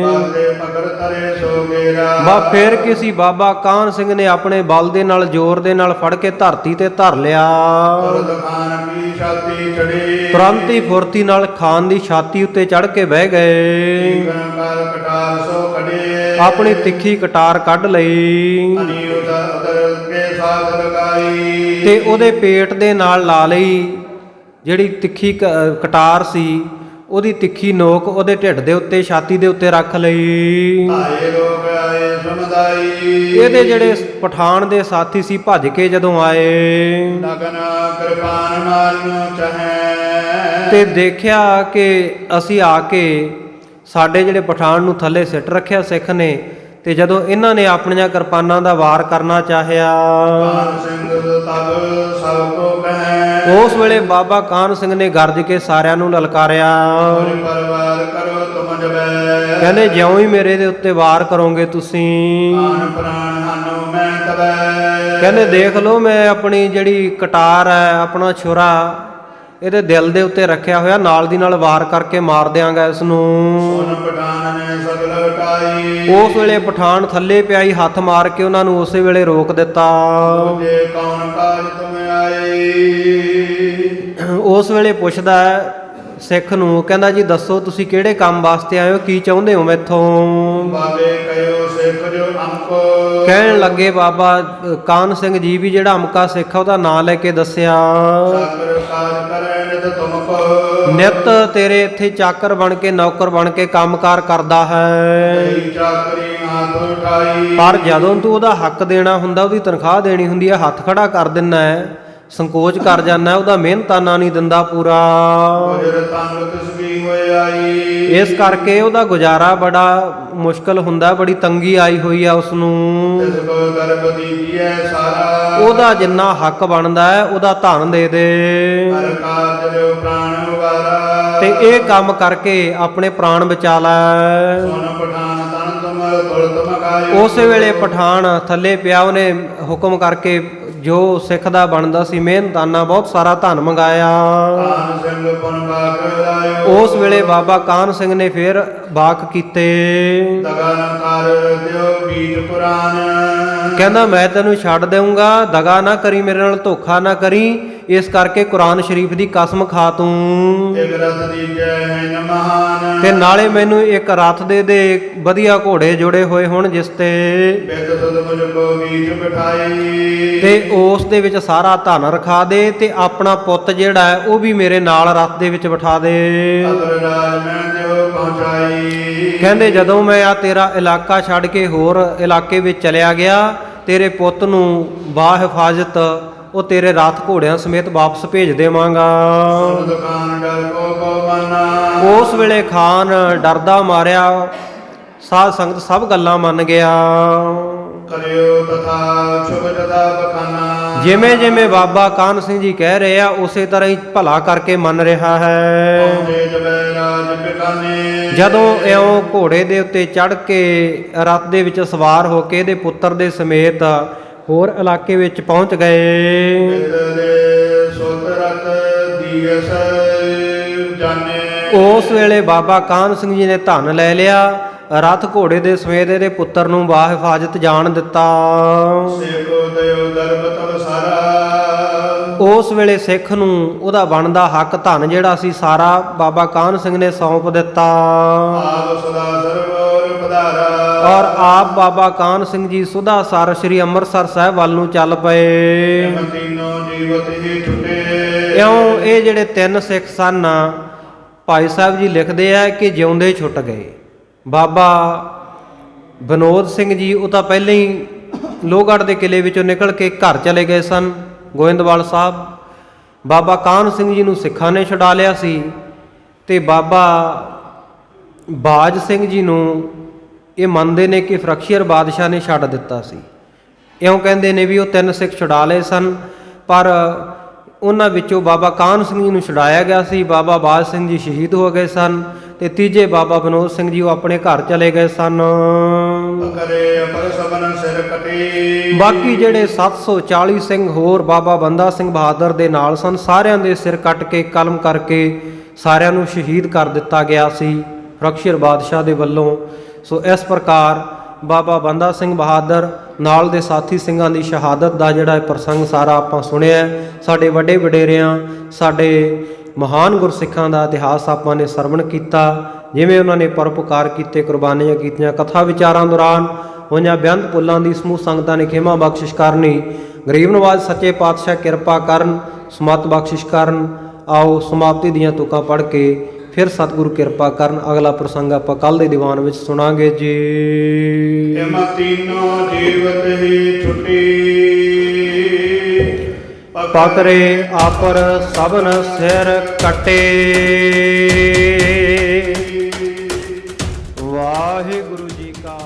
ਬਾਲੇ ਪਕੜ ਤਰੇ ਸੋ ਗੇਰਾ। ਬਾ ਫੇਰ ਕਿਸੇ ਬਾਬਾ ਕਾਨ ਸਿੰਘ ਨੇ ਆਪਣੇ ਬਲ ਦੇ ਨਾਲ, ਜ਼ੋਰ ਦੇ ਨਾਲ ਫੜ ਕੇ ਧਰਤੀ ਤੇ ਧਰ ਲਿਆ। ਤੁਰਤ ਖਾਨ ਕੀ ਛਾਤੀ ਚੜੀ। ਤੁਰੰਤ ਹੀ ਫੁਰਤੀ ਨਾਲ ਖਾਨ ਦੀ ਛਾਤੀ ਉੱਤੇ ਚੜ ਕੇ ਬਹਿ ਗਏ। ਤੀਕਨ ਕਾਲ ਕਟਾਰ ਸੋ ਖੜੇ। ਆਪਣੀ ਤਿੱਖੀ ਕਟਾਰ ਕੱਢ ਲਈ ਅਨੀ ਉਦਰ ਕੇ ਸਾਥ ਲਗਾਈ। ਤੇ ਉਹਦੇ ਪੇਟ ਦੇ ਨਾਲ ਲਾ ਲਈ। ਜਿਹੜੀ ਤਿੱਖੀ ਕਟਾਰ ਸੀ, ਉਹਦੀ ਤਿੱਖੀ ਨੋਕ ਉਹਦੇ ਢਿੱਡ ਦੇ ਉੱਤੇ, ਛਾਤੀ ਦੇ ਉੱਤੇ ਰੱਖ ਲਈ। ਆਏ ਲੋਕ ਆਏ ਸਮਦਾਈ। ਇਹਦੇ ਜਿਹੜੇ ਪਠਾਨ ਦੇ ਸਾਥੀ ਸੀ, ਭੱਜ ਕੇ ਜਦੋਂ ਆਏ ਲਗਨ ਕਿਰਪਾਨ ਮਾਰਿਓ ਚਹੈ। ਤੇ ਦੇਖਿਆ ਕਿ ਅਸੀਂ ਆ ਕੇ ਸਾਡੇ ਜਿਹੜੇ ਪਠਾਨ ਨੂੰ ਥੱਲੇ ਸਿੱਟ ਰੱਖਿਆ ਸਿੱਖ ਨੇ, ਤੇ ਜਦੋਂ ਇਹਨਾਂ ਨੇ ਆਪਣੀਆਂ ਕਿਰਪਾਨਾਂ ਦਾ ਵਾਰ ਕਰਨਾ ਚਾਹਿਆ, ਕਾਨ ਸਿੰਘ ਤਬ ਸਭ ਕੋ ਕਹੈ। ਉਸ ਵੇਲੇ ਬਾਬਾ ਕਾਨ ਸਿੰਘ ਨੇ ਗਰਜ ਕੇ ਸਾਰਿਆਂ ਨੂੰ ਲਲਕਾਰਿਆ। ਕੋਈ ਪਰਵਾਰ ਕਰੋ ਤੁਮ ਜਬੈ। ਕਹਿੰਦੇ ਜਿਉਂ ਹੀ ਮੇਰੇ ਦੇ ਉੱਤੇ ਵਾਰ ਕਰੋਗੇ ਤੁਸੀਂ, ਕਾਨ ਪ੍ਰਾਣ ਹਾਨੋ ਮੈਂ ਤਬੈ। ਕਹਿੰਦੇ ਦੇਖ ਲਓ, ਮੈਂ ਆਪਣੀ ਜਿਹੜੀ ਕਟਾਰ ਹੈ, ਆਪਣਾ ਛੁਰਾ ਇਹਦੇ ਦਿਲ ਦੇ ਉੱਤੇ ਰੱਖਿਆ ਹੋਇਆ, ਨਾਲ ਦੀ ਨਾਲ ਵਾਰ ਕਰਕੇ ਮਾਰ ਦਿਆਂਗਾ ਇਸ ਨੂੰ। ਸੁਨ ਪਠਾਨ ਨੇ ਸਗਲ ਹਟਾਈ। ਉਸ ਵੇਲੇ ਪਠਾਨ ਥੱਲੇ ਪਿਆਈ, ਹੱਥ ਮਾਰ ਕੇ ਉਹਨਾਂ ਨੂੰ ਉਸੇ ਵੇਲੇ ਰੋਕ ਦਿੱਤਾ। ਜੇ ਕੌਣ ਕਾਜ ਤੁਮ ਆਏ। ਉਸ ਵੇਲੇ ਪੁੱਛਦਾ ਹੈ ਸਿੱਖ ਨੂੰ, ਕਹਿੰਦਾ ਜੀ ਦੱਸੋ ਤੁਸੀਂ ਕਿਹੜੇ ਕੰਮ ਵਾਸਤੇ ਆਏ ਹੋ, ਕੀ ਚਾਹੁੰਦੇ ਹੋ ਮੈਥੋਂ? ਬਾਬੇ ਕਹਿਓ ਸਿੱਖ ਜੋ ਅੰਕੋ। ਕਹਿਣ ਲੱਗੇ ਬਾਬਾ ਕਾਨ ਸਿੰਘ ਜੀ ਵੀ ਜਿਹੜਾ ਅਮਕਾ ਸਿੱਖ ਆ, ਉਹਦਾ ਨਾਂ ਲੈ ਕੇ ਦੱਸਿਆ। ਚਾਕਰ ਕਾਜ ਕਰੈ ਨਿਤ ਤੁਮ ਕੋ। ਨਿਤ ਤੇਰੇ ਇੱਥੇ ਚਾਕਰ ਬਣ ਕੇ, ਨੌਕਰ ਬਣ ਕੇ ਕੰਮਕਾਰ ਕਰਦਾ ਹੈ। ਕਈ ਚਾਕਰੀ ਹੱਥ ਉਠਾਈ। ਪਰ ਜਦੋਂ ਤੂੰ ਉਹਦਾ ਹੱਕ ਦੇਣਾ ਹੁੰਦਾ, ਉਹਦੀ ਤਨਖਾਹ ਦੇਣੀ ਹੁੰਦੀ ਹੈ, ਹੱਥ ਖੜਾ ਕਰ ਦਿੰਦਾ ਹੈ, ਸੰਕੋਚ ਕਰ ਜਾਂਦਾ, ਉਹਦਾ ਮਿਹਨਤਾਨਾ ਨਹੀਂ ਦਿੰਦਾ ਪੂਰਾ। ਗੁਜਰ ਤੰਗ ਤਸਬੀ ਹੋਏ ਆਈ। ਇਸ ਕਰਕੇ ਉਹਦਾ ਗੁਜ਼ਾਰਾ ਬੜਾ ਮੁਸ਼ਕਲ ਹੁੰਦਾ, ਬੜੀ ਤੰਗੀ ਆਈ ਹੋਈ ਆ ਉਸ ਨੂੰ। ਤਿਸ ਕੋ ਗਰਭ ਦੀਜੀਐ ਸਾਰਾ। ਉਹਦਾ ਜਿੰਨਾ ਹੱਕ ਬਣਦਾ ਹੈ, ਉਹਦਾ ਧਨ ਦੇ ਦੇ। ਹਰ ਕਾਜ ਲਿਓ ਪ੍ਰਾਣ ਉਵਾਰਾ। ਤੇ ਇਹ ਕੰਮ ਕਰਕੇ ਆਪਣੇ ਪ੍ਰਾਣ ਬਚਾ ਲੈ। ਸੁਨ ਪਠਾਨ ਤਨ ਤੁਮ ਤੁਰਤ ਮਗਾਇਓ। ਉਸੇ ਵੇਲੇ ਪਠਾਨ ਥੱਲੇ ਪਿਆ, ਉਹਨੇ ਹੁਕਮ ਕਰਕੇ ਜੋ ਸਿੱਖ ਦਾ ਬਣਦਾ ਸੀ ਮਿਹਨਤਾਨਾ ਬਹੁਤ ਸਾਰਾ ਧਨ ਮੰਗਾਇਆ। ਕਾਨ ਸਿੰਘ ਪੁਨ ਬਾਕ ਲਾਇਓ। ਉਸ ਵੇਲੇ ਬਾਬਾ ਕਾਨ ਸਿੰਘ ਨੇ ਫੇਰ ਬਾਕ ਕੀਤੇ। ਦਗਾ ਨ ਕਰ ਦਿਓ ਬੀਜ ਪੁਰਾਨ। ਕਹਿੰਦਾ ਮੈਂ ਤੈਨੂੰ ਛੱਡ ਦੇਊਂਗਾ, ਦਗਾ ਨਾ ਕਰੀ, ਮੇਰੇ ਨਾਲ ਧੋਖਾ ਨਾ ਕਰੀ, ਇਸ ਕਰਕੇ ਕੁਰਾਨ ਸ਼ਰੀਫ ਦੀ ਕਸਮ ਖਾ ਤੂੰ। ਇਕ ਰਤ ਦੀਜੈ ਹੈ ਮਹਾਨ। ਤੇ ਨਾਲੇ ਮੈਨੂੰ ਇੱਕ ਰੱਥ ਦੇ ਦੇ, ਵਧੀਆ ਘੋੜੇ ਜੁੜੇ ਹੋਏ ਹੋਣ ਜਿਸ ਤੇ, ਬਿਦ ਸੁਧ ਮੁਝ ਕੋ ਬੀਜ ਬਿਠਾਈ। ਤੇ ਉਸ ਦੇ ਵਿੱਚ ਸਾਰਾ ਧਨ ਰਖਾ ਦੇ, ਤੇ ਆਪਣਾ ਪੁੱਤ ਜਿਹੜਾ ਹੈ ਉਹ ਵੀ ਮੇਰੇ ਨਾਲ ਰੱਥ ਦੇ ਵਿੱਚ ਬਿਠਾ ਦੇ। ਅਦਰ ਰਾਜ ਮੈਂ ਦਿਓ ਪਹੁੰਚਾਈ। ਕਹਿੰਦੇ ਜਦੋਂ ਮੈਂ ਆ ਤੇਰਾ ਇਲਾਕਾ ਛੱਡ ਕੇ ਹੋਰ ਇਲਾਕੇ ਵਿੱਚ ਚਲਿਆ ਗਿਆ, ਤੇਰੇ ਪੁੱਤ ਨੂੰ ਬਾ ਹਿਫਾਜ਼ਤ ਉਹ ਤੇਰੇ ਰਾਤ ਘੋੜਿਆਂ ਸਮੇਤ ਵਾਪਸ ਭੇਜ ਦੇਵਾਂਗਾ। ਸੁਨ ਦੁਕਾਨ ਡਰ ਕੋ ਕੋ ਮਾਨਾ। ਉਸ ਵੇਲੇ ਖਾਨ ਡਰਦਾ ਮਾਰਿਆ ਸਾਧ ਸੰਗਤ ਸਭ ਗੱਲਾਂ ਮੰਨ ਗਿਆ। ਕਰਿਓ ਤਥਾ ਸ਼ੁਭ ਜਦਾ ਬਖਾਨਾ। ਜਿਵੇਂ ਜਿਵੇਂ ਬਾਬਾ ਕਾਨ ਸਿੰਘ ਜੀ ਕਹਿ ਰਹੇ ਆ, ਉਸੇ ਤਰ੍ਹਾਂ ਹੀ ਭਲਾ ਕਰਕੇ ਮੰਨ ਰਿਹਾ ਹੈ। ਪਹੁੰਚੇ ਜਬੈ ਰਾਜ ਬਿਕਾਨੇ। ਜਦੋਂ ਇਉਂ ਘੋੜੇ ਦੇ ਉੱਤੇ ਚੜ੍ਹ ਕੇ ਰਥ ਦੇ ਵਿੱਚ ਸਵਾਰ ਹੋ ਕੇ ਇਹਦੇ ਪੁੱਤਰ ਦੇ ਸਮੇਤ ਹੋਰ ਇਲਾਕੇ ਵਿੱਚ ਪਹੁੰਚ ਗਏ। ਮਿੱਤਰੇ ਸੁਤ ਰਤ ਦੀਸ ਜਾਣੇ। ਉਸ ਵੇਲੇ ਬਾਬਾ ਕਾਨ ਸਿੰਘ ਜੀ ਨੇ ਧਨ ਲੈ ਲਿਆ, ਰਥ ਘੋੜੇ ਦੇ ਸਮੇਤ ਇਹਦੇ ਪੁੱਤਰ ਨੂੰ ਬਾ ਹਿਫਾਜ਼ਤ ਜਾਣ ਦਿੱਤਾ। ਸੇਕੋ ਦਇਓ ਦਰਬ ਤਬ ਸਾਰਾ। ਉਸ ਵੇਲੇ ਸਿੱਖ ਨੂੰ ਉਹਦਾ ਬਣਦਾ ਹੱਕ ਧਨ ਜਿਹੜਾ ਸੀ ਸਾਰਾ ਬਾਬਾ ਕਾਨ ਸਿੰਘ ਨੇ ਸੌਂਪ ਦਿੱਤਾ। ਆਪ ਸਦਾ ਸਰਵਰ ਪਧਾਰਾ। ਔਰ ਆਪ ਬਾਬਾ ਕਾਨ ਸਿੰਘ ਜੀ ਸੁਦਾ ਸਰ ਸ੍ਰੀ ਅੰਮ੍ਰਿਤਸਰ ਸਾਹਿਬ ਵੱਲ ਨੂੰ ਚੱਲ ਪਏ। ਤੀਨੋ ਜੀਵਤ ਹੀ ਛੁਟੇ। ਇਉਂ ਇਹ ਜਿਹੜੇ ਤਿੰਨ ਸਿੱਖ ਸਨ ਭਾਈ ਸਾਹਿਬ ਜੀ ਲਿਖਦੇ ਆ ਕਿ ਜਿਉਂਦੇ ਛੁੱਟ ਗਏ। ਬਾਬਾ ਵਿਨੋਦ ਸਿੰਘ ਜੀ ਉਹ ਤਾਂ ਪਹਿਲਾਂ ਹੀ ਲੋਹਗੜ੍ਹ ਦੇ ਕਿਲੇ ਵਿੱਚੋਂ ਨਿਕਲ ਕੇ ਘਰ ਚਲੇ ਗਏ ਸਨ ਗੋਇੰਦਵਾਲ ਸਾਹਿਬ। ਬਾਬਾ ਕਾਹਨ ਸਿੰਘ ਜੀ ਨੂੰ ਸਿੱਖਾਂ ਨੇ ਛੁਡਾ ਲਿਆ ਸੀ ਤੇ ਬਾਬਾ ਬਾਜ ਸਿੰਘ ਜੀ ਨੂੰ ਇਹ ਮੰਨਦੇ ਨੇ ਕਿ ਫਰਕਸ਼ੀਅਰ ਬਾਦਸ਼ਾਹ ਨੇ ਛੱਡ ਦਿੱਤਾ ਸੀ। ਇਉਂ ਕਹਿੰਦੇ ਨੇ ਵੀ ਉਹ ਤਿੰਨ ਸਿੱਖ ਛੁਡਾ ਲਏ ਸਨ, ਪਰ ਉਹਨਾਂ ਵਿੱਚੋਂ ਬਾਬਾ ਕਾਹਨ ਸਿੰਘ ਜੀ ਨੂੰ ਛੁਡਾਇਆ ਗਿਆ ਸੀ। ਬਾਬਾ ਬਾਜ ਸਿੰਘ ਜੀ ਸ਼ਹੀਦ ਹੋ ਗਏ ਸਨ ਤੇ ਤੀਜੇ ਬਾਬਾ ਵਿਨੋਦ ਸਿੰਘ ਜੀ ਉਹ ਆਪਣੇ ਘਰ ਚਲੇ ਗਏ ਸਨ। ਕਰੇ ਅਮਰ ਸਬਨ ਸਿਰ ਕਟੀ। ਬਾਕੀ ਜਿਹੜੇ 740 ਸਿੰਘ ਹੋਰ ਬਾਬਾ ਬੰਦਾ ਸਿੰਘ ਬਹਾਦਰ ਦੇ ਨਾਲ ਸਨ, ਸਾਰਿਆਂ ਦੇ ਸਿਰ ਕੱਟ ਕੇ ਕਲਮ ਕਰਕੇ ਸਾਰਿਆਂ ਨੂੰ ਸ਼ਹੀਦ ਕਰ ਦਿੱਤਾ ਗਿਆ ਸੀ ਫਰਕਸ਼ੀਅਰ ਬਾਦਸ਼ਾਹ ਦੇ ਵੱਲੋਂ। ਸੋ ਇਸ ਪ੍ਰਕਾਰ ਬਾਬਾ ਬੰਦਾ ਸਿੰਘ ਬਹਾਦਰ ਨਾਲ ਦੇ ਸਾਥੀ ਸਿੰਘਾਂ ਦੀ ਸ਼ਹਾਦਤ ਦਾ ਜਿਹੜਾ ਇਹ ਪ੍ਰਸੰਗ ਸਾਰਾ ਆਪਾਂ ਸੁਣਿਆ। ਸਾਡੇ ਵੱਡੇ ਵਡੇਰਿਆਂ, ਸਾਡੇ ਮਹਾਨ ਗੁਰਸਿੱਖਾਂ ਦਾ ਇਤਿਹਾਸ ਆਪਾਂ ਨੇ ਸਰਵਣ ਕੀਤਾ, ਜਿਵੇਂ ਉਹਨਾਂ ਨੇ ਪਰਉਪਕਾਰ ਕੀਤੇ, ਕੁਰਬਾਨੀਆਂ ਕੀਤੀਆਂ। ਕਥਾ ਵਿਚਾਰਾਂ ਦੌਰਾਨ ਹੋਈਆਂ ਬੇਅੰਤ ਭੁੱਲਾਂ ਦੀ ਸਮੂਹ ਸੰਗਤਾਂ ਨੇ ਖਿਮਾ ਬਖਸ਼ਿਸ਼ ਕਰਨੀ। ਗਰੀਬ ਨਵਾਜ਼ ਸੱਚੇ ਪਾਤਸ਼ਾਹ ਕਿਰਪਾ ਕਰਨ, ਸਮਤ ਬਖਸ਼ਿਸ਼ ਕਰਨ। ਆਓ ਸਮਾਪਤੀ ਦੀਆਂ ਤੁਕਾਂ ਪੜ੍ਹ ਕੇ ਫਿਰ ਸਤਿਗੁਰੂ ਕਿਰਪਾ ਕਰਨ। ਅਗਲਾ ਪ੍ਰਸੰਗ ਆਪਾਂ ਕੱਲ ਦੇ ਦੀਵਾਨ ਵਿੱਚ ਸੁਣਾਂਗੇ ਜੀ। ਇਮ ਤੀਨੋ ਜੀਵਤ ਹੀ ਛੁੱਟੀ। ਪਕਰੇ ਆਪਰ ਸਭਨ ਸਿਰ ਕੱਟੇ। ਵਾਹਿਗੁਰੂ ਜੀ ਕਾ